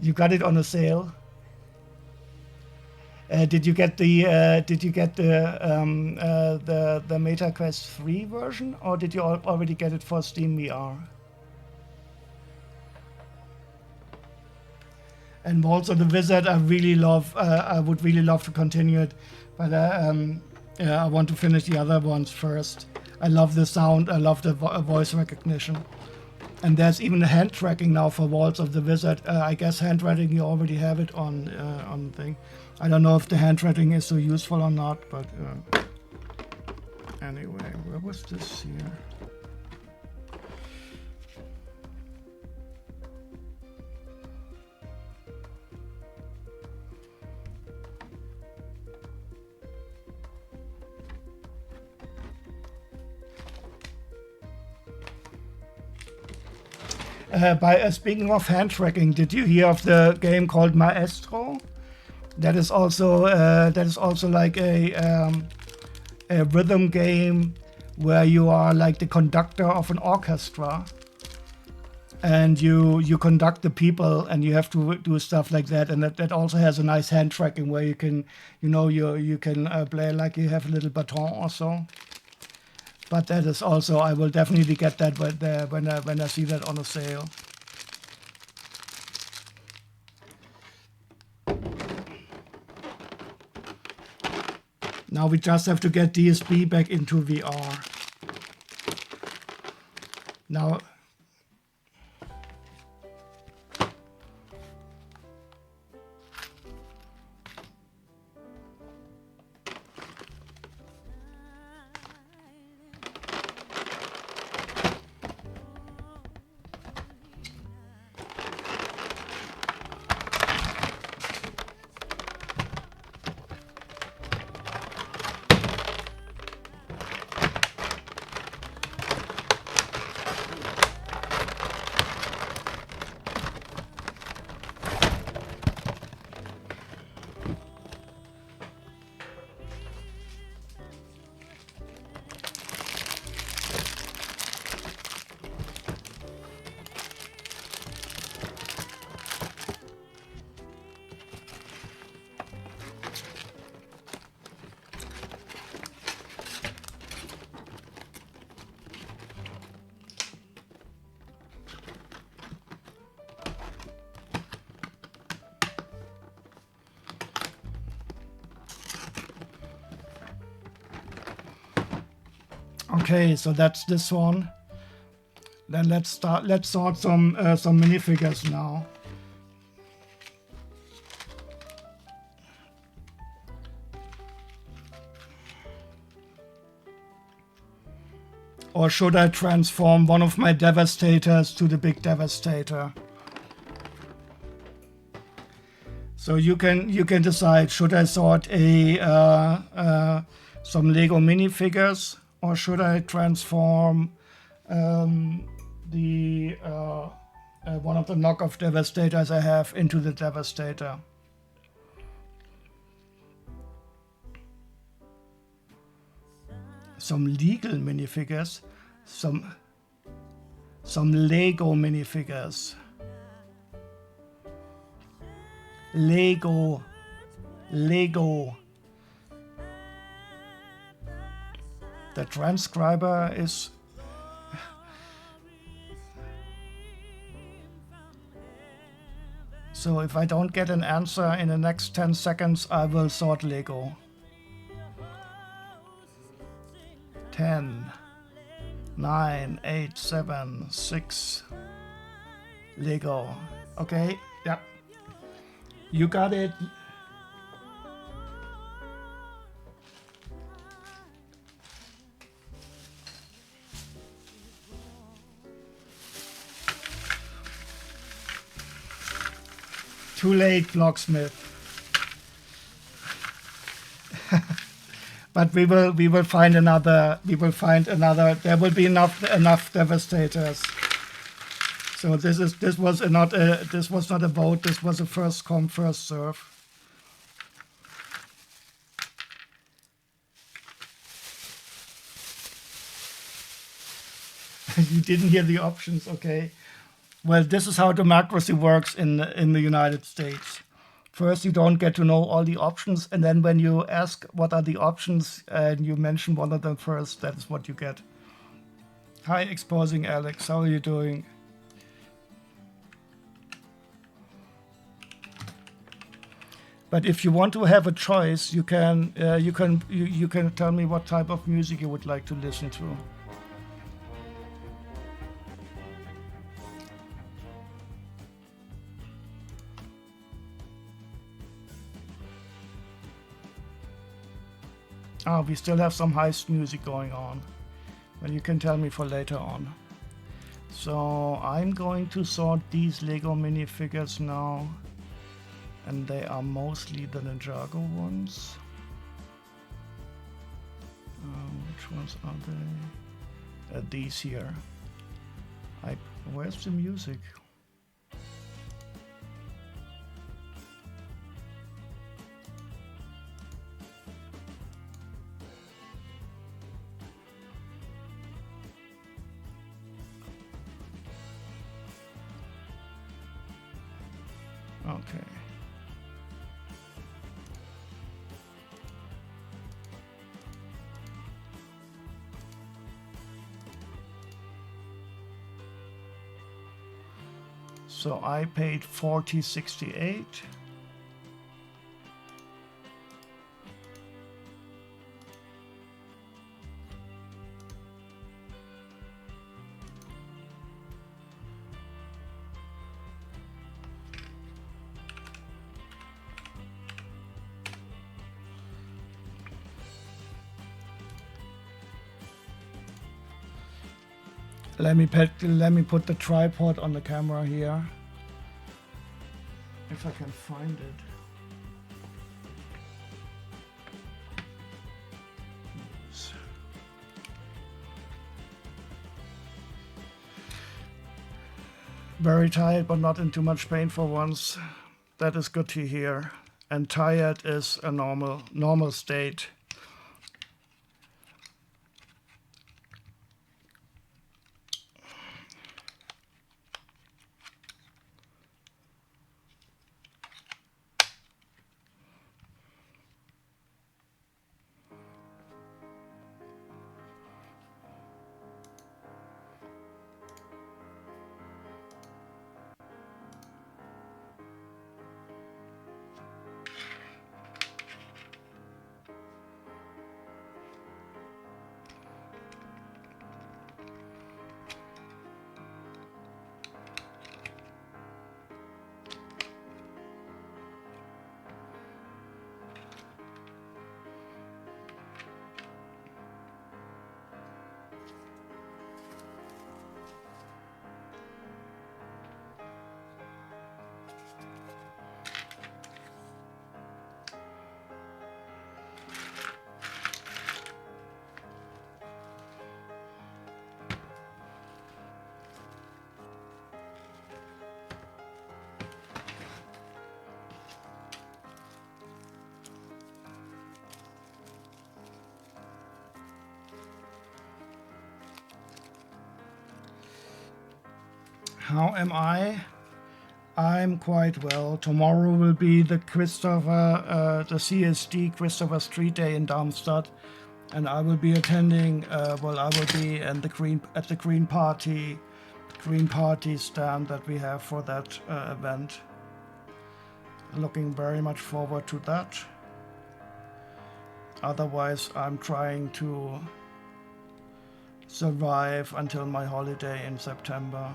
You got it on a sale. Did you get the Meta Quest 3 version, or did you already get it for Steam VR? And Walls of the Wizard, I really love. I would really love to continue it, but I want to finish the other ones first. I love the sound. I love the voice recognition, and there's even hand tracking now for Walls of the Wizard. I guess hand tracking you already have it on the thing. I don't know if the hand tracking is so useful or not, but anyway, where was this here? Speaking of hand tracking, did you hear of the game called Maestro? That is also like a rhythm game where you are like the conductor of an orchestra, and you conduct the people, and you have to do stuff like that. And that also has a nice hand tracking where you can, you can play like you have a little baton or so. But that is also, I will definitely get that when I see that on a sale. Now we just have to get DSB back into VR. Now, okay, so that's this one. Then let's sort some minifigures now. Or should I transform one of my devastators to the big devastator? So you can decide, should I sort some Lego minifigures, or should I transform one of the knockoff devastators I have into the devastator? Some legal minifigures, some Lego minifigures. Lego. The transcriber is... So if I don't get an answer in the next 10 seconds, I will sort Lego. 10, 9, 8, 7, 6. Lego. Okay, yeah. You got it. Too late, Blocksmith. But we will find another. There will be enough devastators. So this was not a vote. This was a first come first serve. You didn't hear the options, okay? Well, this is how democracy works in the United States. First, you don't get to know all the options, and then when you ask what are the options and you mention one of them first, that is what you get. Hi, Exposing Alex. How are you doing? But if you want to have a choice, you can tell me what type of music you would like to listen to. We still have some heist music going on, but you can tell me for later on. So I'm going to sort these Lego minifigures now, and they are mostly the Ninjago ones. Which ones are they? These here. Where's the music? Okay. So I paid $40.68. Let me put the tripod on the camera here. If I can find it. Very tired, but not in too much pain for once. That is good to hear. And tired is a normal state. How am I? I'm quite well. Tomorrow will be the CSD Christopher Street Day in Darmstadt, and I will be attending. I will be at the Green Party stand that we have for that event. Looking very much forward to that. Otherwise, I'm trying to survive until my holiday in September.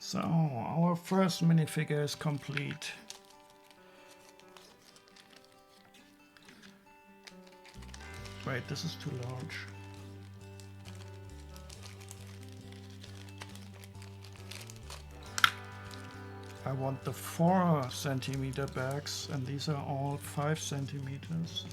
So our first minifigure is complete. Wait, this is too large. I want the 4 centimeter bags, and these are all 5 centimeters.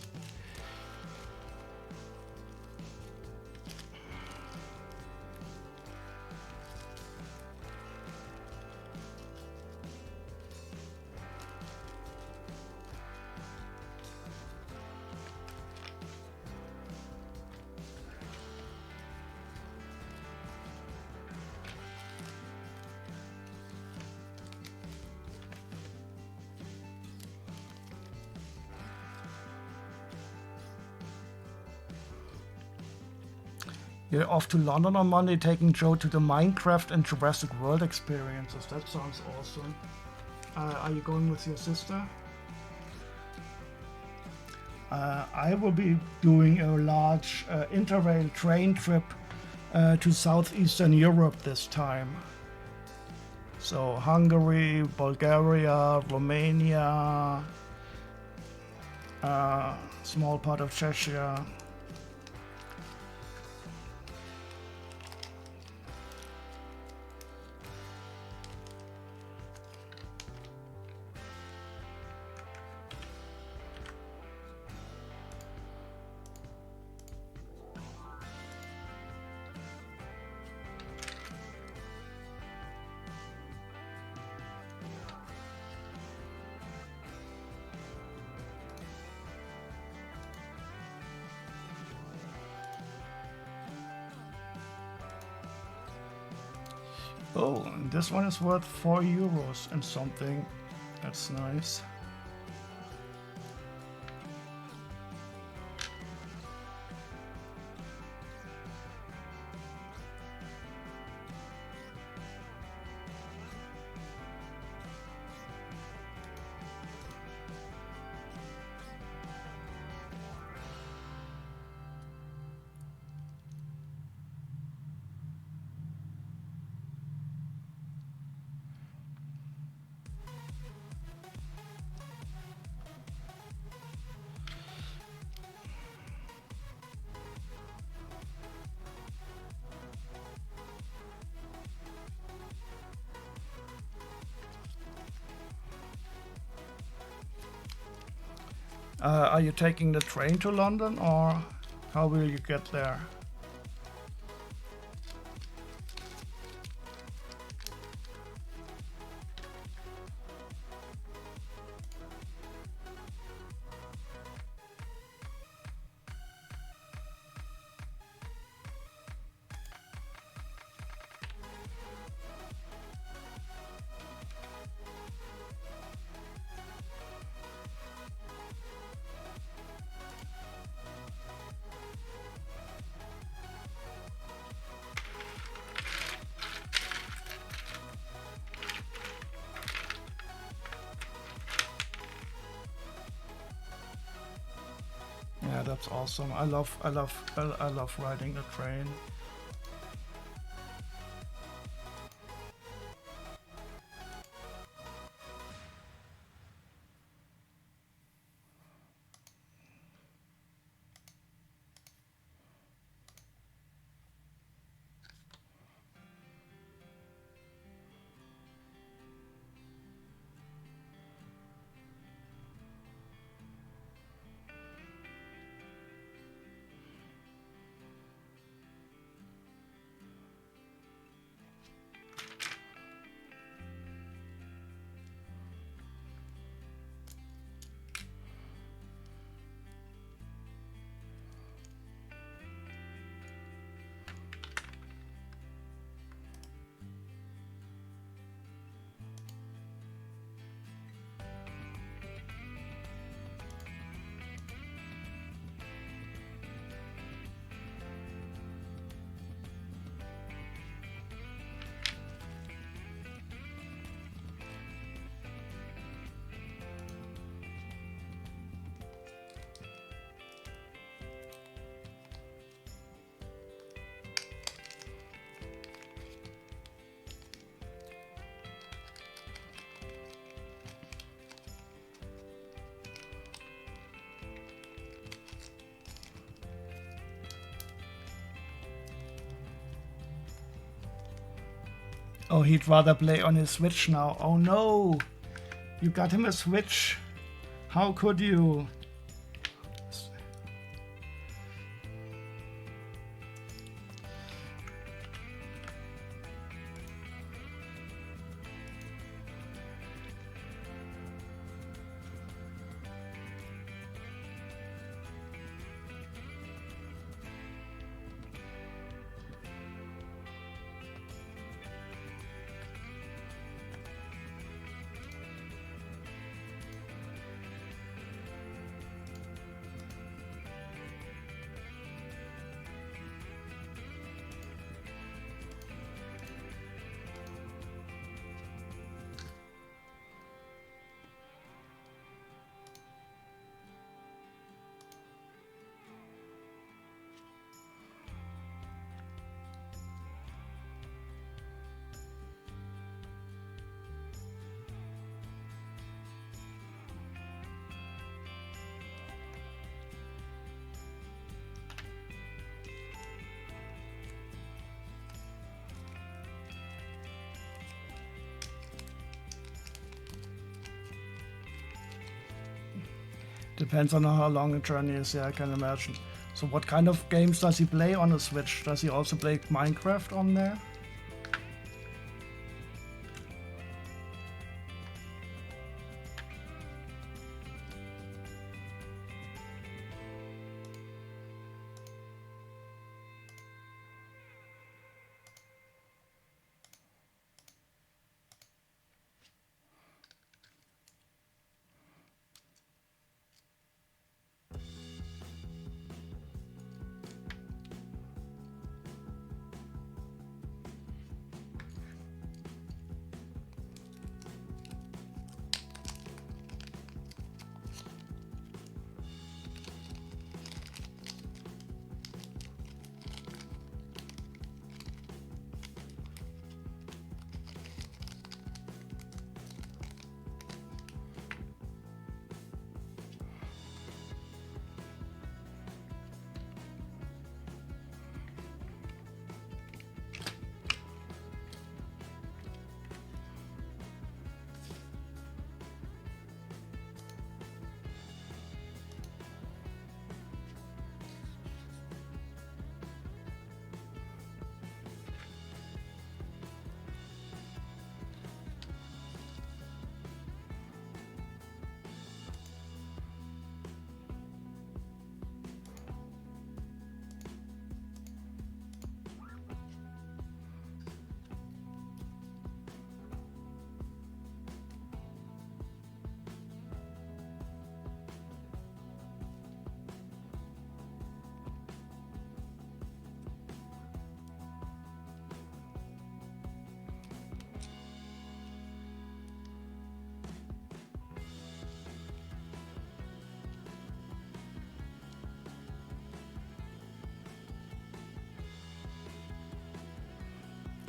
You're off to London on Monday, taking Joe to the Minecraft and Jurassic World experiences. That sounds awesome. Are you going with your sister? I will be doing a large interrail train trip to southeastern Europe this time. So Hungary, Bulgaria, Romania, small part of Czechia. Oh, and this one is worth €4 and something. That's nice. Are you taking the train to London, or how will you get there? Yeah, that's awesome. I love riding the train. Oh, he'd rather play on his Switch now. Oh no! You got him a Switch. How could you? Depends on how long a journey is, yeah, I can imagine. So what kind of games does he play on a Switch? Does he also play Minecraft on there?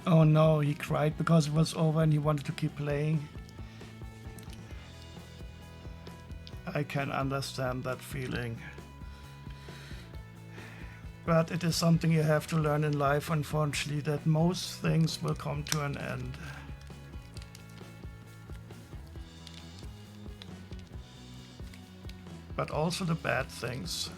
Oh no, he cried because it was over and he wanted to keep playing. I can understand that feeling. But it is something you have to learn in life, unfortunately, that most things will come to an end. But also the bad things.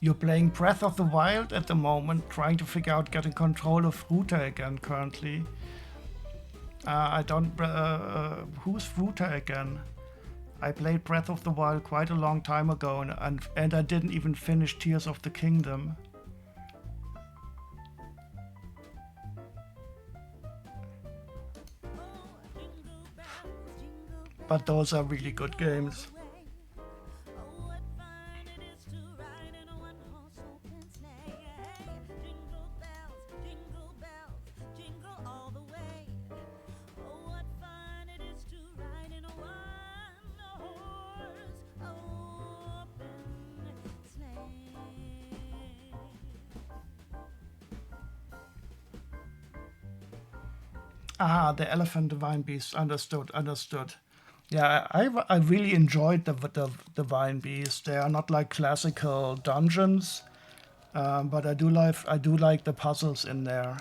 You're playing Breath of the Wild at the moment, trying to figure out getting control of Ruta again currently. I don't... who's Ruta again? I played Breath of the Wild quite a long time ago, and I didn't even finish Tears of the Kingdom. But those are really good games. Ah, the Elephant Divine Beast. Understood, understood. Yeah, I really enjoyed the Divine Beast. They are not like classical dungeons, but I do like the puzzles in there.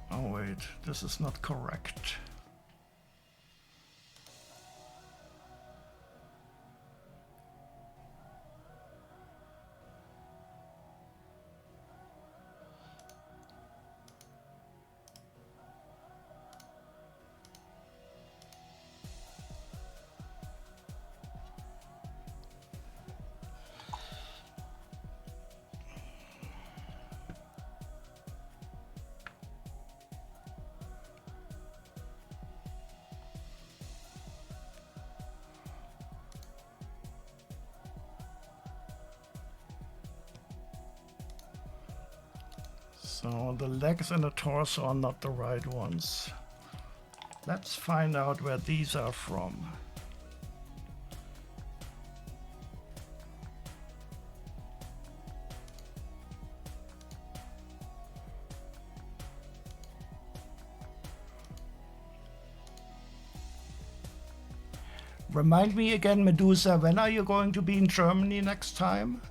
Oh wait, this is not correct. So the legs and the torso are not the right ones. Let's find out where these are from. Remind me again, Medusa, when are you going to be in Germany next time?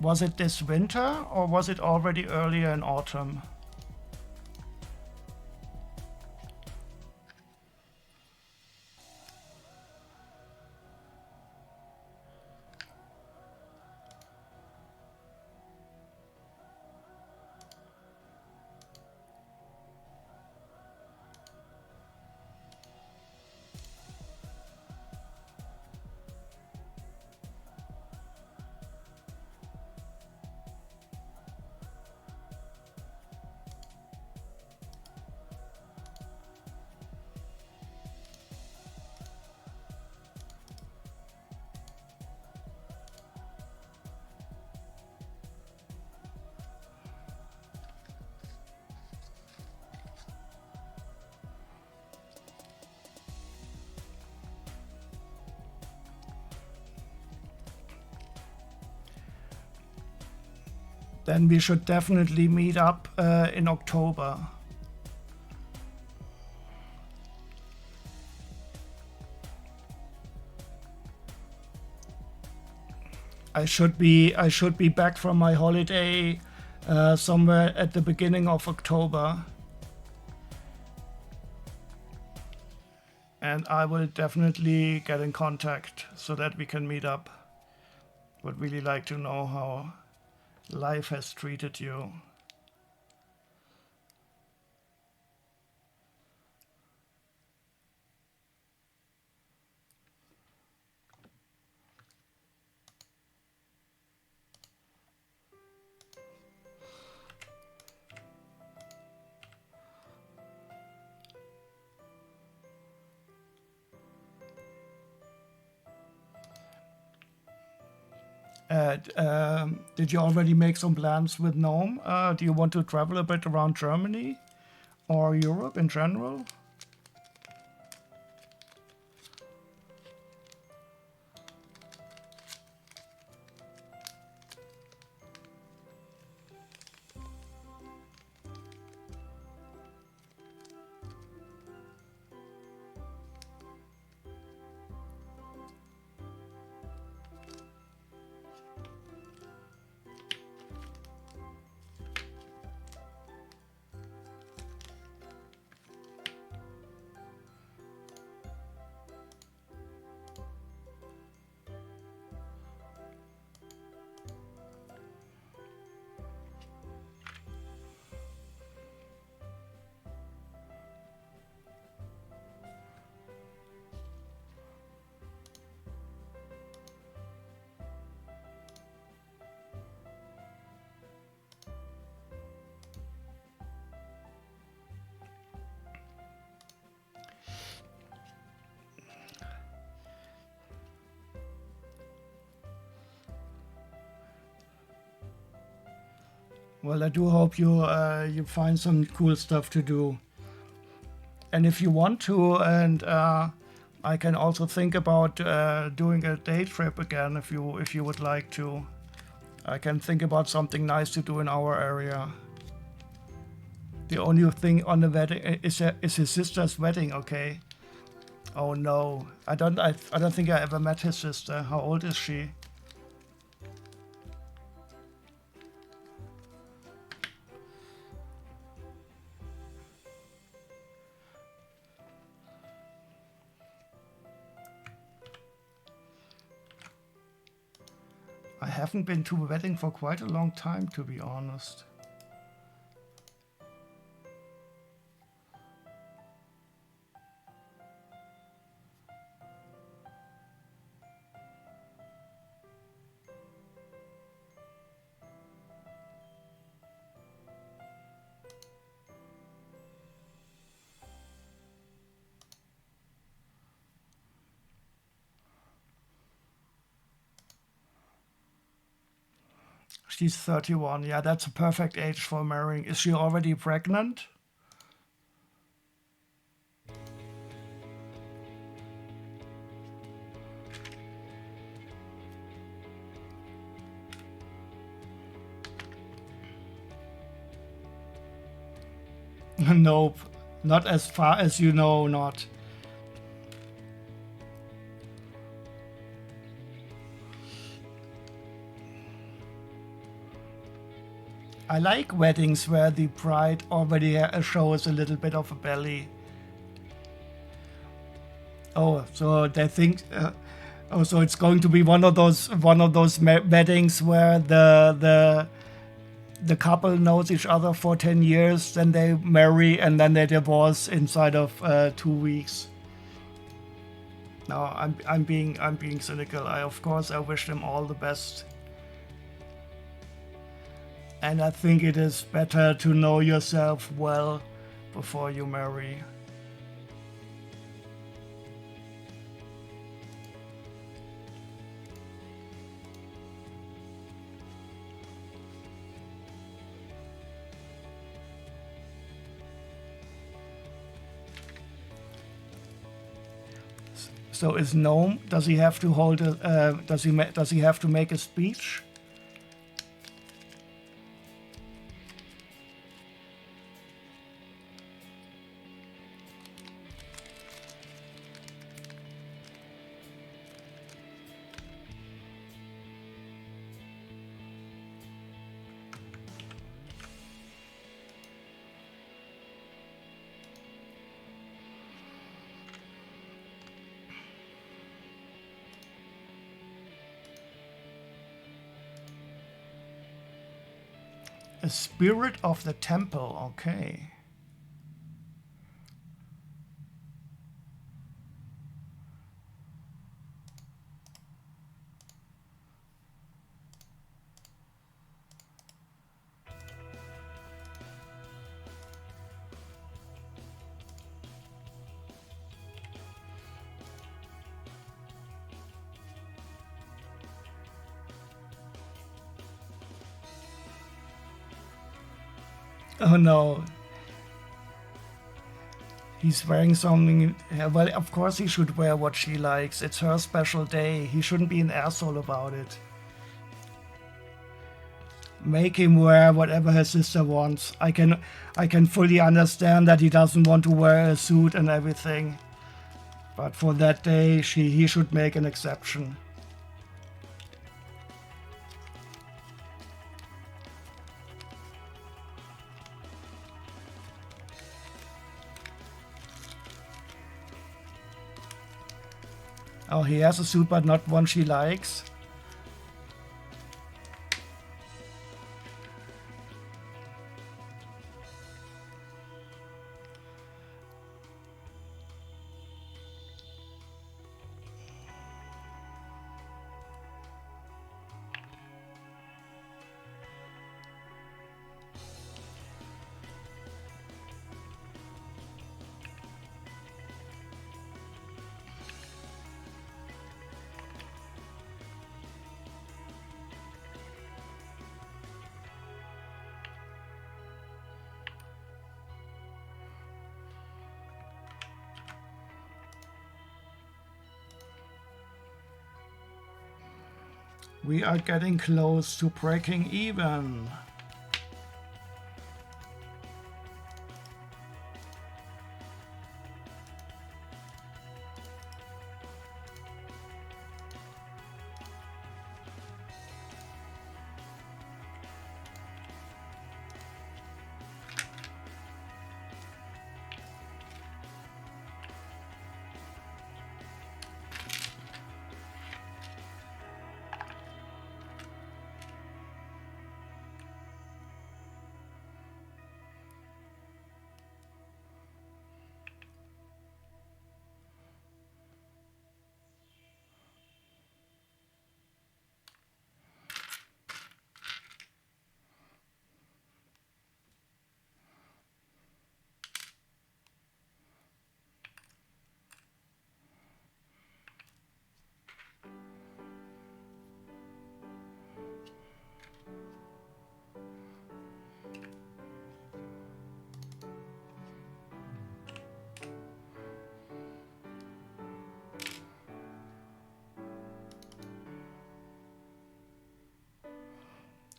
Was it this winter or was it already earlier in autumn? Then we should definitely meet up in October. I should be back from my holiday somewhere at the beginning of October. And I will definitely get in contact so that we can meet up. Would really like to know how life has treated you. Did you already make some plans with Gnome? Do you want to travel a bit around Germany or Europe in general? Well, I do hope you find some cool stuff to do. And if you want to, and I can also think about doing a day trip again if you would like to. I can think about something nice to do in our area. The only thing on the wedding is his sister's wedding. Okay. Oh no, I don't think I ever met his sister. How old is she? I haven't been to a wedding for quite a long time, to be honest. She's 31. Yeah, that's a perfect age for marrying. Is she already pregnant? Nope. Not as far as you know, not. I like weddings where the bride already shows a little bit of a belly. Oh, so they think. Oh, so it's going to be one of those weddings where the couple knows each other for 10 years, then they marry, and then they divorce inside of 2 weeks. No, I'm being cynical. Of course I wish them all the best. And I think it is better to know yourself well before you marry. So is Gnome? Does he have to hold a? Does he have to make a speech? A spirit of the temple. Okay. Oh no. He's wearing something. Well, of course he should wear what she likes. It's her special day. He shouldn't be an asshole about it. Make him wear whatever his sister wants. I can fully understand that he doesn't want to wear a suit and everything. But for that day, he should make an exception. Oh, he has a suit, but not one she likes. We are getting close to breaking even.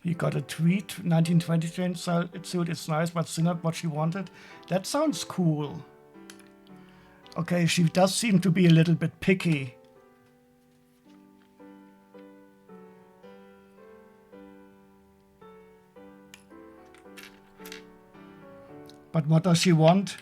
He got a tweet, 1920 change suit, it's nice, but still not what she wanted. That sounds cool. Okay, she does seem to be a little bit picky. But what does she want?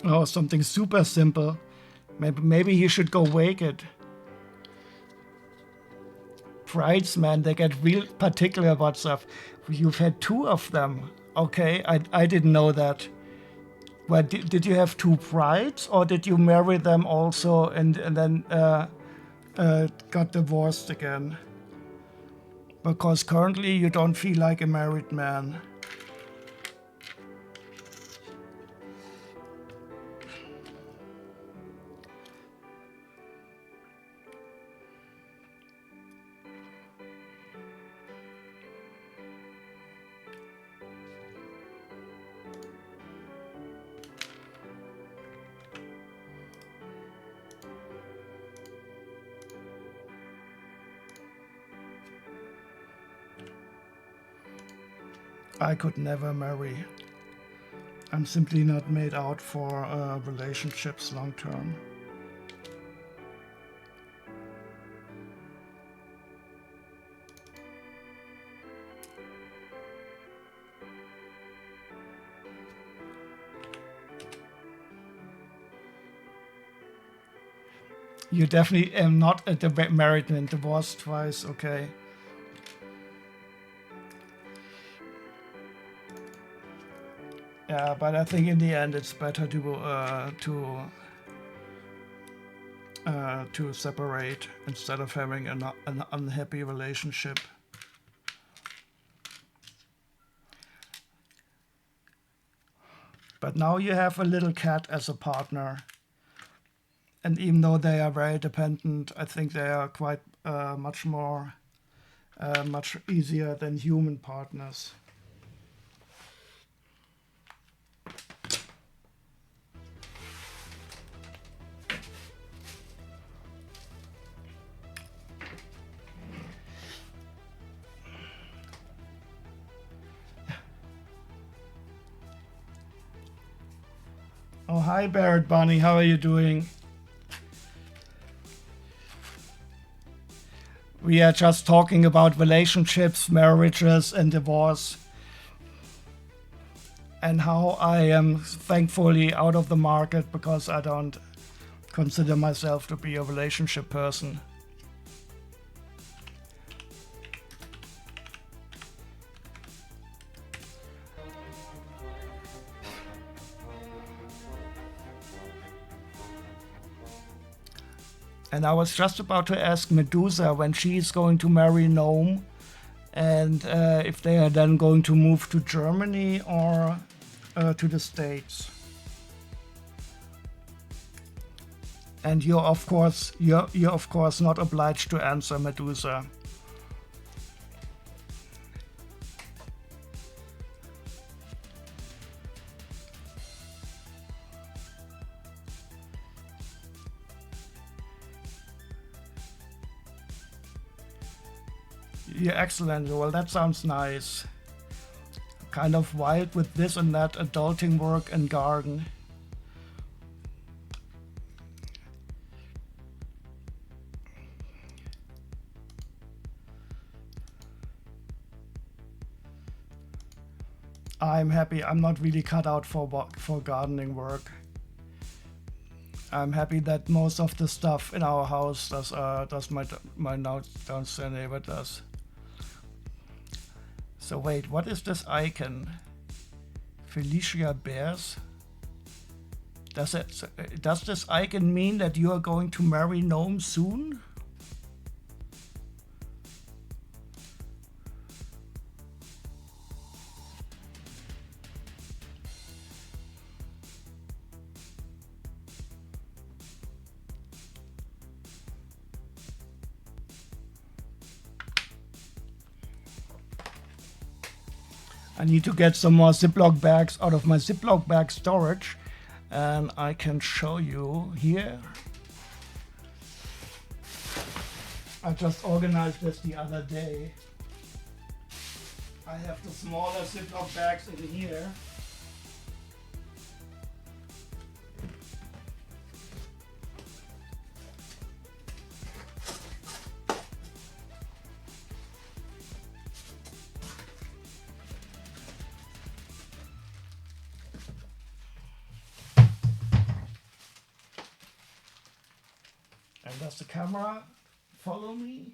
Oh, something super simple. Maybe you should go wake it. Brides, man, they get real particular about stuff. You've had 2 of them. Okay, I didn't know that. Well, did you have 2 brides, or did you marry them also and then got divorced again? Because currently you don't feel like a married man. I could never marry. I'm simply not made out for relationships long term. You definitely am not a married man, divorced twice, okay. Yeah, but I think in the end it's better to separate instead of having an unhappy relationship. But now you have a little cat as a partner. And even though they are very dependent, I think they are quite much easier than human partners. Oh, hi, Barrett Bunny. How are you doing? We are just talking about relationships, marriages, and divorce. And how I am thankfully out of the market because I don't consider myself to be a relationship person. And I was just about to ask Medusa when she's going to marry Gnome, and if they are then going to move to Germany or to the States. And you're of course not obliged to answer, Medusa. Yeah, excellent. Well, that sounds nice. Kind of wild with this and that adulting work and garden. I'm happy. I'm not really cut out for gardening work. I'm happy that most of the stuff in our house does my downstairs neighbor does. So wait, what is this icon? Felicia Bears? Does this icon mean that you are going to marry Gnome soon? I need to get some more Ziploc bags out of my Ziploc bag storage, and I can show you here. I just organized this the other day. I have the smaller Ziploc bags in here. And does the camera follow me?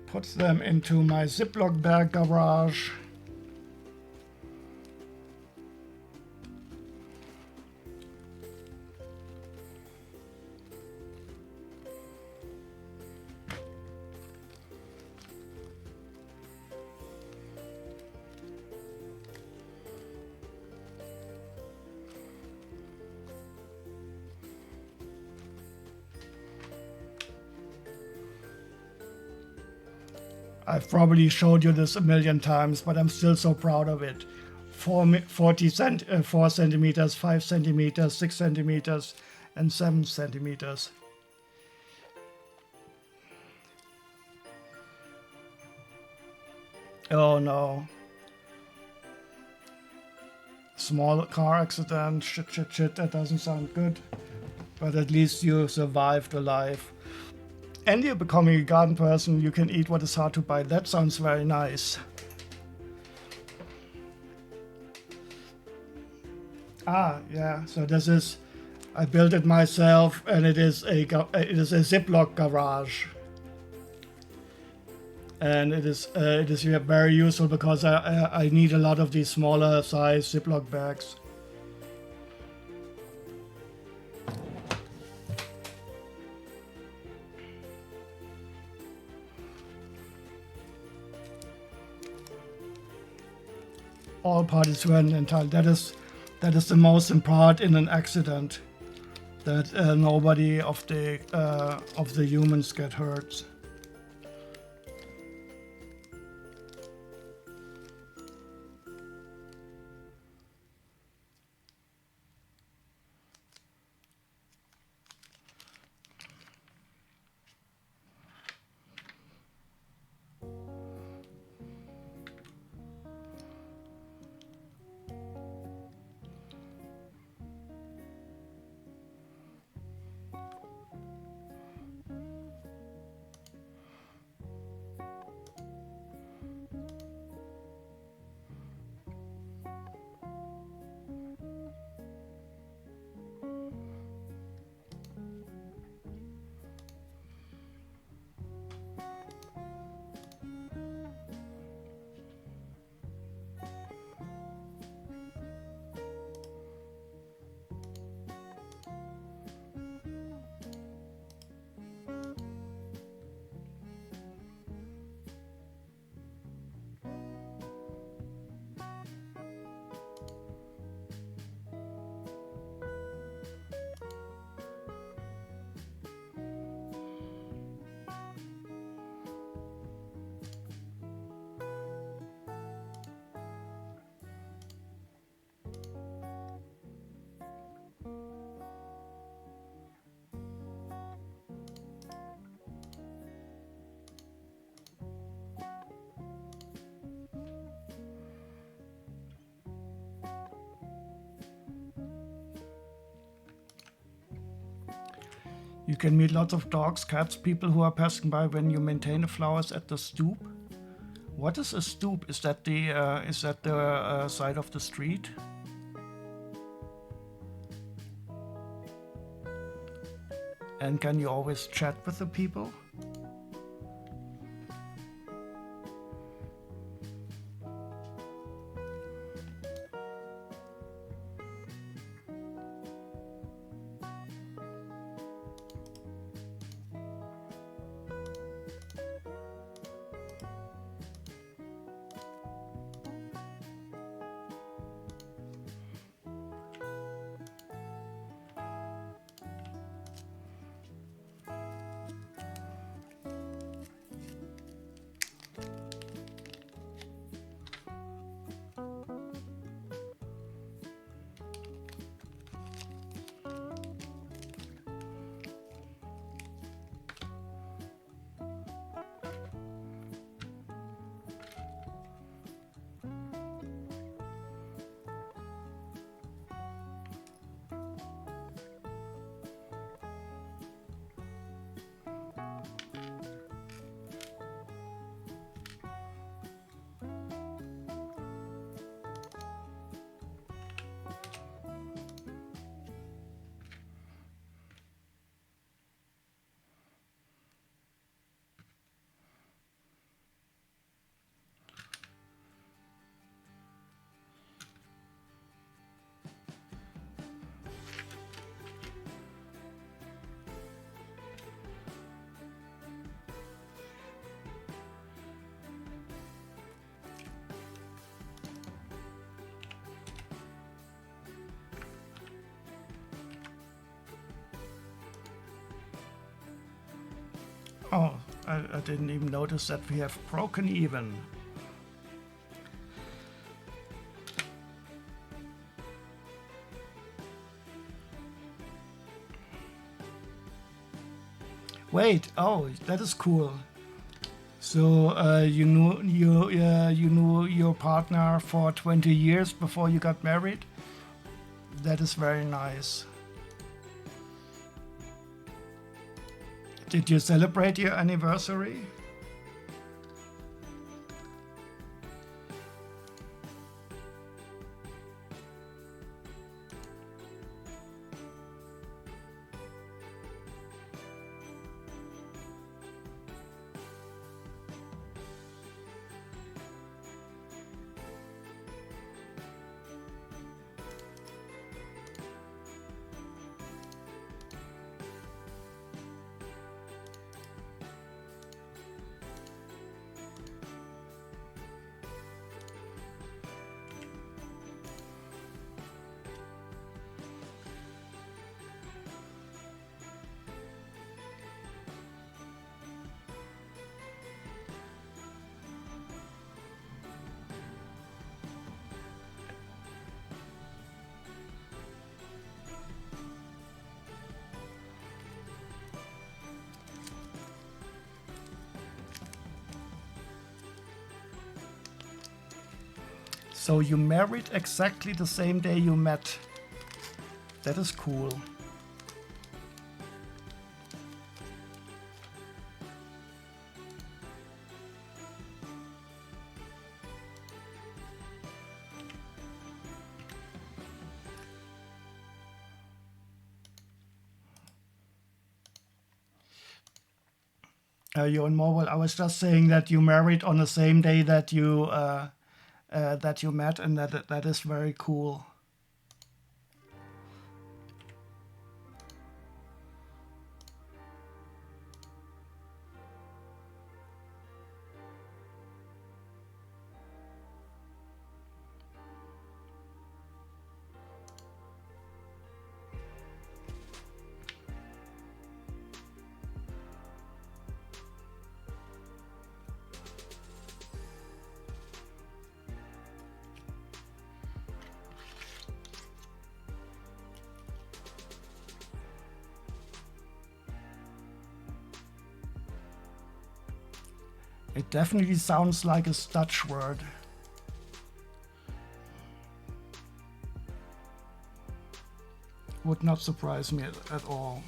Put them into my Ziploc bag garage. I've probably showed you this a million times, but I'm still so proud of it. 4 centimeters, 5 centimeters, 6 centimeters, and 7 centimeters. Oh no. Small car accident, shit, that doesn't sound good. But at least you survived alive. And you're becoming a garden person, you can eat what is hard to buy. That sounds very nice. Ah, yeah, so this is, I built it myself, and it is a Ziploc garage. And it is very useful because I need a lot of these smaller size Ziploc bags. All parties were entitled. That is the most important in an accident, that nobody of the humans get hurt. You can meet lots of dogs, cats, people who are passing by when you maintain the flowers at the stoop. What is a stoop? Is that the side of the street? And can you always chat with the people? Oh, I didn't even notice that we have broken even. Wait, oh, that is cool. So you knew your partner for 20 years before you got married? That is very nice. Did you celebrate your anniversary? So you married exactly the same day you met. That is cool. You're in mobile. I was just saying that you married on the same day that you met, and that is very cool. It definitely sounds like a Dutch word. Would not surprise me at all.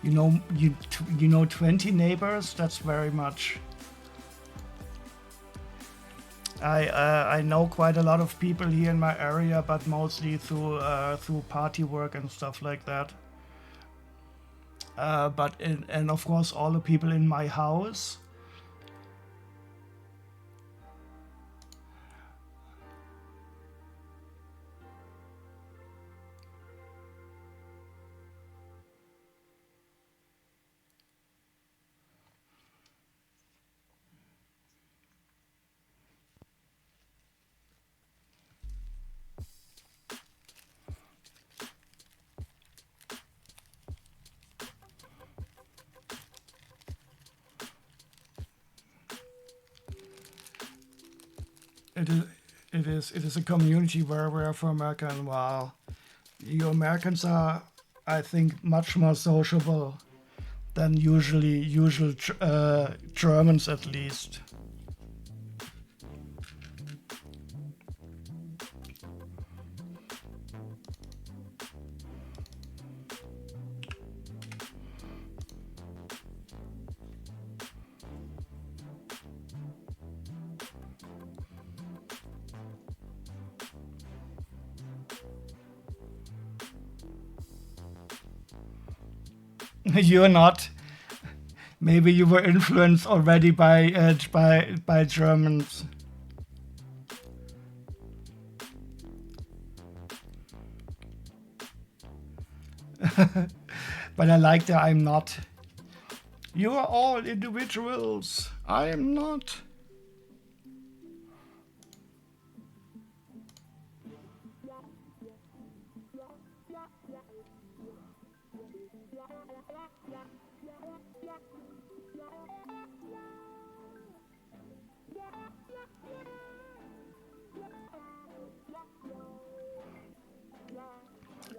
You know 20 neighbors. That's very much. I know quite a lot of people here in my area, but mostly through party work and stuff like that. And of course all the people in my house. It is it is a community very rare for American. Wow, you Americans are, I think, much more sociable than usual Germans at least. You're not. Maybe you were influenced already by Germans. But I like that I'm not. You are all individuals. I am not.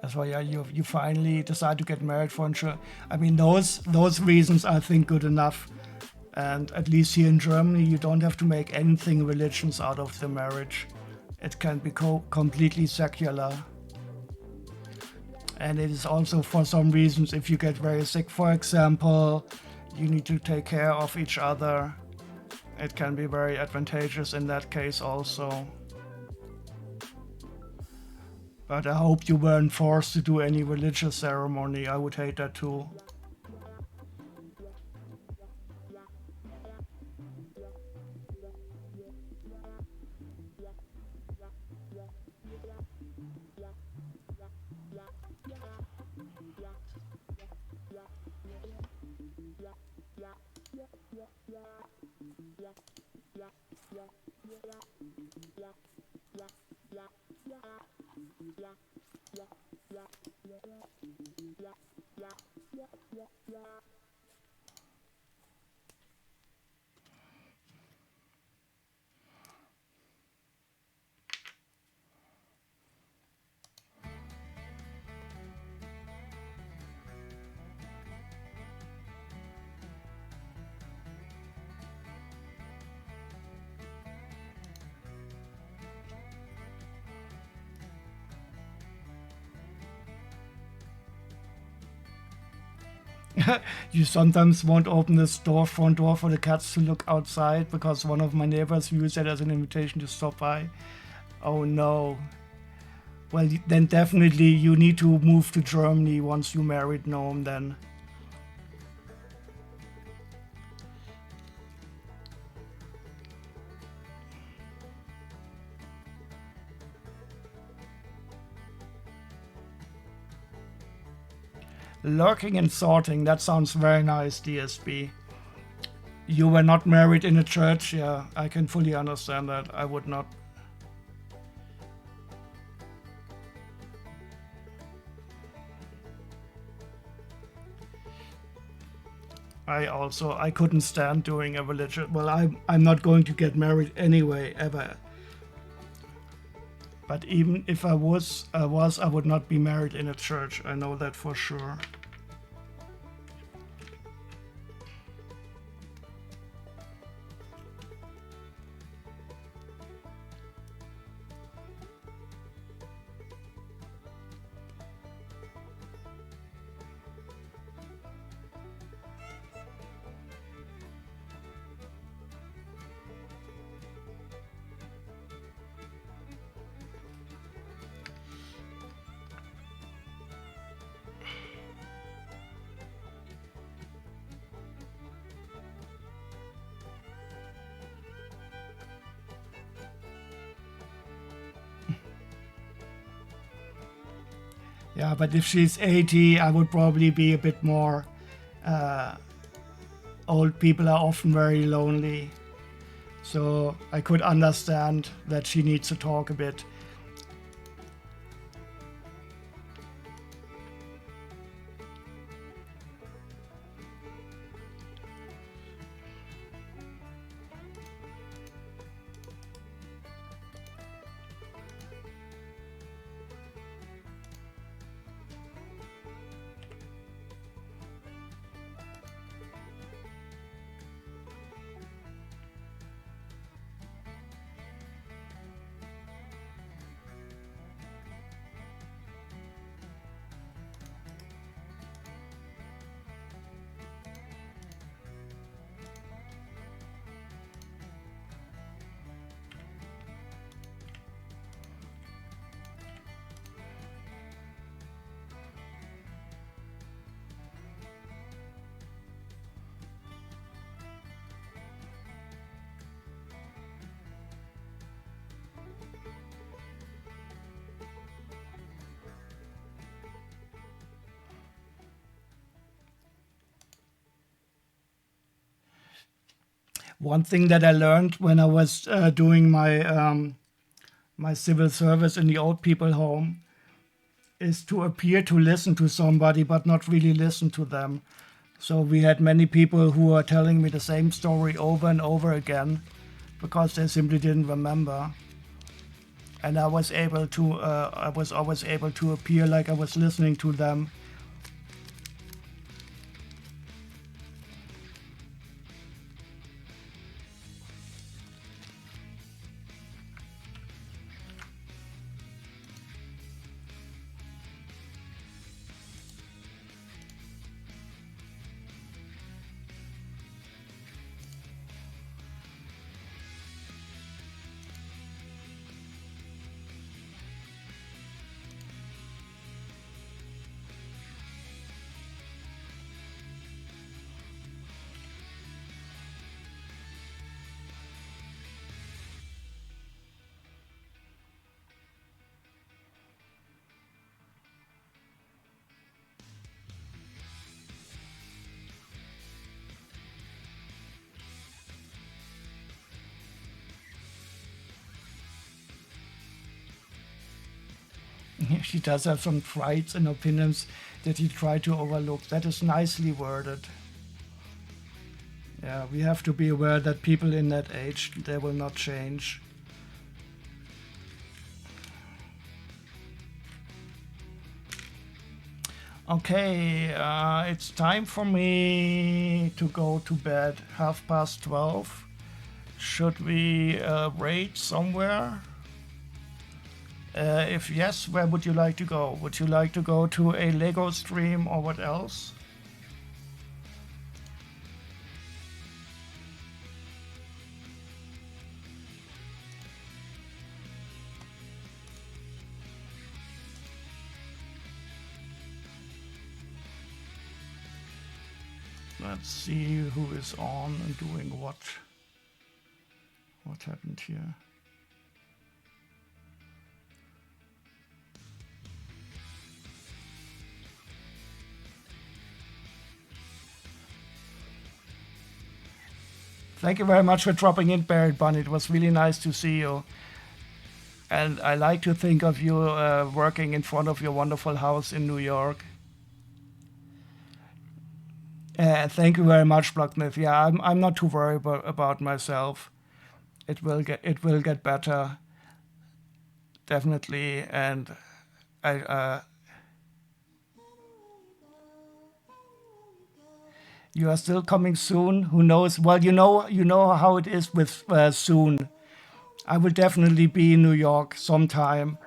That's why, yeah, you finally decide to get married for sure. I mean, those reasons I think good enough. And at least here in Germany, you don't have to make anything religions out of the marriage. It can be completely secular. And it is also for some reasons, if you get very sick, for example, you need to take care of each other. It can be very advantageous in that case also. But I hope you weren't forced to do any religious ceremony. I would hate that too. You sometimes won't open this front door for the cats to look outside because one of my neighbors used it as an invitation to stop by. Oh no. Well, then definitely you need to move to Germany once you married Noam then. Lurking and sorting, that sounds very nice, DSB. You were not married in a church, yeah, I can fully understand that. I would not. I couldn't stand doing a religious. Well, I'm not going to get married anyway, ever. But even if I would not be married in a church. I know that for sure. Yeah, but if she's 80, I would probably be a bit more. Old people are often very lonely. So I could understand that she needs to talk a bit. One thing that I learned when I was doing my civil service in the old people home is to appear to listen to somebody but not really listen to them. So we had many people who were telling me the same story over and over again because they simply didn't remember. And I was always able to appear like I was listening to them. She does have some traits and opinions that you try to overlook. That is nicely worded. Yeah, we have to be aware that people in that age, they will not change. Okay, it's time for me to go to bed. 12:30. Should we raid somewhere? If yes, where would you like to go? Would you like to go to a LEGO stream or what else? Let's see who is on and doing what. What happened here? Thank you very much for dropping in, Barrett Bunny. It was really nice to see you. And I like to think of you working in front of your wonderful house in New York. Thank you very much, Blocksmith. Yeah, I'm not too worried about myself. It will get better, definitely. And you are still coming soon. Who knows? Well, you know how it is with soon. I will definitely be in New York sometime,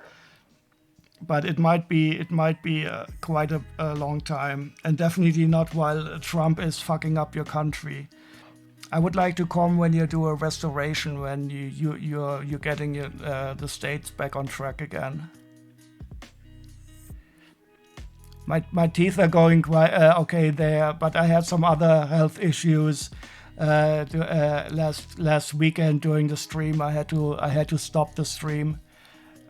but it might be quite a long time, and definitely not while Trump is fucking up your country. I would like to come when you do a restoration, when you're getting the states back on track again. My teeth are going quite okay there, but I had some other health issues last weekend during the stream. I had to stop the stream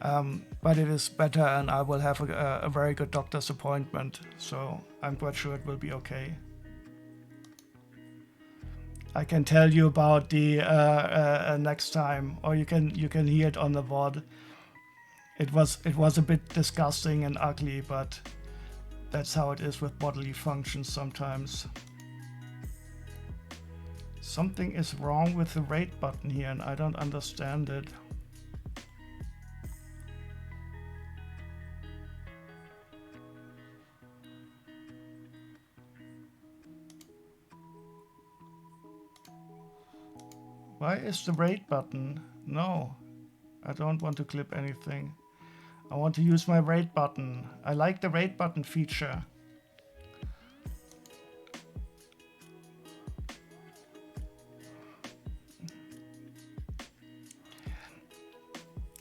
But it is better, and I will have a very good doctor's appointment, so I'm quite sure it will be okay. I can tell you about the next time, or you can hear it on the VOD. It was a bit disgusting and ugly, but that's how it is with bodily functions sometimes. Something is wrong with the rate button here, and I don't understand it. Why is the rate button? No, I don't want to clip anything. I want to use my rate button. I like the rate button feature.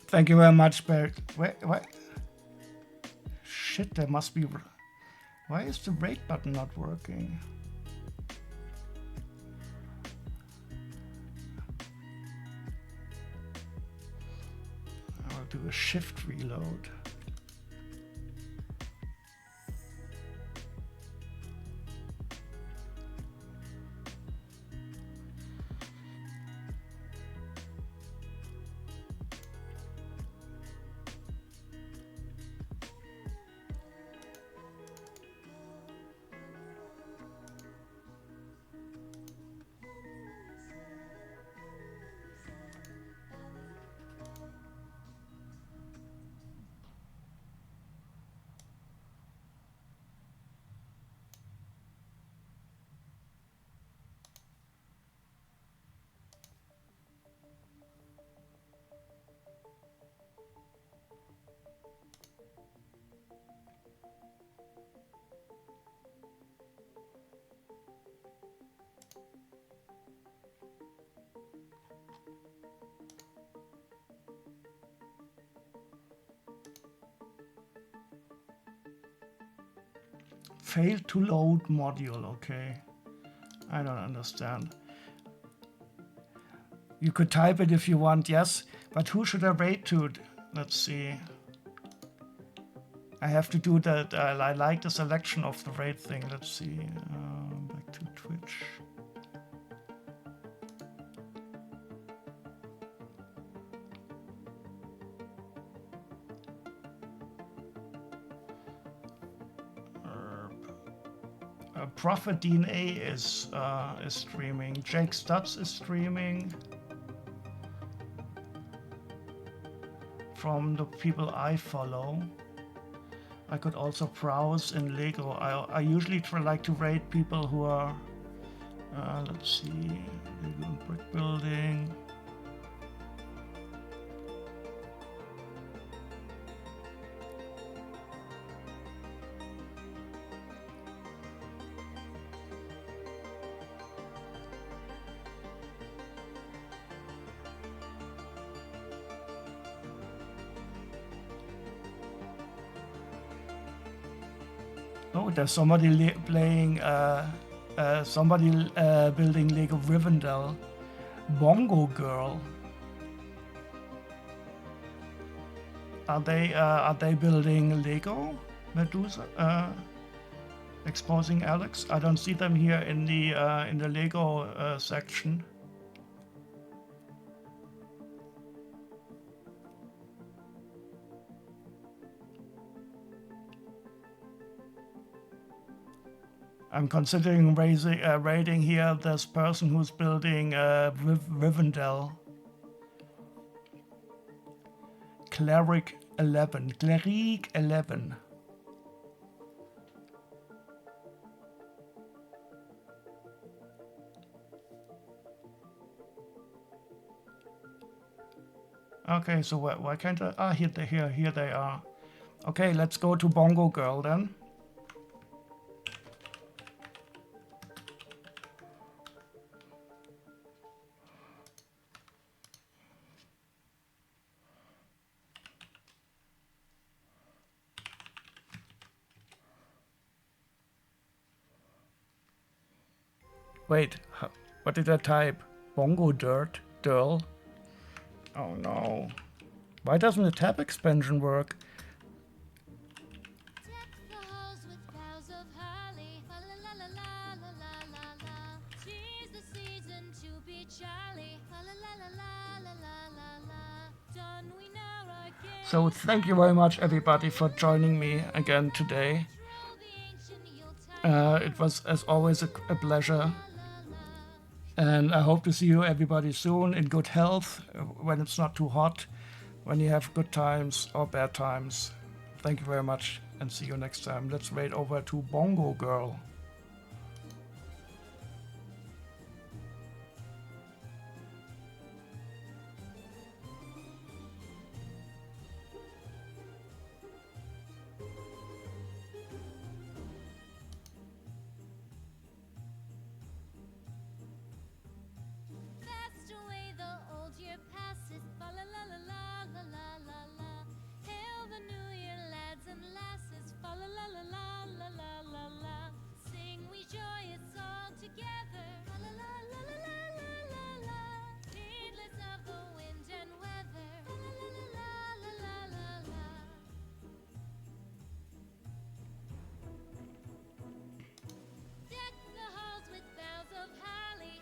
Thank you very much, Bert. Wait. Shit, there must be... Why is the rate button not working? I'll do a shift reload. Failed to load module, okay. I don't understand. You could type it if you want, yes, but who should I rate to? Let's see. I have to do that. I like the selection of the rate thing. Let's see. Back to Twitch. Prophet DNA is streaming. Jake Stutz is streaming. From the people I follow. I could also browse in LEGO. I usually like to rate people who are, let's see, LEGO and brick building. Oh, there's somebody playing, building Lego Rivendell. Bongo Girl. Are they building Lego Medusa? Exposing Alex? I don't see them here in the Lego section. I'm considering rating here this person who's building Rivendell. Cleric 11. Cleric 11. Okay, so why can't I? Ah, here they are. Okay, let's go to Bongo Girl then. Wait, what did I type? Bongo Dirt? Dirl? Oh no. Why doesn't the tab expansion work? So thank you very much everybody for joining me again today. It was as always a pleasure. And I hope to see you everybody soon in good health, when it's not too hot, when you have good times or bad times. Thank you very much and see you next time. Let's wait over to Bongo Girl. Sing we joyous all together.